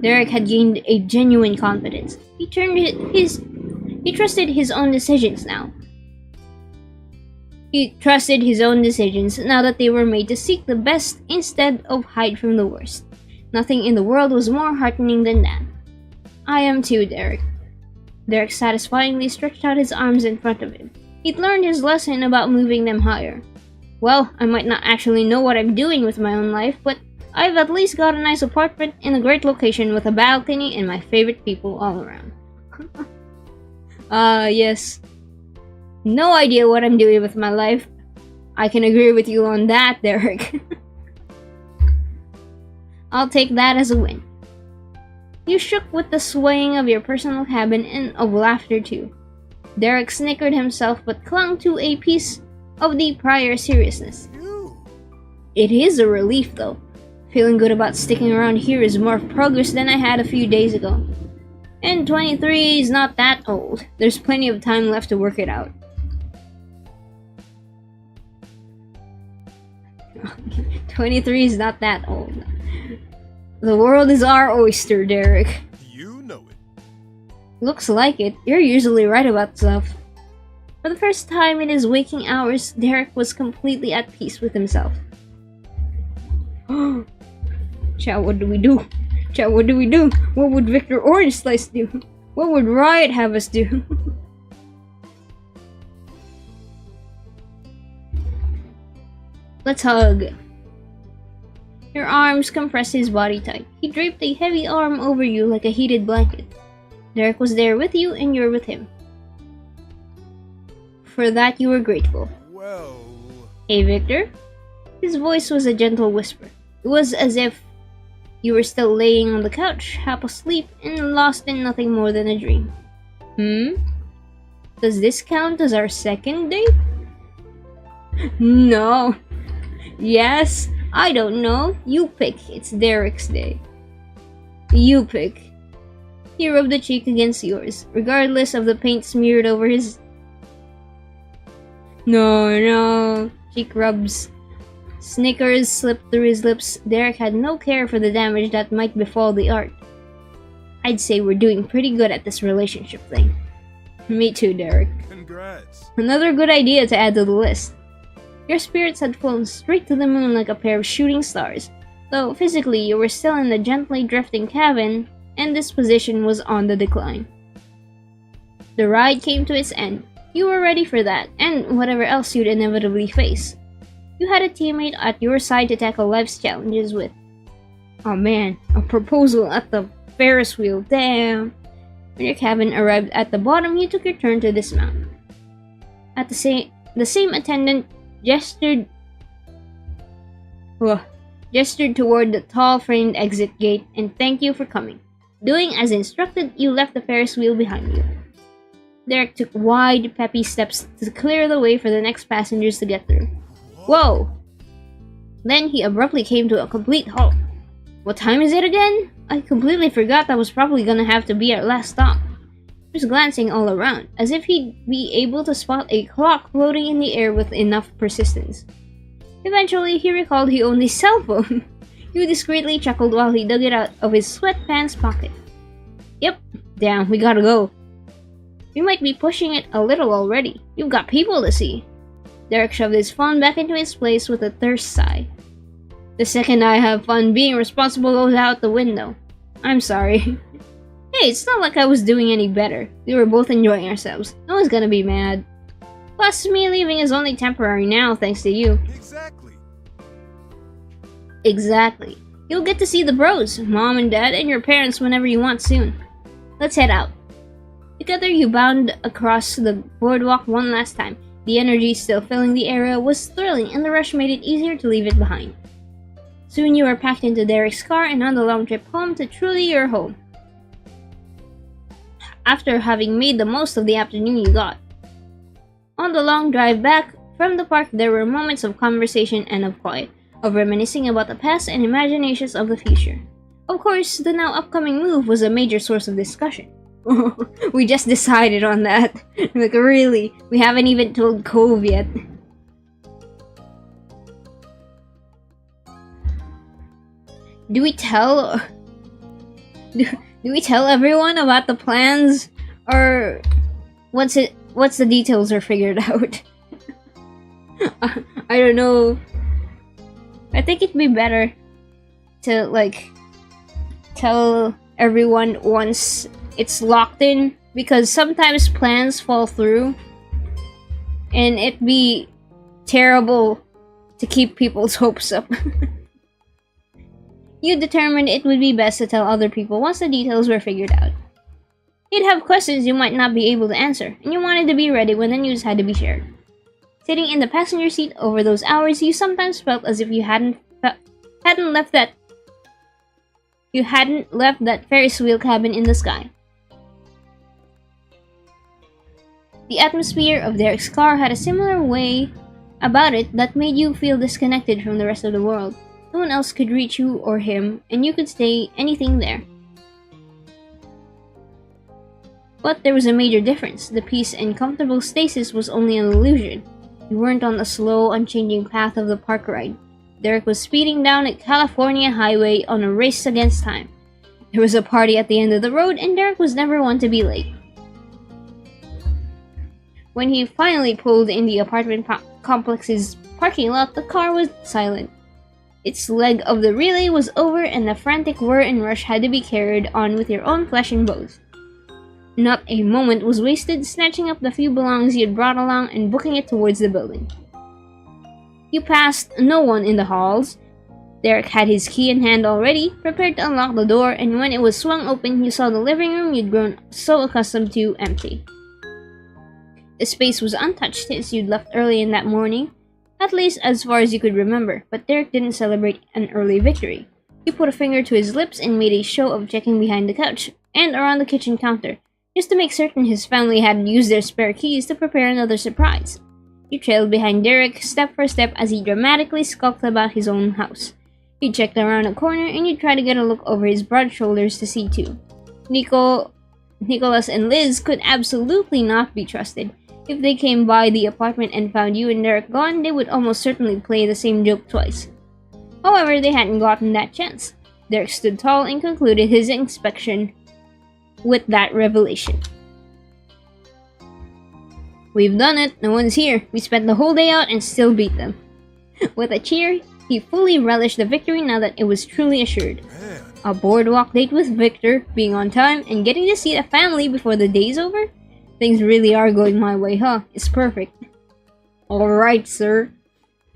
Derek had gained a genuine confidence. He trusted his own decisions now. He trusted his own decisions now that they were made to seek the best instead of hide from the worst. Nothing in the world was more heartening than that. I am too, Derek. Derek satisfyingly stretched out his arms in front of him. He'd learned his lesson about moving them higher. Well, I might not actually know what I'm doing with my own life, but I've at least got a nice apartment in a great location with a balcony and my favorite people all around. Yes. No idea what I'm doing with my life. I can agree with you on that, Derek. I'll take that as a win. You shook with the swaying of your personal cabin and of laughter too. Derek snickered himself but clung to a piece of the prior seriousness. It is a relief though. Feeling good about sticking around here is more progress than I had a few days ago. And 23 is not that old. There's plenty of time left to work it out. 23 is not that old. The world is our oyster, Derek. You know it. Looks like it. You're usually right about stuff. For the first time in his waking hours, Derek was completely at peace with himself. Chat, what do we do? Chat, what do we do? What would Victor Orange Slice do? What would Riot have us do? Let's hug. Your arms compressed his body tight. He draped a heavy arm over you like a heated blanket. Derek was there with you, and you're with him. For that you were grateful. Well... Hey, Victor? His voice was a gentle whisper. It was as if you were still laying on the couch, half asleep, and lost in nothing more than a dream. Does this count as our second date? No. Yes? I don't know. You pick. It's Derek's day. You pick. He rubbed a cheek against yours, regardless of the paint smeared over his... No. Cheek rubs. Snickers slipped through his lips. Derek had no care for the damage that might befall the art. I'd say we're doing pretty good at this relationship thing. Me too, Derek. Congrats. Another good idea to add to the list. Your spirits had flown straight to the moon like a pair of shooting stars, though physically you were still in the gently drifting cabin, and disposition was on the decline. The ride came to its end. You were ready for that, and whatever else you'd inevitably face. You had a teammate at your side to tackle life's challenges with. Oh man, a proposal at the Ferris wheel, damn! When your cabin arrived at the bottom, you took your turn to dismount. At the same attendant gestured toward the tall framed exit gate and thanked you for coming. Doing as instructed, you left the Ferris wheel behind you. Derek took wide, peppy steps to clear the way for the next passengers to get through. Whoa! Then he abruptly came to a complete halt. What time is it again? I completely forgot that was probably gonna have to be our last stop. He was glancing all around, as if he'd be able to spot a clock floating in the air with enough persistence. Eventually, he recalled he owned a cell phone. You discreetly chuckled while he dug it out of his sweatpants pocket. Yep, damn, we gotta go. We might be pushing it a little already. You've got people to see. Derek shoved his phone back into its place with a thirst sigh. The second I have fun being responsible goes out the window. I'm sorry. Hey, it's not like I was doing any better. We were both enjoying ourselves. No one's gonna be mad. Plus, me leaving is only temporary now, thanks to you. Exactly. Exactly. You'll get to see the bros, mom and dad, and your parents whenever you want soon. Let's head out. Together, you bound across the boardwalk one last time. The energy still filling the area was thrilling, and the rush made it easier to leave it behind. Soon you were packed into Derek's car and on the long trip home to truly your home. After having made the most of the afternoon you got. On the long drive back from the park, there were moments of conversation and of quiet, of reminiscing about the past and imaginations of the future. Of course, the now upcoming move was a major source of discussion. We just decided on that. Like, really, we haven't even told Cove yet. Do we tell everyone about the plans, or once the details are figured out? I don't know. I think it'd be better to like tell everyone once it's locked in, because sometimes plans fall through and it'd be terrible to keep people's hopes up. You determined it would be best to tell other people once the details were figured out. You'd have questions you might not be able to answer, and you wanted to be ready when the news had to be shared. Sitting in the passenger seat over those hours, you sometimes felt as if you hadn't left that Ferris wheel cabin in the sky. The atmosphere of Derek's car had a similar way about it that made you feel disconnected from the rest of the world. No one else could reach you or him, and you could say anything there. But there was a major difference. The peace and comfortable stasis was only an illusion. You weren't on the slow, unchanging path of the park ride. Derek was speeding down a California highway on a race against time. There was a party at the end of the road, and Derek was never one to be late. When he finally pulled in the apartment complex's parking lot, the car was silent. Its leg of the relay was over, and the frantic whir and rush had to be carried on with your own flesh and bones. Not a moment was wasted, snatching up the few belongings you had brought along and booking it towards the building. You passed no one in the halls. Derek had his key in hand already, prepared to unlock the door, and when it was swung open, you saw the living room you'd grown so accustomed to empty. The space was untouched since you'd left early in that morning, at least as far as you could remember, but Derek didn't celebrate an early victory. He put a finger to his lips and made a show of checking behind the couch and around the kitchen counter, just to make certain his family hadn't used their spare keys to prepare another surprise. You trailed behind Derek step for step as he dramatically skulked about his own house. You checked around a corner and you tried to get a look over his broad shoulders to see too. Nicholas and Liz could absolutely not be trusted. If they came by the apartment and found you and Derek gone, they would almost certainly play the same joke twice. However, they hadn't gotten that chance. Derek stood tall and concluded his inspection with that revelation. We've done it, no one's here. We spent the whole day out and still beat them. With a cheer, he fully relished the victory now that it was truly assured. Man, A boardwalk date with Victor, being on time, and getting to see a family before the day's over? Things really are going my way, huh? It's perfect. Alright, sir.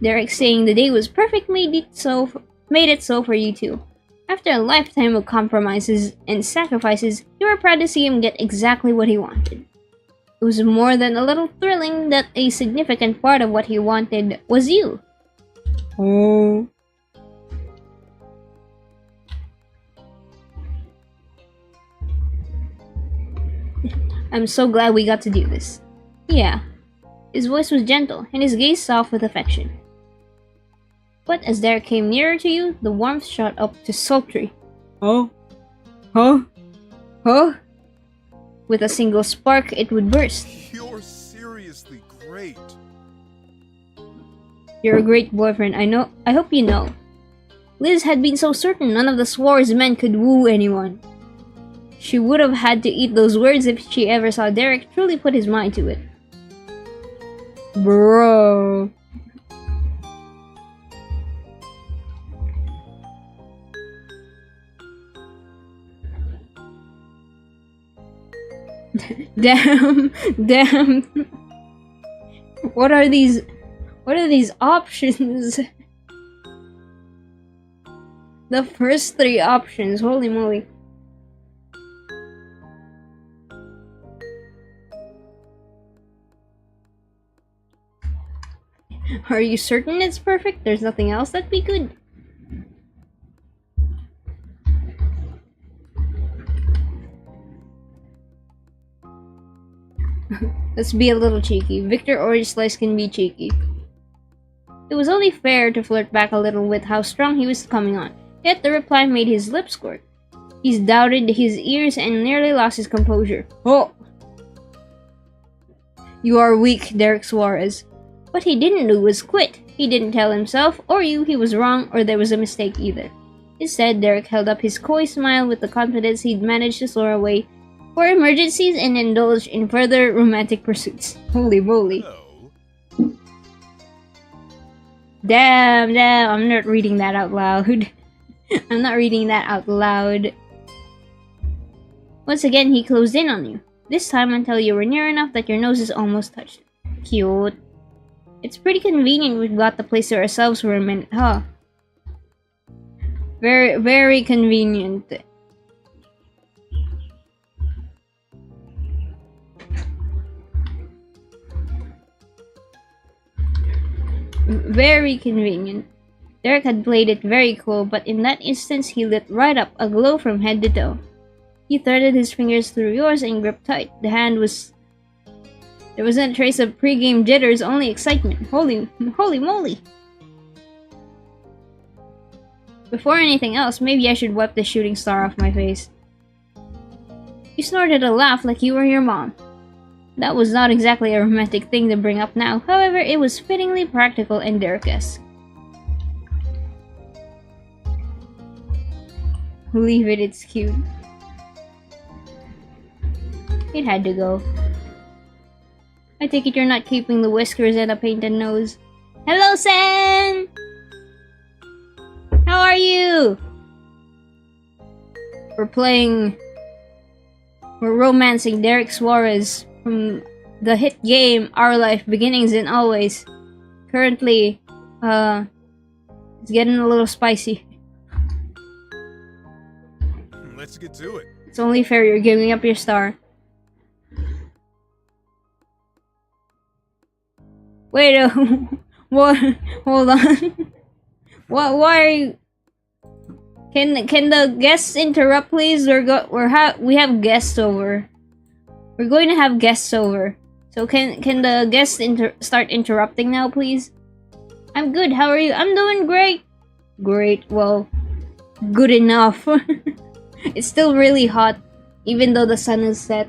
Derek saying the day was perfect made it so for you too. After a lifetime of compromises and sacrifices, you were proud to see him get exactly what he wanted. It was more than a little thrilling that a significant part of what he wanted was you. Oh. I'm so glad we got to do this. Yeah. His voice was gentle, and his gaze soft with affection. But as Derek came nearer to you, the warmth shot up to sultry. Oh? Huh? Huh? With a single spark, it would burst. you're seriously great. You're a great boyfriend, I hope you know. Liz had been so certain none of the Swar's men could woo anyone. She would have had to eat those words if she ever saw Derek truly put his mind to it. Bro. Damn, damn. What are these options? The first three options, holy moly. Are you certain it's perfect? There's nothing else that'd be good. Let's be a little cheeky. Victor Orange Slice can be cheeky. It was only fair to flirt back a little with how strong he was coming on. Yet the reply made his lips squirt. He's doubted his ears and nearly lost his composure. Oh! You are weak, Derek Suarez. What he didn't do was quit. He didn't tell himself or you he was wrong or there was a mistake either. Instead, Derek held up his coy smile with the confidence he'd managed to soar away for emergencies and indulge in further romantic pursuits. Holy moly. No. Damn, I'm not reading that out loud. I'm not reading that out loud. Once again, he closed in on you. This time until you were near enough that your noses almost touched. Cute. It's pretty convenient we've got the place to ourselves for a minute, huh? Very, very convenient. Very convenient. Derek had played it very cool, but in that instance he lit right up, aglow from head to toe. He threaded his fingers through yours and gripped tight. The hand was... There wasn't a trace of pre-game jitters, only excitement. Holy moly! Before anything else, maybe I should wipe the shooting star off my face. You snorted a laugh like you were your mom. That was not exactly a romantic thing to bring up now, however, it was fittingly practical and Derek-esque. Leave it, it's cute. It had to go. I take it you're not keeping the whiskers and a painted nose. Hello, Sen! How are you? We're romancing Derek Suarez from the hit game Our Life Beginnings and Always. Currently, it's getting a little spicy. Let's get to it. It's only fair you're giving up your star. Wait, what? Hold on. What? Why are you? Can the guests interrupt, please? We have guests over. We're going to have guests over. So can the guests start interrupting now, please? I'm good. How are you? I'm doing great. Great. Well, good enough. It's still really hot, even though the sun is set.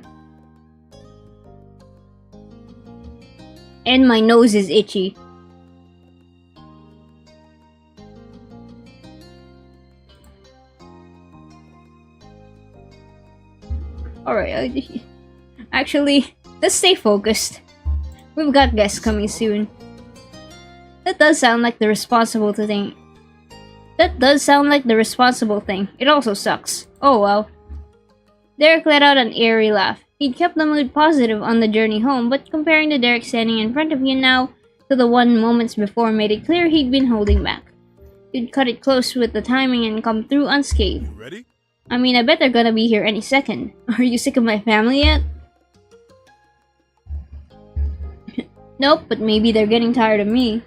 And my nose is itchy. Alright, actually, let's stay focused. We've got guests coming soon. That does sound like the responsible thing. It also sucks. Oh well. Derek let out an eerie laugh. He'd kept the mood positive on the journey home, but comparing the Derek standing in front of you now to the one moments before made it clear he'd been holding back. You'd cut it close with the timing and come through unscathed. You ready? I mean, I bet they're gonna be here any second. Are you sick of my family yet? Nope, but maybe they're getting tired of me.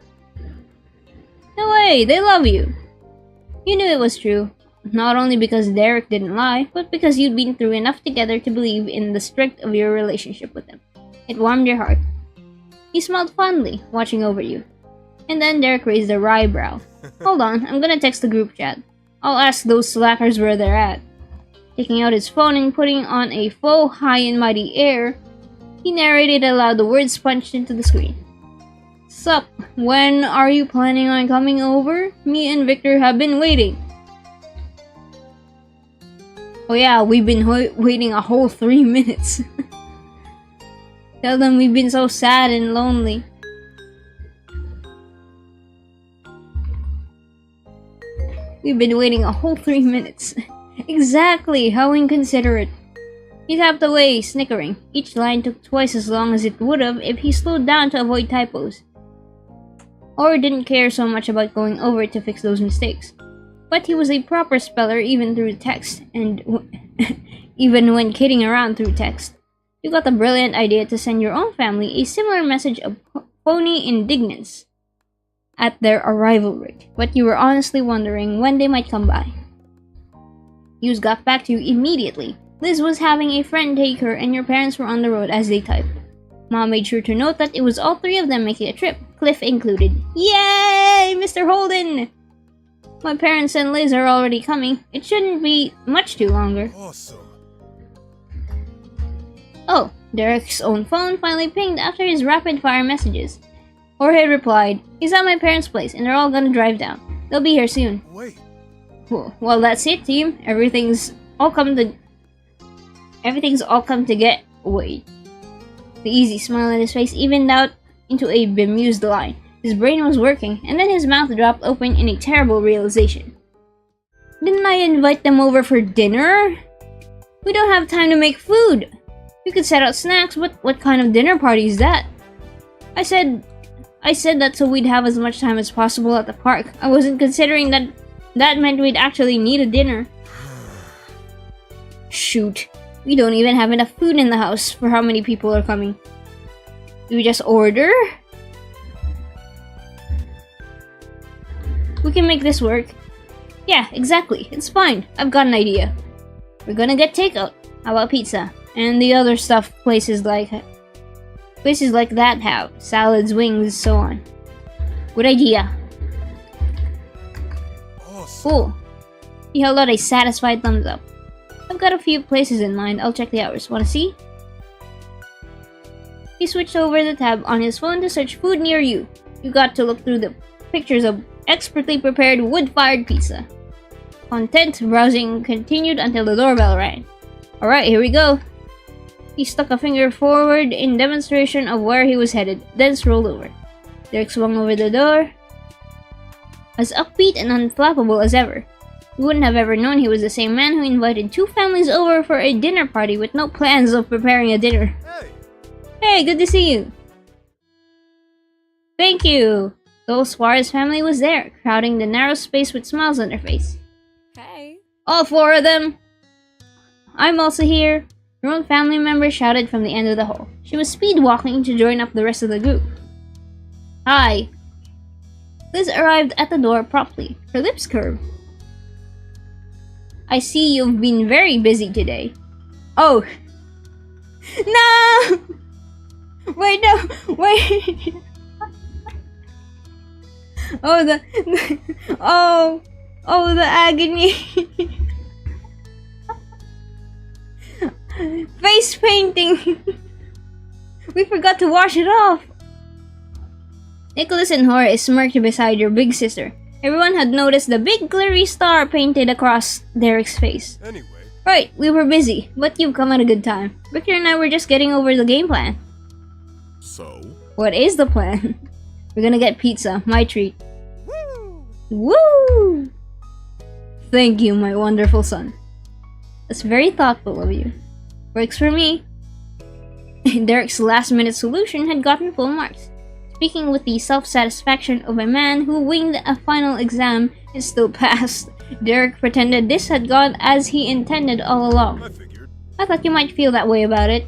No way, they love you. You knew it was true. Not only because Derek didn't lie, but because you'd been through enough together to believe in the strength of your relationship with them. It warmed your heart. He smiled fondly, watching over you. And then Derek raised a wry brow. Hold on, I'm gonna text the group chat. I'll ask those slackers where they're at. Taking out his phone and putting on a faux high and mighty air, he narrated aloud the words punched into the screen. Sup, when are you planning on coming over? Me and Victor have been waiting. Oh yeah, we've been waiting a whole 3 minutes. Tell them we've been so sad and lonely. We've been waiting a whole 3 minutes. Exactly, how inconsiderate. He tapped away, snickering. Each line took twice as long as it would have if he slowed down to avoid typos. Or didn't care so much about going over to fix those mistakes. But he was a proper speller even through text, and even when kidding around through text. You got the brilliant idea to send your own family a similar message of phony indignance at their arrival rate, but you were honestly wondering when they might come by. News got back to you immediately. Liz was having a friend take her, and your parents were on the road as they typed. Mom made sure to note that it was all three of them making a trip, Cliff included. Yay, Mr. Holden! My parents and Liz are already coming. It shouldn't be much too longer. Awesome. Oh, Derek's own phone finally pinged after his rapid-fire messages. Jorge replied, "He's at my parents' place, and they're all gonna drive down. They'll be here soon." Wait. Well, that's it, team. Everything's all come to get. Wait. The easy smile on his face evened out into a bemused line. His brain was working, and then his mouth dropped open in a terrible realization. Didn't I invite them over for dinner? We don't have time to make food. You could set out snacks, but what kind of dinner party is that? I said that so we'd have as much time as possible at the park. I wasn't considering that meant we'd actually need a dinner. Shoot. We don't even have enough food in the house for how many people are coming. Do we just order? We can make this work. Yeah, exactly. It's fine. I've got an idea. We're gonna get takeout. How about pizza? And the other stuff places like that have. Salads, wings, so on. Good idea. Awesome. Cool. He held out a satisfied thumbs up. I've got a few places in mind. I'll check the hours. Wanna see? He switched over the tab on his phone to search food near you. You got to look through the pictures of expertly prepared wood-fired pizza. Content browsing continued until the doorbell rang. Alright, here we go. He stuck a finger forward in demonstration of where he was headed, then strolled over. Derek swung over the door, as upbeat and unflappable as ever. You wouldn't have ever known he was the same man who invited two families over for a dinner party with no plans of preparing a dinner. Hey. Hey, good to see you. Thank you. The whole Suarez family was there, crowding the narrow space with smiles on their face. Hey. All four of them. I'm also here. Her own family member shouted from the end of the hall. She was speed walking to join up the rest of the group. Hi. Liz arrived at the door promptly, her lips curved. I see you've been very busy today. Oh. No! Wait, no! Wait! Oh, the agony. Face painting! We forgot to wash it off! Nicholas and Jorge smirked beside your big sister. Everyone had noticed the big glary star painted across Derek's face. Anyway. Right, we were busy, but you've come at a good time. Victor and I were just getting over the game plan. So? What is the plan? We're gonna get pizza, my treat. Woo! Woo! Thank you, my wonderful son. That's very thoughtful of you. Works for me. Derek's last-minute solution had gotten full marks. Speaking with the self-satisfaction of a man who winged a final exam and still passed, Derek pretended this had gone as he intended all along. I figured. I thought you might feel that way about it.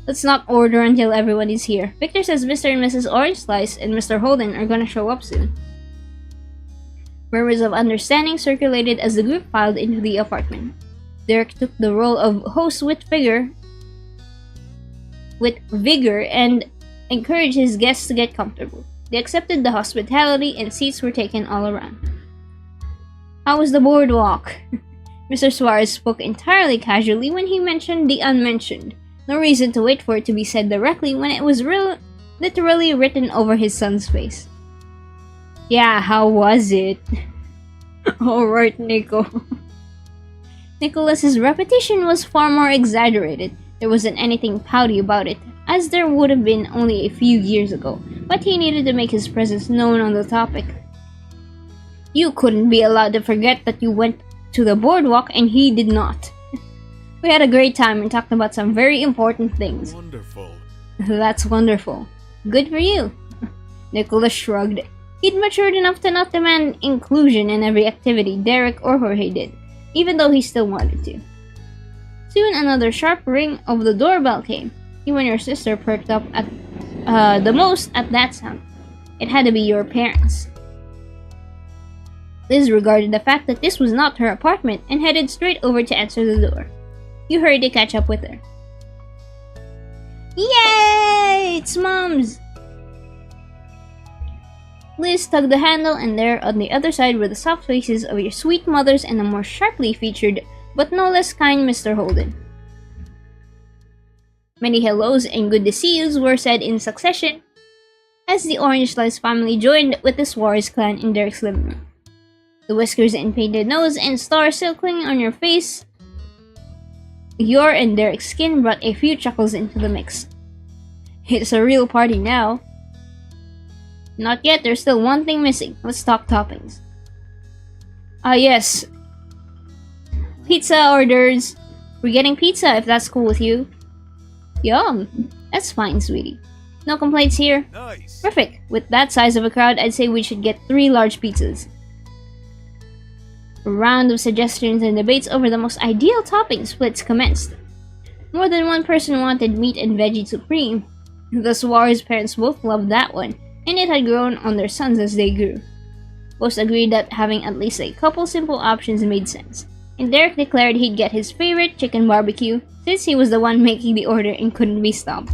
Let's not order until everyone is here. Victor says Mr. and Mrs. Orange Slice and Mr. Holden are gonna show up soon. Murmurs of understanding circulated as the group filed into the apartment. Derek took the role of host with vigor and encouraged his guests to get comfortable. They accepted the hospitality and seats were taken all around. How was the boardwalk? Mr. Suarez spoke entirely casually when he mentioned the unmentioned. No reason to wait for it to be said directly when it was literally written over his son's face. Yeah, how was it? Alright, Nico. Nicholas's repetition was far more exaggerated. There wasn't anything pouty about it, as there would have been only a few years ago, but he needed to make his presence known on the topic. You couldn't be allowed to forget that you went to the boardwalk and he did not. We had a great time and talked about some very important things. Wonderful. That's wonderful. Good for you. Nicholas shrugged. He'd matured enough to not demand inclusion in every activity Derek or Jorge did, even though he still wanted to. Soon another sharp ring of the doorbell came. You and your sister perked up at the most at that sound. It had to be your parents. Liz regarded the fact that this was not her apartment and headed straight over to answer the door. You hurried to catch up with her. Yay! It's Mom's! Liz tugged the handle, and there on the other side were the soft faces of your sweet mothers and a more sharply featured, but no less kind Mr. Holden. Many hellos and good to see yous were said in succession as the Orange Slice family joined with the Suarez clan in Derek's living room. The whiskers and painted nose and stars still clinging on your face, your and Derek's skin brought a few chuckles into the mix. It's a real party now. Not yet, there's still one thing missing. Let's talk toppings. Ah yes. Pizza orders. We're getting pizza if that's cool with you. Yum. That's fine, sweetie. No complaints here. Nice. Perfect. With that size of a crowd, I'd say we should get 3 large pizzas. A round of suggestions and debates over the most ideal topping splits commenced. More than one person wanted meat and veggie supreme. The Suarez parents both loved that one, and it had grown on their sons as they grew. Most agreed that having at least a couple simple options made sense, and Derek declared he'd get his favorite chicken barbecue since he was the one making the order and couldn't be stopped.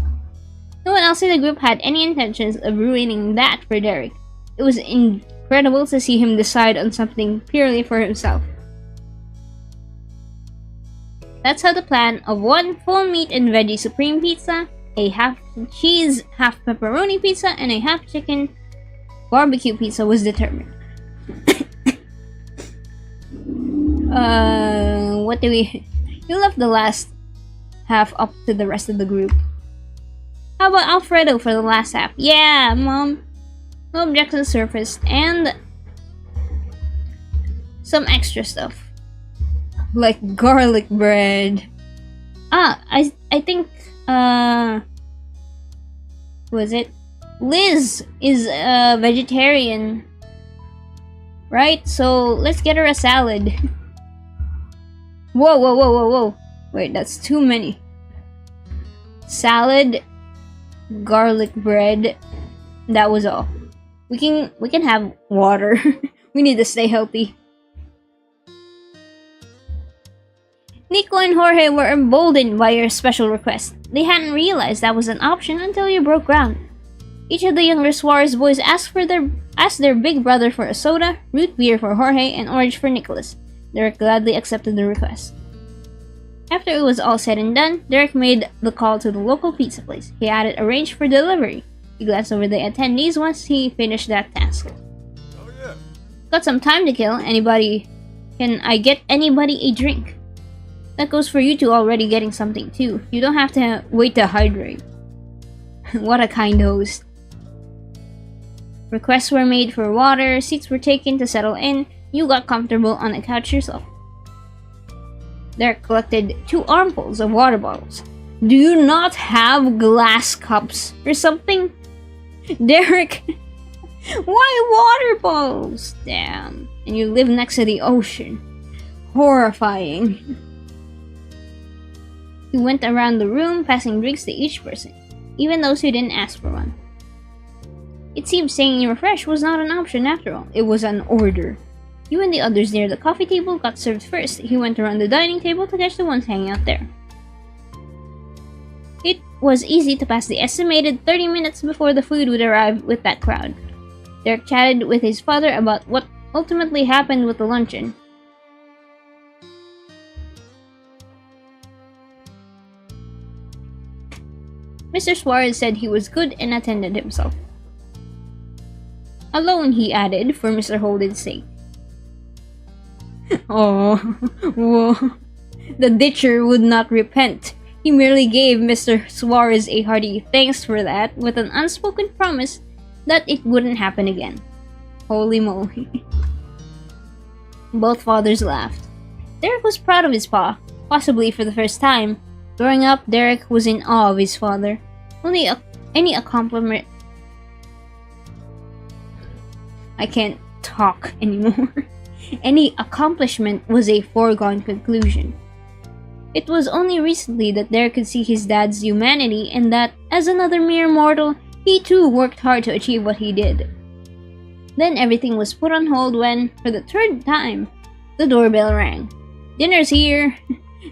No one else in the group had any intentions of ruining that for Derek. It was incredible to see him decide on something purely for himself. That's how the plan of 1 full meat and veggie supreme pizza, a half cheese, half pepperoni pizza, and a half chicken barbecue pizza was determined. What do we... You left the last half up to the rest of the group. How about Alfredo for the last half? Yeah, Mom. No objections surfaced, and some extra stuff. Like garlic bread. I think, was it? Liz is a vegetarian, right? So let's get her a salad. Whoa. Wait, that's too many. Salad, garlic bread, that was all. We can have water. We need to stay healthy. Nico and Jorge were emboldened by your special request. They hadn't realized that was an option until you broke ground. Each of the younger Suarez boys asked their big brother for a soda, root beer for Jorge, and orange for Nicholas. Derek gladly accepted the request. After it was all said and done, Derek made the call to the local pizza place. He had it arranged for delivery. He glanced over the attendees once he finished that task. Oh yeah. Got some time to kill. Can I get anybody a drink? That goes for you two already getting something too. You don't have to wait to hydrate. What a kind host. Requests were made for water, seats were taken to settle in, you got comfortable on a couch yourself. Derek collected 2 armfuls of water bottles. Do you not have glass cups or something? Derek, why water bottles? Damn. And you live next to the ocean. Horrifying. He went around the room, passing drinks to each person, even those who didn't ask for one. It seemed staying refreshed was not an option after all. It was an order. You and the others near the coffee table got served first. He went around the dining table to catch the ones hanging out there. It was easy to pass the estimated 30 minutes before the food would arrive with that crowd. Derek chatted with his father about what ultimately happened with the luncheon. Mr. Suarez said he was good and attended himself. Alone, he added, for Mr. Holden's sake. Oh, whoa. The ditcher would not repent. He merely gave Mr. Suarez a hearty thanks for that, with an unspoken promise that it wouldn't happen again. Holy moly. Both fathers laughed. Derek was proud of his pa. possibly for the first time. Growing up, Derek was in awe of his father. Any accomplishment... I can't talk anymore. Any accomplishment was a foregone conclusion. It was only recently that Derek could see his dad's humanity and that, as another mere mortal, he too worked hard to achieve what he did. Then everything was put on hold when, for the third time, the doorbell rang. "Dinner's here!"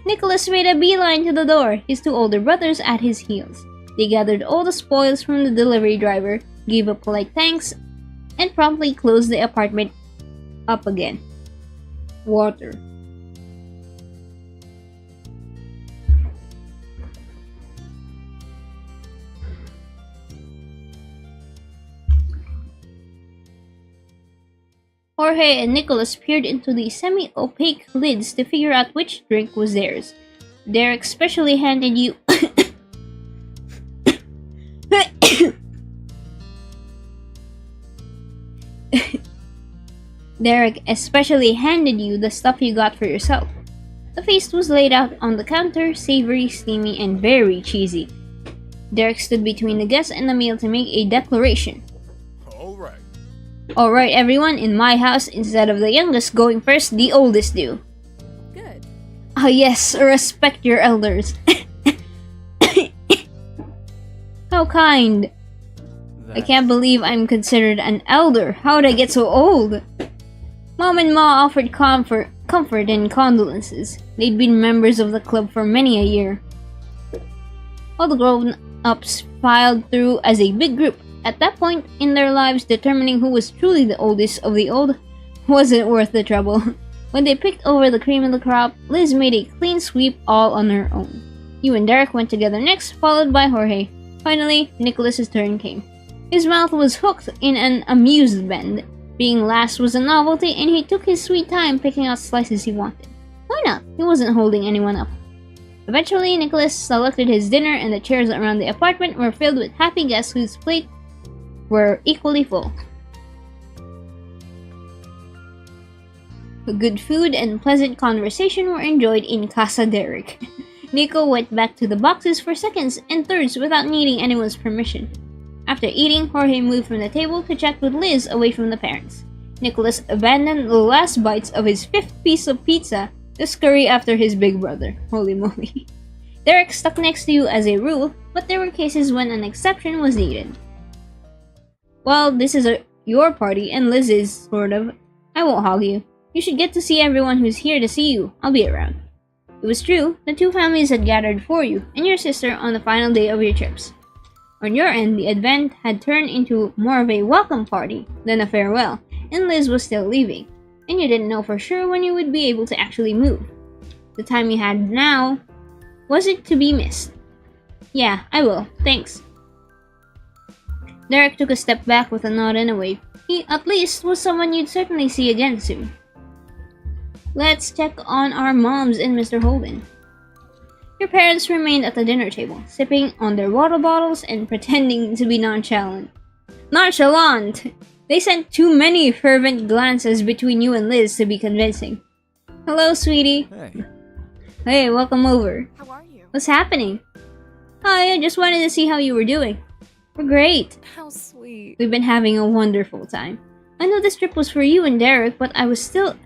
Nicholas made a beeline to the door, his two older brothers at his heels. They gathered all the spoils from the delivery driver, gave a polite thanks, and promptly closed the apartment up again. Water. Jorge and Nicholas peered into the semi-opaque lids to figure out which drink was theirs. Derek specially handed you... Derek especially handed you the stuff you got for yourself. The feast was laid out on the counter, savory, steamy, and very cheesy. Derek stood between the guests and the meal to make a declaration. Alright. Alright everyone, in my house, instead of the youngest going first, the oldest do. Good. Ah yes, respect your elders. How kind. I can't believe I'm considered an elder. How'd I get so old? Mom and Ma offered comfort and condolences. They'd been members of the club for many a year. All the grown-ups filed through as a big group. At that point in their lives, determining who was truly the oldest of the old wasn't worth the trouble. When they picked over the cream of the crop, Liz made a clean sweep all on her own. You and Derek went together next, followed by Jorge. Finally, Nicholas's turn came. His mouth was hooked in an amused bend. Being last was a novelty, and he took his sweet time picking out slices he wanted. Why not? He wasn't holding anyone up. Eventually, Nicholas selected his dinner, and the chairs around the apartment were filled with happy guests whose plates were equally full. Good food and pleasant conversation were enjoyed in Casa Derek. Nico went back to the boxes for seconds and thirds without needing anyone's permission. After eating, Jorge moved from the table to chat with Liz away from the parents. Nicholas abandoned the last bites of his fifth piece of pizza to scurry after his big brother. Holy moly. Derek stuck next to you as a rule, but there were cases when an exception was needed. Well, this is your party and Liz's, sort of. I won't hog you. You should get to see everyone who's here to see you. I'll be around. It was true, the two families had gathered for you and your sister on the final day of your trips. On your end, the event had turned into more of a welcome party than a farewell, and Liz was still leaving, and you didn't know for sure when you would be able to actually move. The time you had now wasn't to be missed. Yeah, I will. Thanks. Derek took a step back with a nod and a wave. He, at least, was someone you'd certainly see again soon. Let's check on our moms and Mr. Holden. Your parents remained at the dinner table, sipping on their water bottles and pretending to be nonchalant. Nonchalant! They sent too many fervent glances between you and Liz to be convincing. Hello, sweetie. Hey. Hey, welcome over. How are you? What's happening? Hi, I just wanted to see how you were doing. We're great. How sweet. We've been having a wonderful time. I know this trip was for you and Derek, but I'm still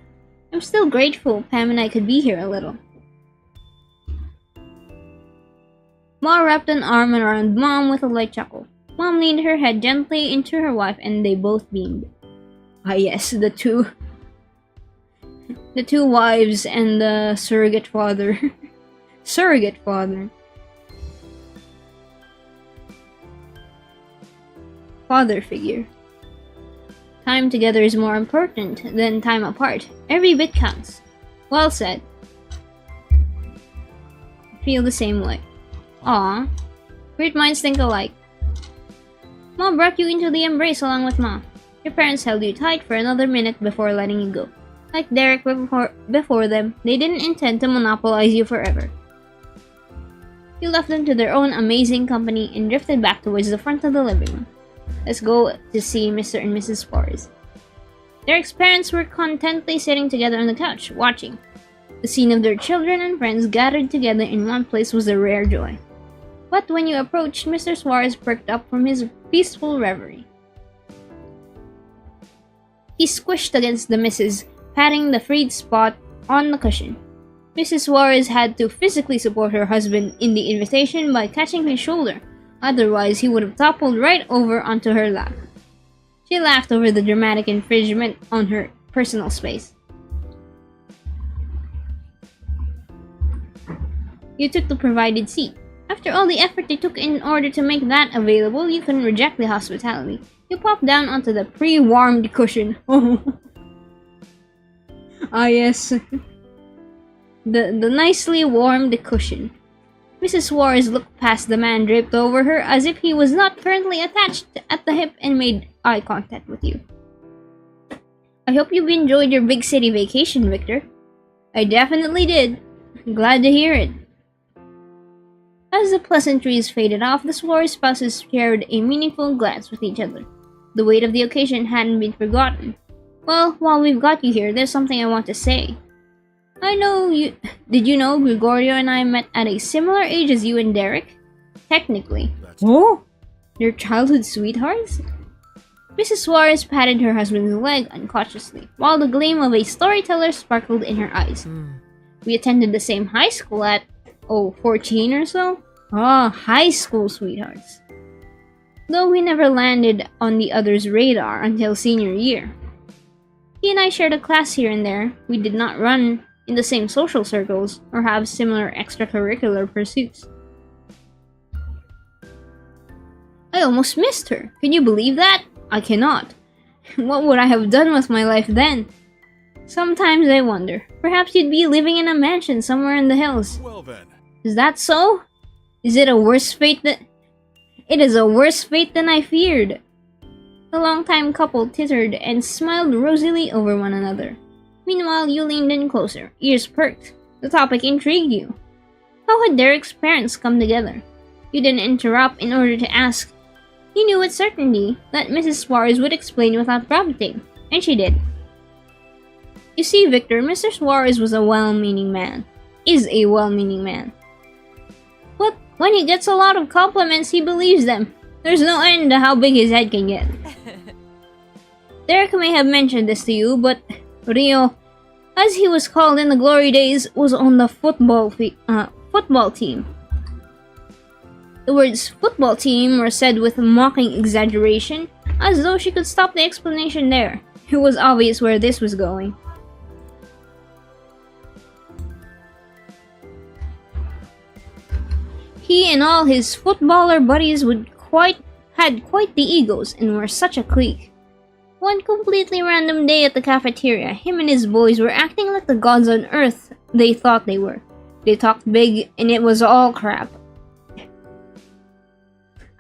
grateful Pam and I could be here a little. Ma wrapped an arm around Mom with a light chuckle. Mom leaned her head gently into her wife and they both beamed. Ah yes, the two wives and the surrogate father. Surrogate father. Father figure. Time together is more important than time apart. Every bit counts. Well said. I feel the same way. Aw. Great minds think alike. Mom brought you into the embrace along with Ma. Your parents held you tight for another minute before letting you go. Like Derek before them, they didn't intend to monopolize you forever. You left them to their own amazing company and drifted back towards the front of the living room. Let's go to see Mr. and Mrs. Spars. Derek's parents were contentedly sitting together on the couch, watching. The scene of their children and friends gathered together in one place was a rare joy. But when you approached, Mr. Suarez perked up from his peaceful reverie. He squished against the missus, patting the freed spot on the cushion. Mrs. Suarez had to physically support her husband in the invitation by catching his shoulder, otherwise he would have toppled right over onto her lap. She laughed over the dramatic infringement on her personal space. You took the provided seat. After all the effort they took in order to make that available, you couldn't reject the hospitality. You popped down onto the pre-warmed cushion. Ah yes. The nicely warmed cushion. Mrs. Suarez looked past the man draped over her as if he was not currently attached at the hip and made eye contact with you. I hope you've enjoyed your big city vacation, Victor. I definitely did. Glad to hear it. As the pleasantries faded off, the Suarez spouses shared a meaningful glance with each other. The weight of the occasion hadn't been forgotten. Well, while we've got you here, there's something I want to say. Did you know Gregorio and I met at a similar age as you and Derek? Technically. Oh? Your childhood sweethearts? Mrs. Suarez patted her husband's leg unconsciously, while the gleam of a storyteller sparkled in her eyes. We attended the same high school at, 14 or so? High school sweethearts. Though we never landed on the other's radar until senior year. He and I shared a class here and there. We did not run in the same social circles or have similar extracurricular pursuits. I almost missed her. Can you believe that? I cannot. What would I have done with my life then? Sometimes I wonder. Perhaps you'd be living in a mansion somewhere in the hills. Well then. Is that so? Is it a worse fate than... It is a worse fate than I feared. The longtime couple tittered and smiled rosily over one another. Meanwhile, you leaned in closer, ears perked. The topic intrigued you. How had Derek's parents come together? You didn't interrupt in order to ask. You knew with certainty that Mrs. Suarez would explain without prompting, and she did. You see, Victor, Mr. Suarez was a well-meaning man. Is a well-meaning man. But when he gets a lot of compliments, he believes them. There's no end to how big his head can get. Derek may have mentioned this to you, but Rio, as he was called in the glory days, was on the football team. The words football team were said with mocking exaggeration, as though she could stop the explanation there. It was obvious where this was going. He and all his footballer buddies had quite the egos and were such a clique. One completely random day at the cafeteria, him and his boys were acting like the gods on earth they thought they were. They talked big and it was all crap.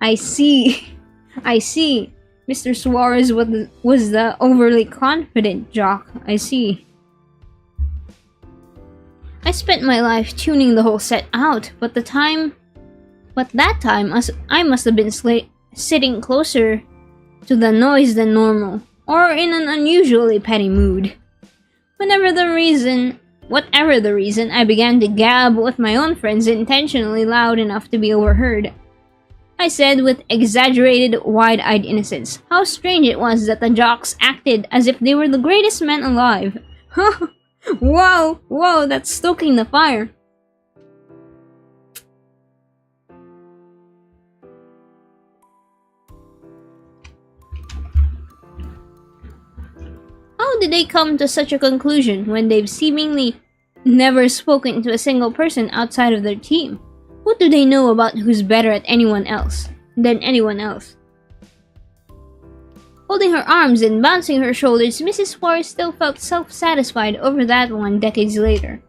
I see. Mr. Suarez was the overly confident jock. I see. I spent my life tuning the whole set out, but that time I must have been sitting closer to the noise than normal, or in an unusually petty mood. Whatever the reason, I began to gab with my own friends intentionally loud enough to be overheard. I said with exaggerated, wide-eyed innocence how strange it was that the jocks acted as if they were the greatest men alive. Wow, that's stoking the fire. How did they come to such a conclusion when they've seemingly never spoken to a single person outside of their team? What do they know about who's better at anyone else? Holding her arms and bouncing her shoulders, Mrs. Suarez still felt self-satisfied over that one decades later.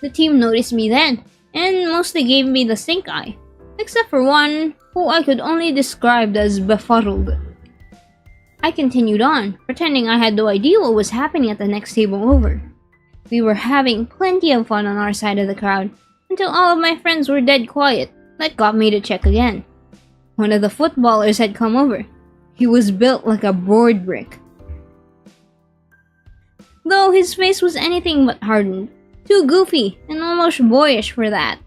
The team noticed me then, and mostly gave me the stink eye, except for one who I could only describe as befuddled. I continued on, pretending I had no idea what was happening at the next table over. We were having plenty of fun on our side of the crowd, until all of my friends were dead quiet. That got me to check again. One of the footballers had come over. He was built like a board brick. Though his face was anything but hardened, Too goofy and almost boyish for that.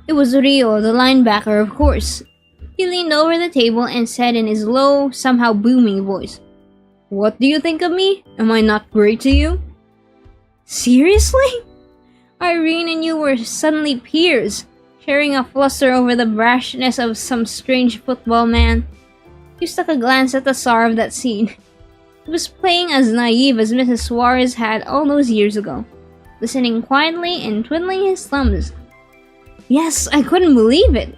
It was Rio, the linebacker, of course. He leaned over the table and said in his low, somehow booming voice, "What do you think of me? Am I not great to you?" Seriously? Irene and you were suddenly peers, sharing a fluster over the brashness of some strange football man. You stuck a glance at the star of that scene. He was playing as naive as Mrs. Suarez had all those years ago, listening quietly and twiddling his thumbs. Yes, I couldn't believe it.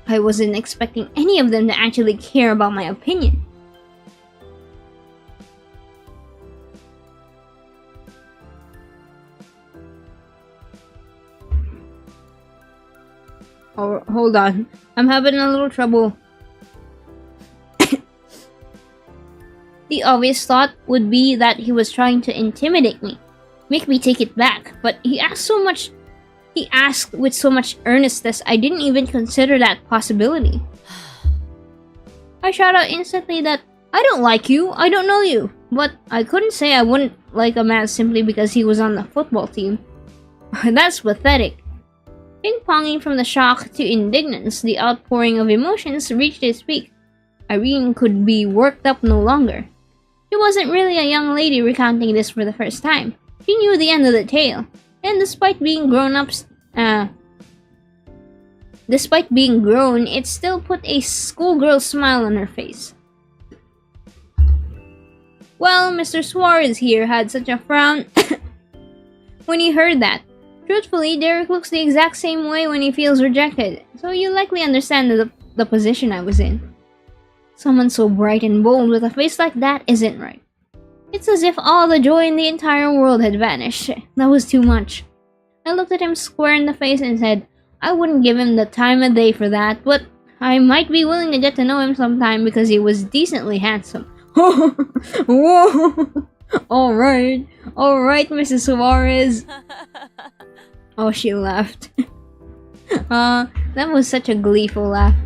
I wasn't expecting any of them to actually care about my opinion. Oh, hold on. I'm having a little trouble. The obvious thought would be that he was trying to intimidate me, make me take it back, but he asked with so much earnestness I didn't even consider that possibility. I shot out instantly that I don't like you, I don't know you, but I couldn't say I wouldn't like a man simply because he was on the football team. That's pathetic. Ping-ponging from the shock to indignance, the outpouring of emotions reached its peak. Irene could be worked up no longer. She wasn't really a young lady recounting this for the first time. She knew the end of the tale, and despite being grown, it still put a schoolgirl smile on her face. Well, Mr. Suarez here had such a frown when he heard that. Truthfully, Derek looks the exact same way when he feels rejected, so you likely understand the position I was in. Someone so bright and bold with a face like that isn't right. It's as if all the joy in the entire world had vanished. That was too much. I looked at him square in the face and said, I wouldn't give him the time of day for that, but I might be willing to get to know him sometime because he was decently handsome. Whoa! Alright, Mrs. Suarez. Oh, she laughed. That was such a gleeful laugh.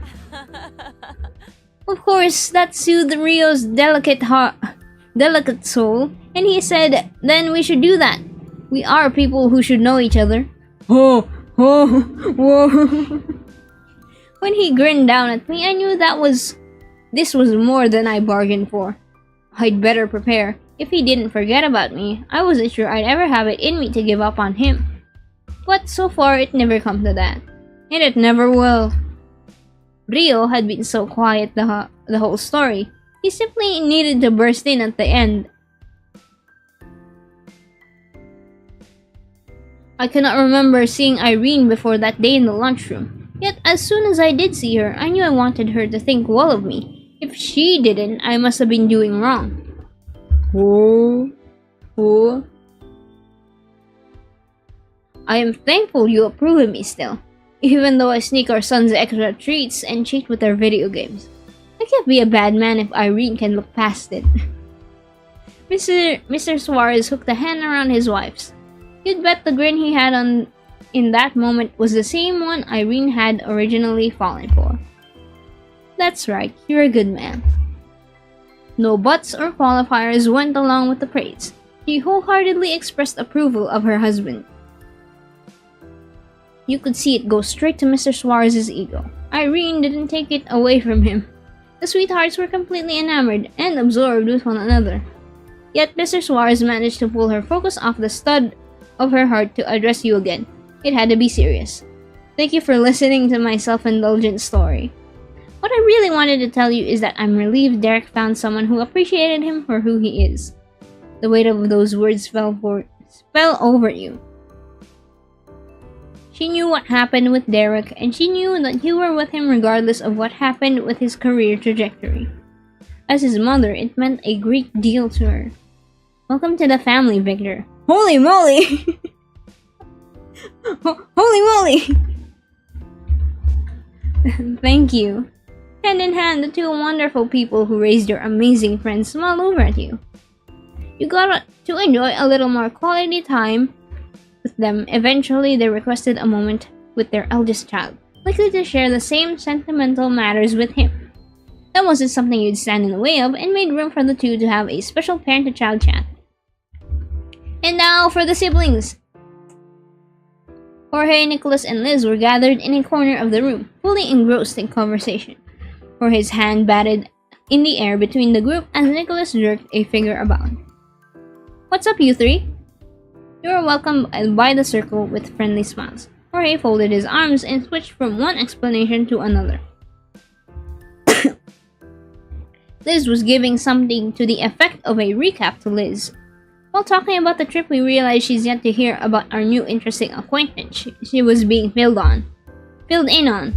Of course, that soothed Rio's delicate soul, and he said, then we should do that. We are people who should know each other. Whoa. When he grinned down at me, I knew this was more than I bargained for. I'd better prepare. If he didn't forget about me, I wasn't sure I'd ever have it in me to give up on him. But so far, it never come to that. And it never will. Rio had been so quiet the whole story. He simply needed to burst in at the end. I cannot remember seeing Irene before that day in the lunchroom. Yet as soon as I did see her, I knew I wanted her to think well of me. If she didn't, I must have been doing wrong. Oh. I am thankful you approve of me still, even though I sneak our son's extra treats and cheat with our video games. I can't be a bad man if Irene can look past it. Mr. Suarez hooked a hand around his wife's. You'd bet the grin he had in that moment was the same one Irene had originally fallen for. That's right, you're a good man. No buts or qualifiers went along with the praise. She wholeheartedly expressed approval of her husband. You could see it go straight to Mr. Suarez's ego. Irene didn't take it away from him. The sweethearts were completely enamored and absorbed with one another. Yet Mr. Suarez managed to pull her focus off the stud of her heart to address you again. It had to be serious. Thank you for listening to my self-indulgent story. What I really wanted to tell you is that I'm relieved Derek found someone who appreciated him for who he is. The weight of those words fell over you. She knew what happened with Derek, and she knew that you were with him regardless of what happened with his career trajectory. As his mother, it meant a great deal to her. Welcome to the family, Victor. Holy moly! Holy moly! Thank you. Hand in hand, the two wonderful people who raised your amazing friends smiled over at you. You got to enjoy a little more quality time with them. Eventually, they requested a moment with their eldest child, likely to share the same sentimental matters with him. That wasn't something you'd stand in the way of, and made room for the two to have a special parent-to-child chat. And now for the siblings. Jorge, Nicholas, and Liz were gathered in a corner of the room, fully engrossed in conversation. Jorge's hand batted in the air between the group as Nicholas jerked a finger about. "What's up, you three?" They were welcomed by the circle with friendly smiles. Jorge folded his arms and switched from one explanation to another. Liz was giving something to the effect of a recap to Liz. While talking about the trip, we realized she's yet to hear about our new interesting acquaintance she was being filled in on.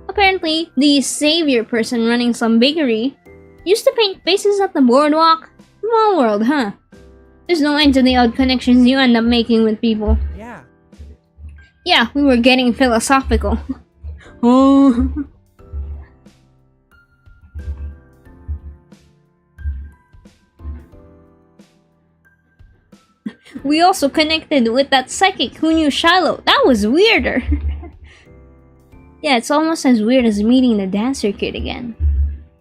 Apparently, the savior person running some bakery used to paint faces at the boardwalk. Small world, huh? There's no end to the odd connections you end up making with people. Yeah. Yeah, we were getting philosophical. Oh. We also connected with that psychic who knew Shiloh. That was weirder. Yeah, it's almost as weird as meeting the dancer kid again.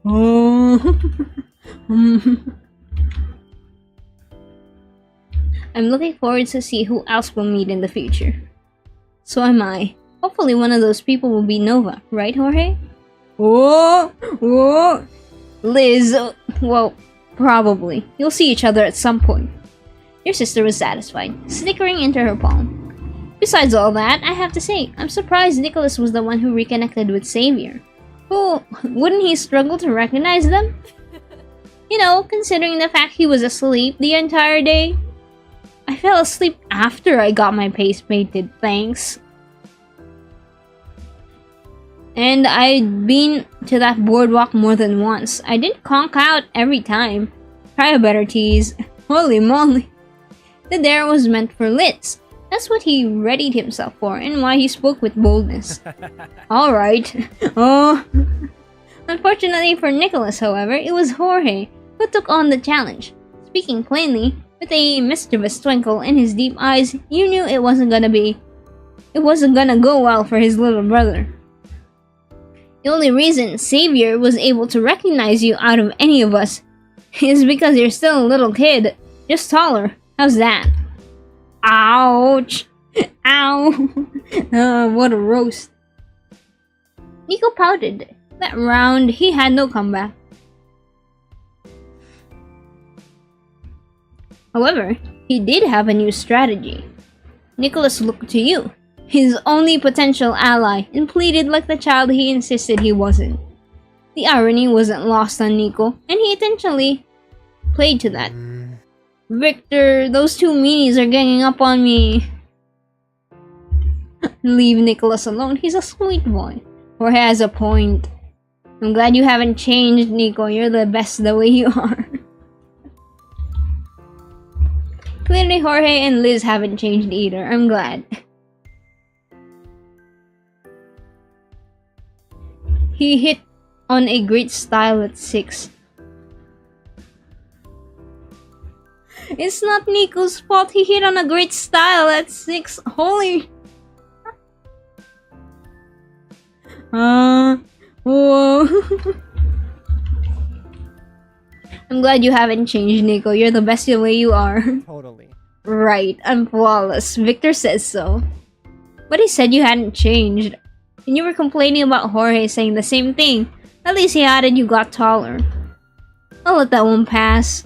Oh. I'm looking forward to see who else we'll meet in the future. So am I. Hopefully one of those people will be Nova, right, Jorge? Oh, oh. Liz, well, probably. You'll see each other at some point. Your sister was satisfied, snickering into her palm. Besides all that, I have to say, I'm surprised Nicholas was the one who reconnected with Xavier. Oh, wouldn't he struggle to recognize them? You know, considering the fact he was asleep the entire day. I fell asleep after I got my face painted, thanks. And I'd been to that boardwalk more than once. I didn't conk out every time. Try a better tease. Holy moly. The dare was meant for Liz. That's what he readied himself for and why he spoke with boldness. Alright. Oh. Unfortunately for Nicholas, however, it was Jorge who took on the challenge. Speaking plainly, with a mischievous twinkle in his deep eyes, you knew it wasn't gonna go well for his little brother. The only reason Xavier was able to recognize you out of any of us is because you're still a little kid, just taller. How's that? Ouch! Ow! What a roast. Nico pouted. That round, he had no comeback. However, he did have a new strategy. Nicholas looked to you, his only potential ally, and pleaded like the child he insisted he wasn't. The irony wasn't lost on Nico, and he intentionally played to that. Victor, those two meanies are ganging up on me. Leave Nicholas alone, he's a sweet boy. Or has a point. I'm glad you haven't changed, Nico. You're the best the way you are. Clearly, Jorge and Liz haven't changed either. I'm glad. He hit on a great style at 6. It's not Nico's fault he hit on a great style at 6. Holy... Whoa. I'm glad you haven't changed, Nico. You're the best the way you are. Totally. Right, I'm flawless. Victor says so. But he said you hadn't changed. And you were complaining about Jorge saying the same thing. At least he added you got taller. I'll let that one pass.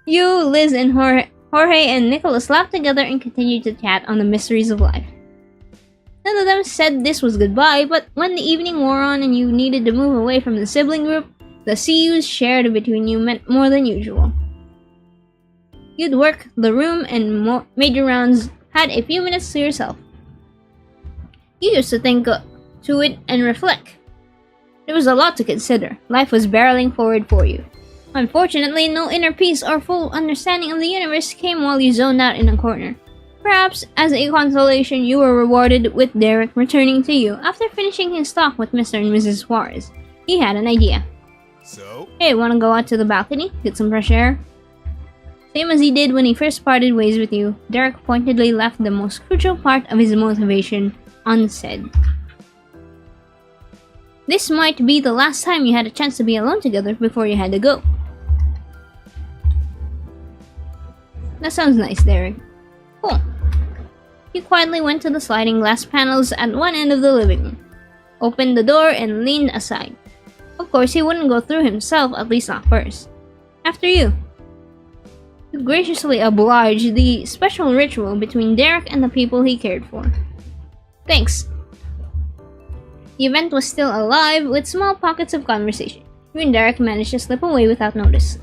You, Liz, and Jorge and Nicholas laughed together and continued to chat on the mysteries of life. None of them said this was goodbye, but when the evening wore on and you needed to move away from the sibling group, the see yous shared between you meant more than usual. You'd work the room and made your rounds, had a few minutes to yourself. You used to think to it and reflect. There was a lot to consider. Life was barreling forward for you. Unfortunately, no inner peace or full understanding of the universe came while you zoned out in a corner. Perhaps, as a consolation, you were rewarded with Derek returning to you after finishing his talk with Mr. and Mrs. Suarez. He had an idea. So? Hey, wanna go out to the balcony? Get some fresh air? Same as he did when he first parted ways with you, Derek pointedly left the most crucial part of his motivation unsaid. This might be the last time you had a chance to be alone together before you had to go. That sounds nice, Derek. Cool. He quietly went to the sliding glass panels at one end of the living room, opened the door, and leaned aside. Of course, he wouldn't go through himself, at least not first. After you. To graciously oblige the special ritual between Derek and the people he cared for. Thanks. The event was still alive, with small pockets of conversation. You and Derek managed to slip away without notice.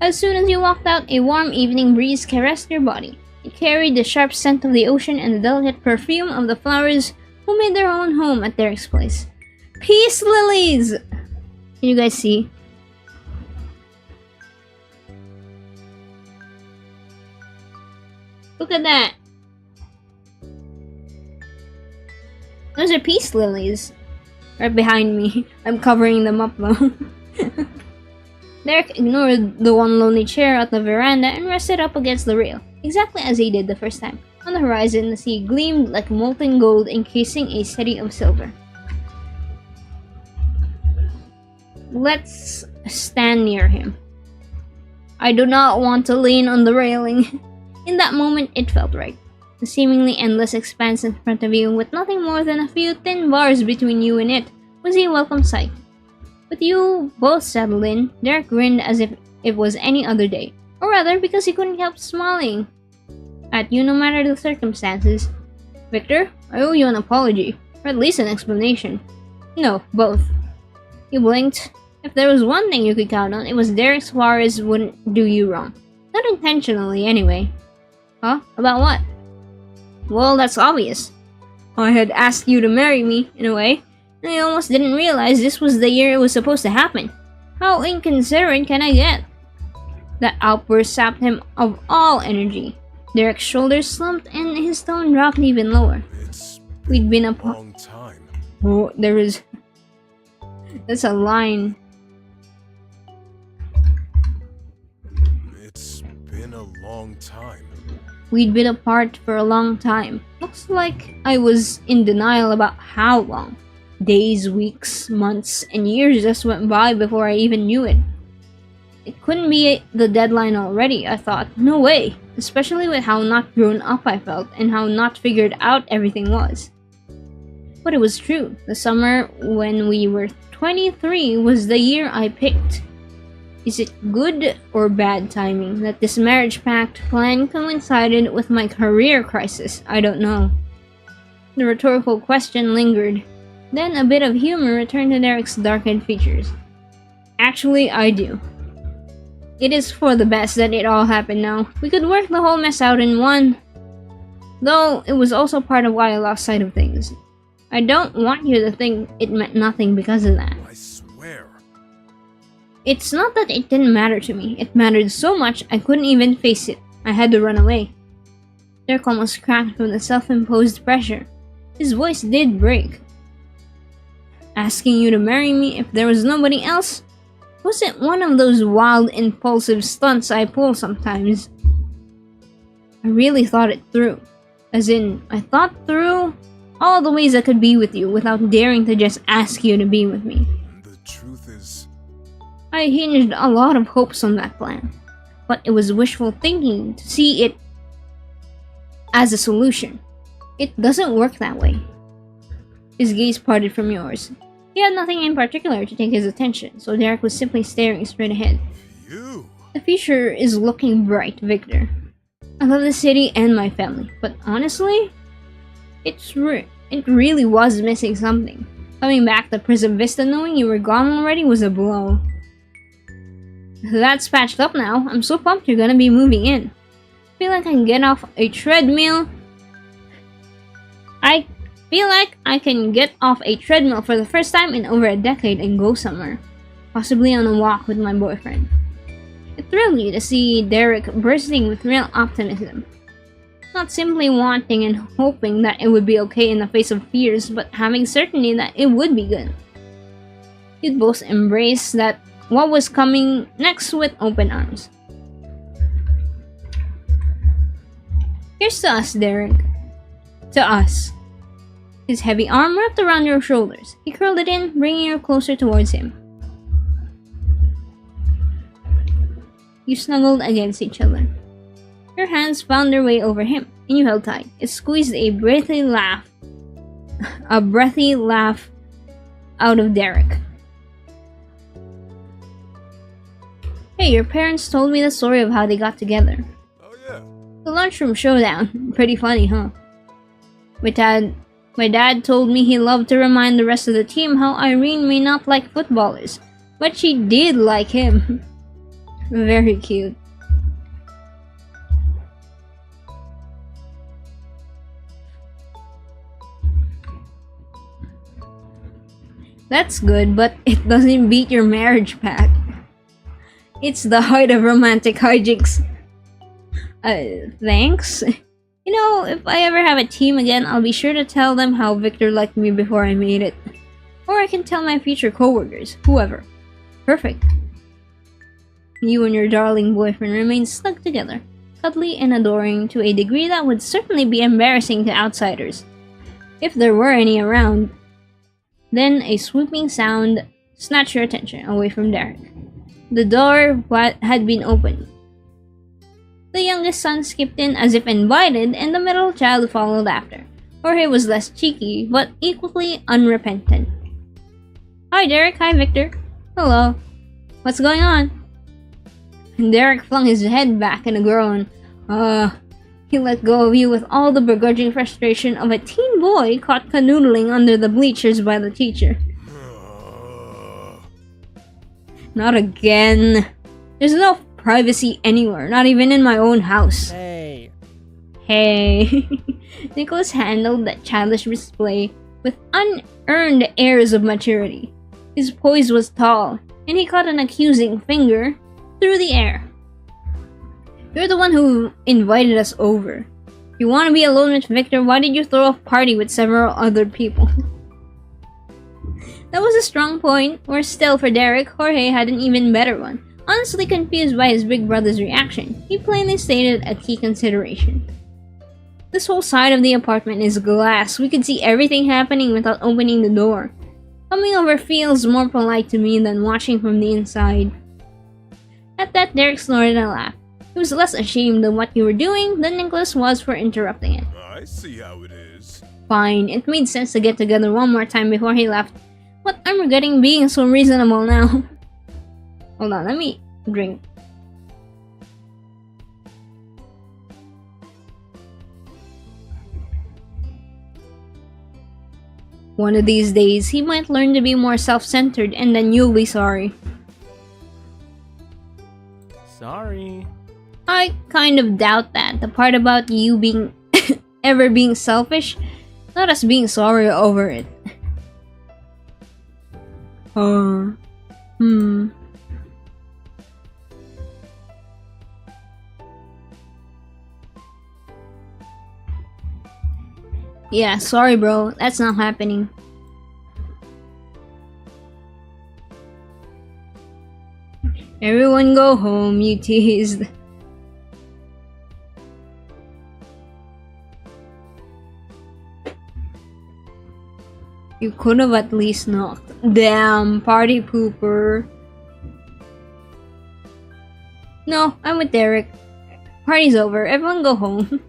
As soon as you walked out, a warm evening breeze caressed your body. It carried the sharp scent of the ocean and the delicate perfume of the flowers who made their own home at Derek's place. Peace lilies! Can you guys see? Look at that! Those are peace lilies. Right behind me. I'm covering them up though. Derek ignored the one lonely chair at the veranda and rested up against the rail, exactly as he did the first time. On the horizon, the sea gleamed like molten gold encasing a city of silver. Let's stand near him. I do not want to lean on the railing. In that moment, it felt right. The seemingly endless expanse in front of you, with nothing more than a few thin bars between you and it, was a welcome sight. With you both settled in, Derek grinned as if it was any other day, or rather because he couldn't help smiling at you no matter the circumstances. Victor, I owe you an apology, or at least an explanation. No, both. You blinked. If there was one thing you could count on, it was Derek Suarez wouldn't do you wrong. Not intentionally, anyway. Huh? About what? Well, that's obvious. I had asked you to marry me, in a way, and I almost didn't realize this was the year it was supposed to happen. How inconsiderate can I get? That outburst sapped him of all energy. Derek's shoulders slumped and his tone dropped even lower. It's We'd been a apart. long time. Oh, there is. That's a line. It's been a long time. We'd been apart for a long time. Looks like I was in denial about how long. Days, weeks, months, and years just went by before I even knew it. It couldn't be the deadline already, I thought. No way. Especially with how not grown up I felt and how not figured out everything was. But it was true. The summer when we were 23 was the year I picked. Is it good or bad timing that this marriage pact plan coincided with my career crisis? I don't know. The rhetorical question lingered. Then a bit of humor returned to Derek's darkened features. Actually, I do. It is for the best that it all happened now. We could work the whole mess out in one. Though, it was also part of why I lost sight of things. I don't want you to think it meant nothing because of that. I swear. It's not that it didn't matter to me. It mattered so much I couldn't even face it. I had to run away. Derek almost cracked from the self-imposed pressure. His voice did break. Asking you to marry me if there was nobody else? Wasn't one of those wild, impulsive stunts I pull sometimes. I really thought it through. As in, I thought through all the ways I could be with you without daring to just ask you to be with me. The truth is, I hinged a lot of hopes on that plan, but it was wishful thinking to see it as a solution. It doesn't work that way. His gaze parted from yours. He had nothing in particular to take his attention, so Derek was simply staring straight ahead. you. The future is looking bright, Victor. I love the city and my family, but honestly, it really was missing something. Coming back to Prism Vista knowing you were gone already was a blow. That's patched up now. I'm so pumped you're gonna be moving in. Feel like I can get off a treadmill. I feel like I can get off a treadmill for the first time in over a decade and go somewhere. Possibly on a walk with my boyfriend. It thrilled you to see Derek bursting with real optimism. Not simply wanting and hoping that it would be okay in the face of fears, but having certainty that it would be good. You'd both embrace that what was coming next with open arms. Here's to us, Derek. To us. His heavy arm wrapped around your shoulders. He curled it in, bringing you closer towards him. You snuggled against each other. Your hands found their way over him, and you held tight. It squeezed a breathy laugh out of Derek. Hey, your parents told me the story of how they got together. Oh, yeah. The lunchroom showdown. Pretty funny, huh? My dad told me he loved to remind the rest of the team how Irene may not like footballers, but she did like him. Very cute. That's good, but it doesn't beat your marriage pact. It's the height of romantic hijinks. Thanks? You know, if I ever have a team again, I'll be sure to tell them how Victor liked me before I made it. Or I can tell my future coworkers, whoever. Perfect. You and your darling boyfriend remain snug together, cuddly and adoring to a degree that would certainly be embarrassing to outsiders. If there were any around. Then a swooping sound snatched your attention away from Derek. The door had been opened. The youngest son skipped in as if invited, and the middle child followed after. Jorge was less cheeky, but equally unrepentant. Hi Derek, hi Victor. Hello. What's going on? Derek flung his head back in a groan. He let go of you with all the begrudging frustration of a teen boy caught canoodling under the bleachers by the teacher. Not again. There's no privacy anywhere, not even in my own house. Hey. Hey. Nicholas handled that childish display with unearned airs of maturity. His poise was tall, and he caught an accusing finger through the air. You're the one who invited us over. You want to be alone with Victor, why did you throw a party with several other people? That was a strong point, or still for Derek, Jorge had an even better one. Honestly confused by his big brother's reaction, he plainly stated a key consideration. This whole side of the apartment is glass. We can see everything happening without opening the door. Coming over feels more polite to me than watching from the inside. At that, Derek snorted and laughed. He was less ashamed of what you were doing than Nicholas was for interrupting it. I see how it is. Fine, it made sense to get together one more time before he left. But I'm regretting being so reasonable now. Hold on, let me drink. One of these days, he might learn to be more self-centered and then you'll be sorry. Sorry. I kind of doubt that. The part about you being ever being selfish, not us being sorry over it. Yeah, sorry bro, that's not happening. Everyone go home, you teased. You could have at least knocked. Damn, party pooper. No, I'm with Derek. Party's over, everyone go home.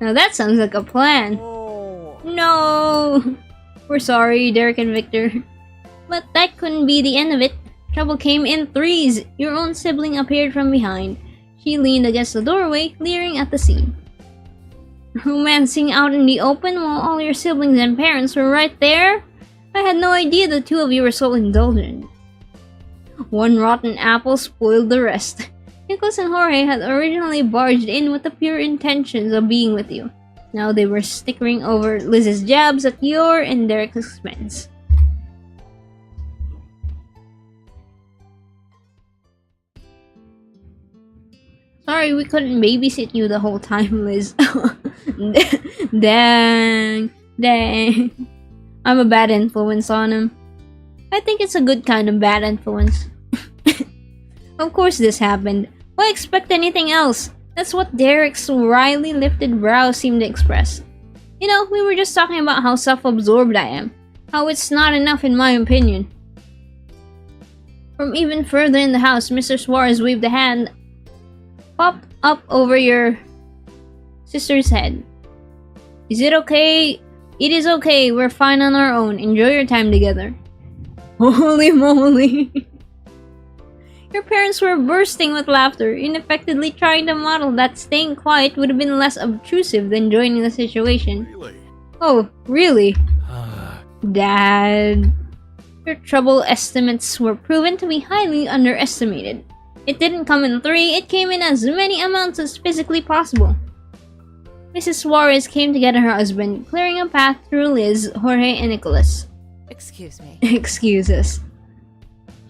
Now that sounds like a plan. Oh. No! We're sorry, Derek and Victor. But that couldn't be the end of it. Trouble came in threes. Your own sibling appeared from behind. She leaned against the doorway, leering at the scene. Romancing out in the open while all your siblings and parents were right there? I had no idea the two of you were so indulgent. One rotten apple spoiled the rest. Nicholas and Jorge had originally barged in with the pure intentions of being with you. Now they were snickering over Liz's jabs at your and Derek's expense. Sorry, we couldn't babysit you the whole time, Liz. Dang. I'm a bad influence on him. I think it's a good kind of bad influence. Of course this happened. Why expect anything else? That's what Derek's wryly lifted brow seemed to express. You know, we were just talking about how self-absorbed I am. How it's not enough in my opinion. From even further in the house, Mr. Suarez waved a hand popped up over your sister's head. Is it okay? It is okay. We're fine on our own. Enjoy your time together. Holy moly. Your parents were bursting with laughter, ineffectively trying to model that staying quiet would have been less obtrusive than joining the situation. Really? Oh, really? Dad. Your trouble estimates were proven to be highly underestimated. It didn't come in 3, it came in as many amounts as physically possible. Mrs. Suarez came to get her husband, clearing a path through Liz, Jorge, and Nicholas. Excuse me. Excuses.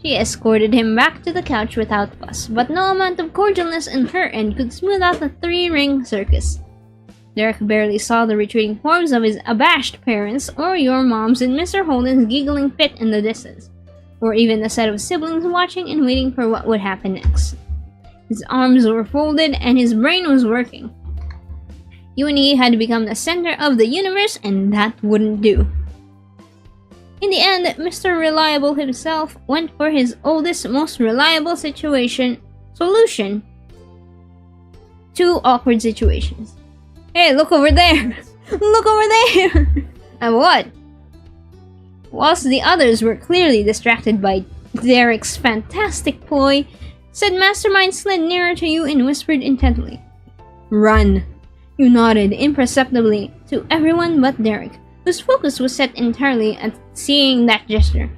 She escorted him back to the couch without fuss, but no amount of cordialness on her end could smooth out the 3-ring circus. Derek barely saw the retreating forms of his abashed parents, or your mom's and Mr. Holden's giggling fit in the distance, or even the set of siblings watching and waiting for what would happen next. His arms were folded and his brain was working. You and he had become the center of the universe, and that wouldn't do. In the end, Mr. Reliable himself went for his oldest, most reliable solution to awkward situations. Hey, look over there! Look over there! And what? Whilst the others were clearly distracted by Derek's fantastic ploy, said Mastermind slid nearer to you and whispered intently. Run! You nodded imperceptibly to everyone but Derek, whose focus was set entirely at seeing that gesture.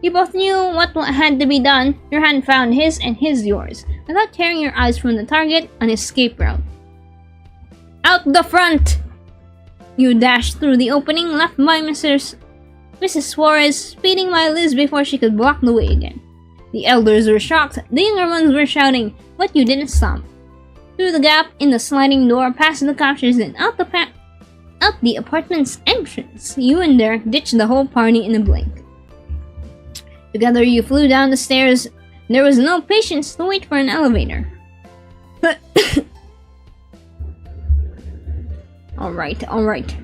You both knew what had to be done. Your hand found his and his yours, without tearing your eyes from the target, an escape route. Out the front! You dashed through the opening left by Mrs. Suarez, speeding by Liz before she could block the way again. The elders were shocked, the younger ones were shouting, but you didn't stop. Through the gap in the sliding door, past the couches, and out the apartment's entrance, you and Derek ditched the whole party in a blink. Together you flew down the stairs. There was no patience to wait for an elevator. Alright.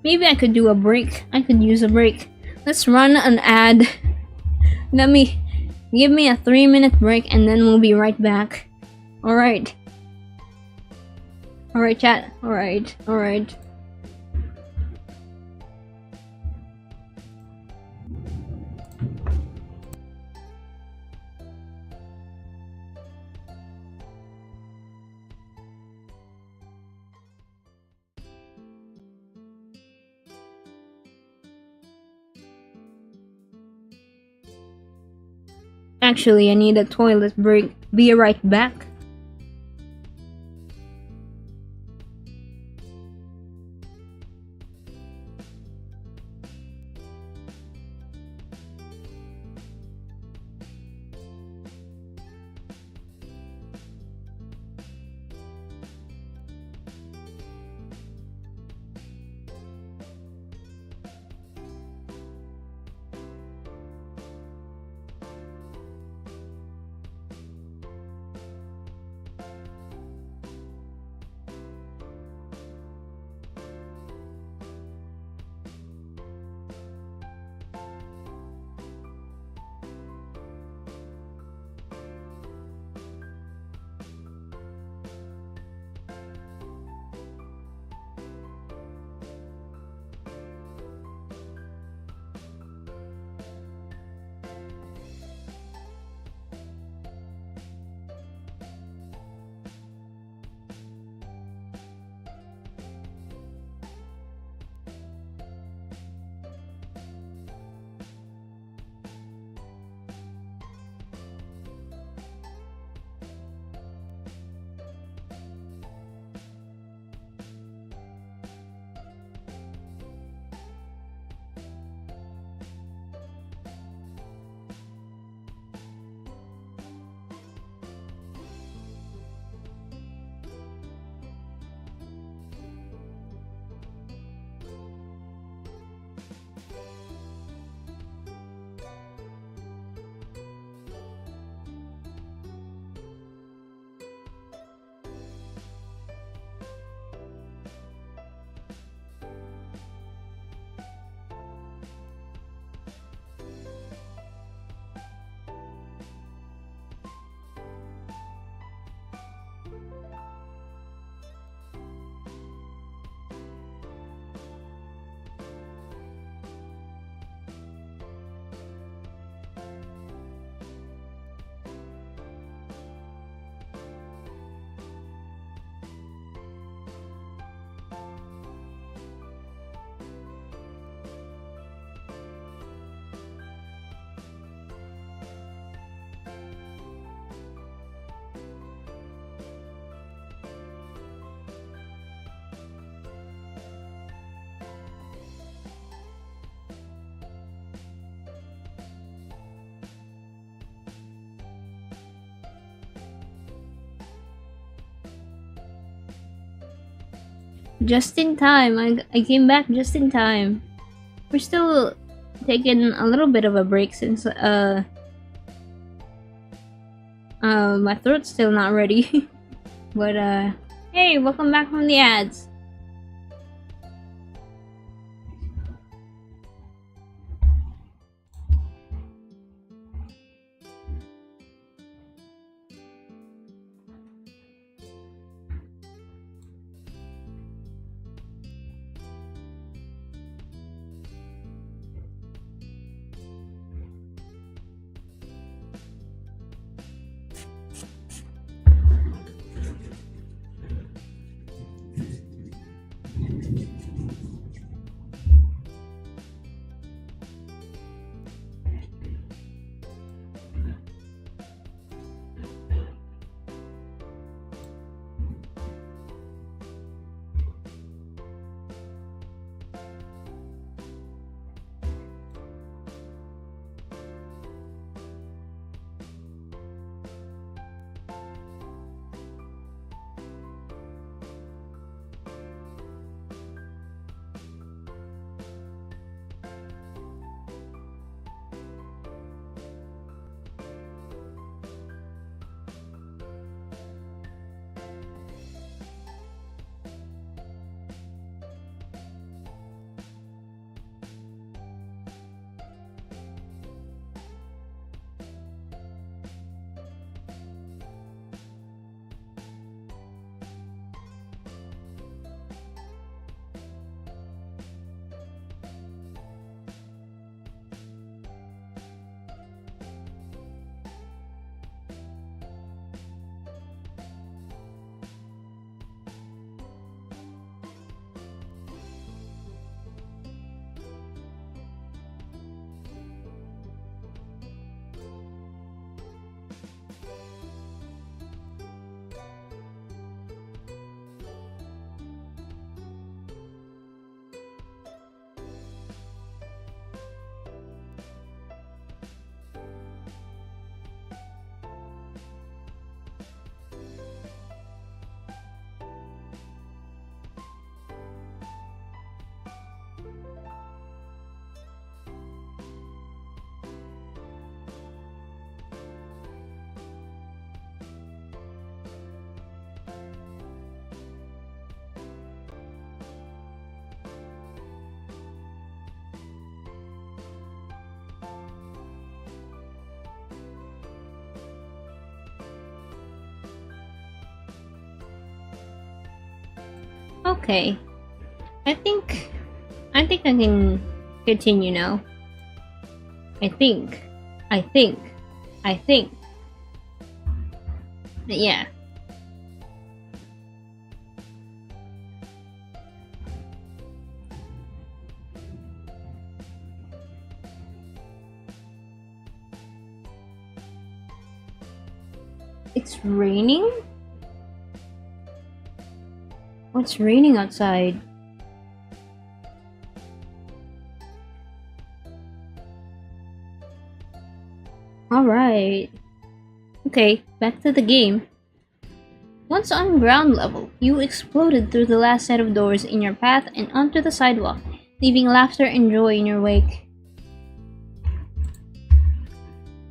Maybe I could do a break. I could use a break. Let's run an ad. Give me a 3-minute break and then we'll be right back. Alright. Alright, chat. Alright. Actually, I need a toilet break. Be right back. Just in time. I came back just in time. We're still taking a little bit of a break since my throat's still not ready. But hey, welcome back from the ads. Okay. I think I can continue now. I think. But yeah. It's raining? What's raining outside? Alright. Okay, back to the game. Once on ground level, you exploded through the last set of doors in your path and onto the sidewalk, leaving laughter and joy in your wake.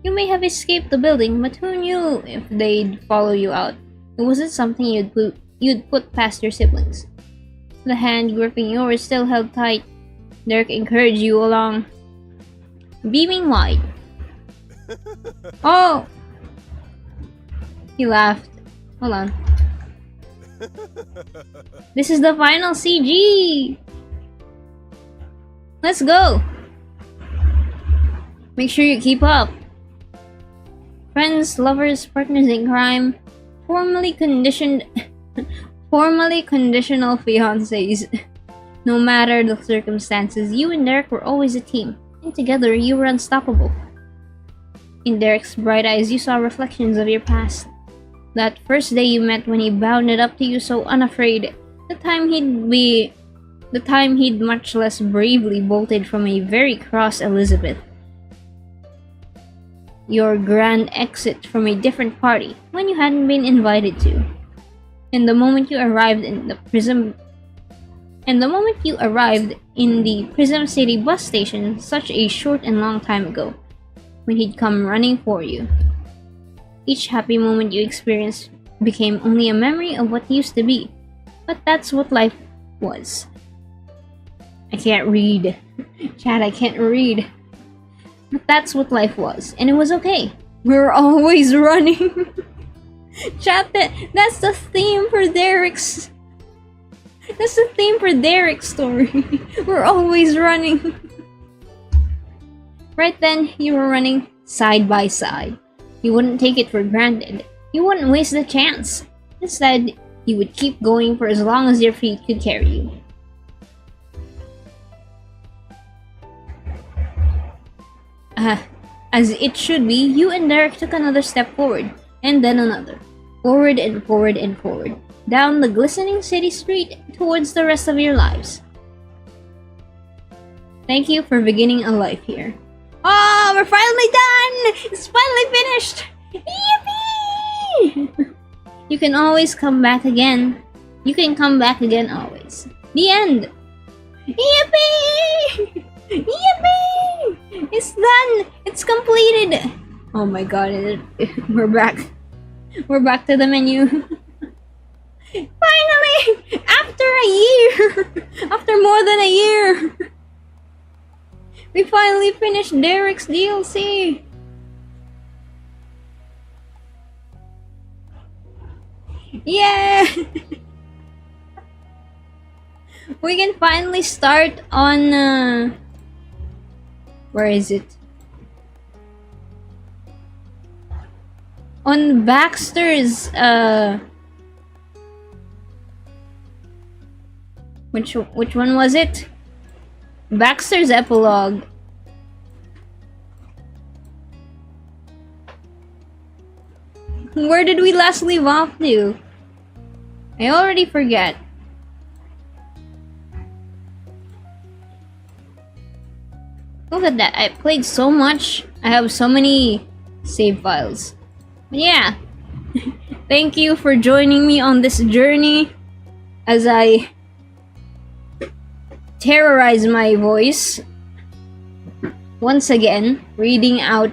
You may have escaped the building, but who knew if they'd follow you out? It wasn't something you'd put past your siblings. The hand gripping yours still held tight. Derek encouraged you along, beaming wide. Oh! He laughed. Hold on. This is the final CG! Let's go! Make sure you keep up. Friends, lovers, partners in crime, formally conditional fiancés. No matter the circumstances, you and Derek were always a team, and together you were unstoppable. In Derek's bright eyes, you saw reflections of your past. That first day you met when he bounded up to you so unafraid, the time he'd much less bravely bolted from a very cross Elizabeth. Your grand exit from a different party when you hadn't been invited to. And the moment you arrived in the And the moment you arrived in the Prism City bus station such a short and long time ago, when he'd come running for you. Each happy moment you experienced became only a memory of what used to be. But that's what life was. I can't read. Chad, I can't read. But that's what life was, and it was okay. We were always running. Chat, that's the theme for Derek's. That's the theme for Derek's story. We're always running. Right then, you were running side by side. You wouldn't take it for granted. You wouldn't waste the chance. Instead, you would keep going for as long as your feet could carry you. As it should be, you and Derek took another step forward, and then another. Forward and forward and forward. Down the glistening city street towards the rest of your lives. Thank you for beginning a life here. Oh, we're finally done! It's finally finished! Yippee! You can always come back again. You can come back again always. The end! Yippee! Yippee! It's done! It's completed! Oh my god, we're back. We're back to the menu. Finally! After a year! After more than a year! We finally finished Derek's DLC! Yeah! We can finally start on where is it? On Baxter's which one was it? Baxter's epilogue. Where did we last leave off to? I already forget. Look at that, I played so much. I have so many save files. But yeah, thank you for joining me on this journey as I terrorize my voice once again, reading out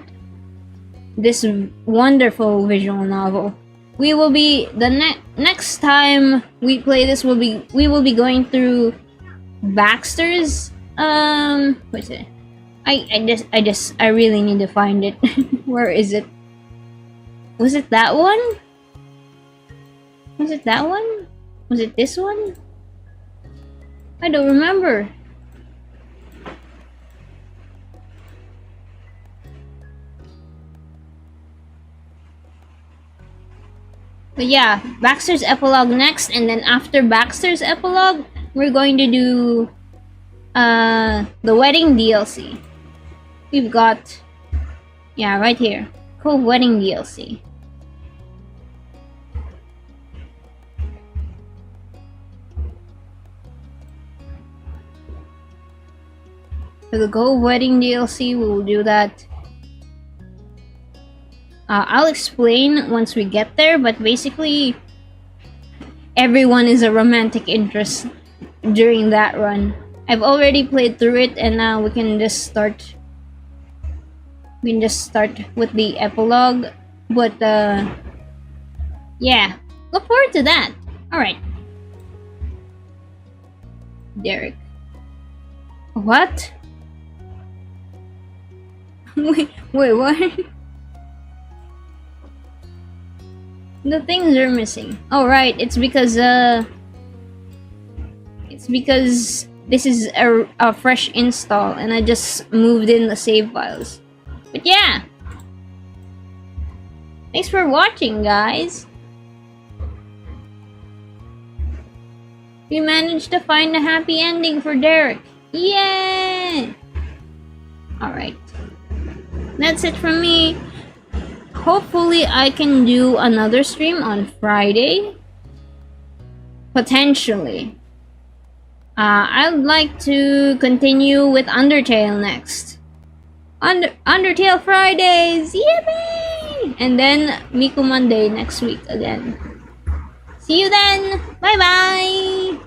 this wonderful visual novel. We will be next time we play this. We will be going through Baxter's what's it? I really need to find it. Where is it? Was it that one? Was it that one? Was it this one? I don't remember. But yeah, Baxter's epilogue next, and then after Baxter's epilogue, we're going to do the wedding DLC. We've got, yeah, right here, Cove Wedding DLC. For the Cove Wedding DLC, we'll do that. I'll explain once we get there, but basically, everyone is a romantic interest during that run. I've already played through it, and now we can just start. We can just start with the epilogue, but yeah, look forward to that. All right, Derek. What? wait, what? The things are missing. Oh right, it's because this is a fresh install, and I just moved in the save files. But yeah, thanks for watching, guys. We managed to find a happy ending for Derek. Yay! Alright, that's it from me. Hopefully I can do another stream on Friday. Potentially. I'd like to continue with Undertale next. Undertale Fridays! Yippee! And then Miku Monday next week again. See you then! Bye bye!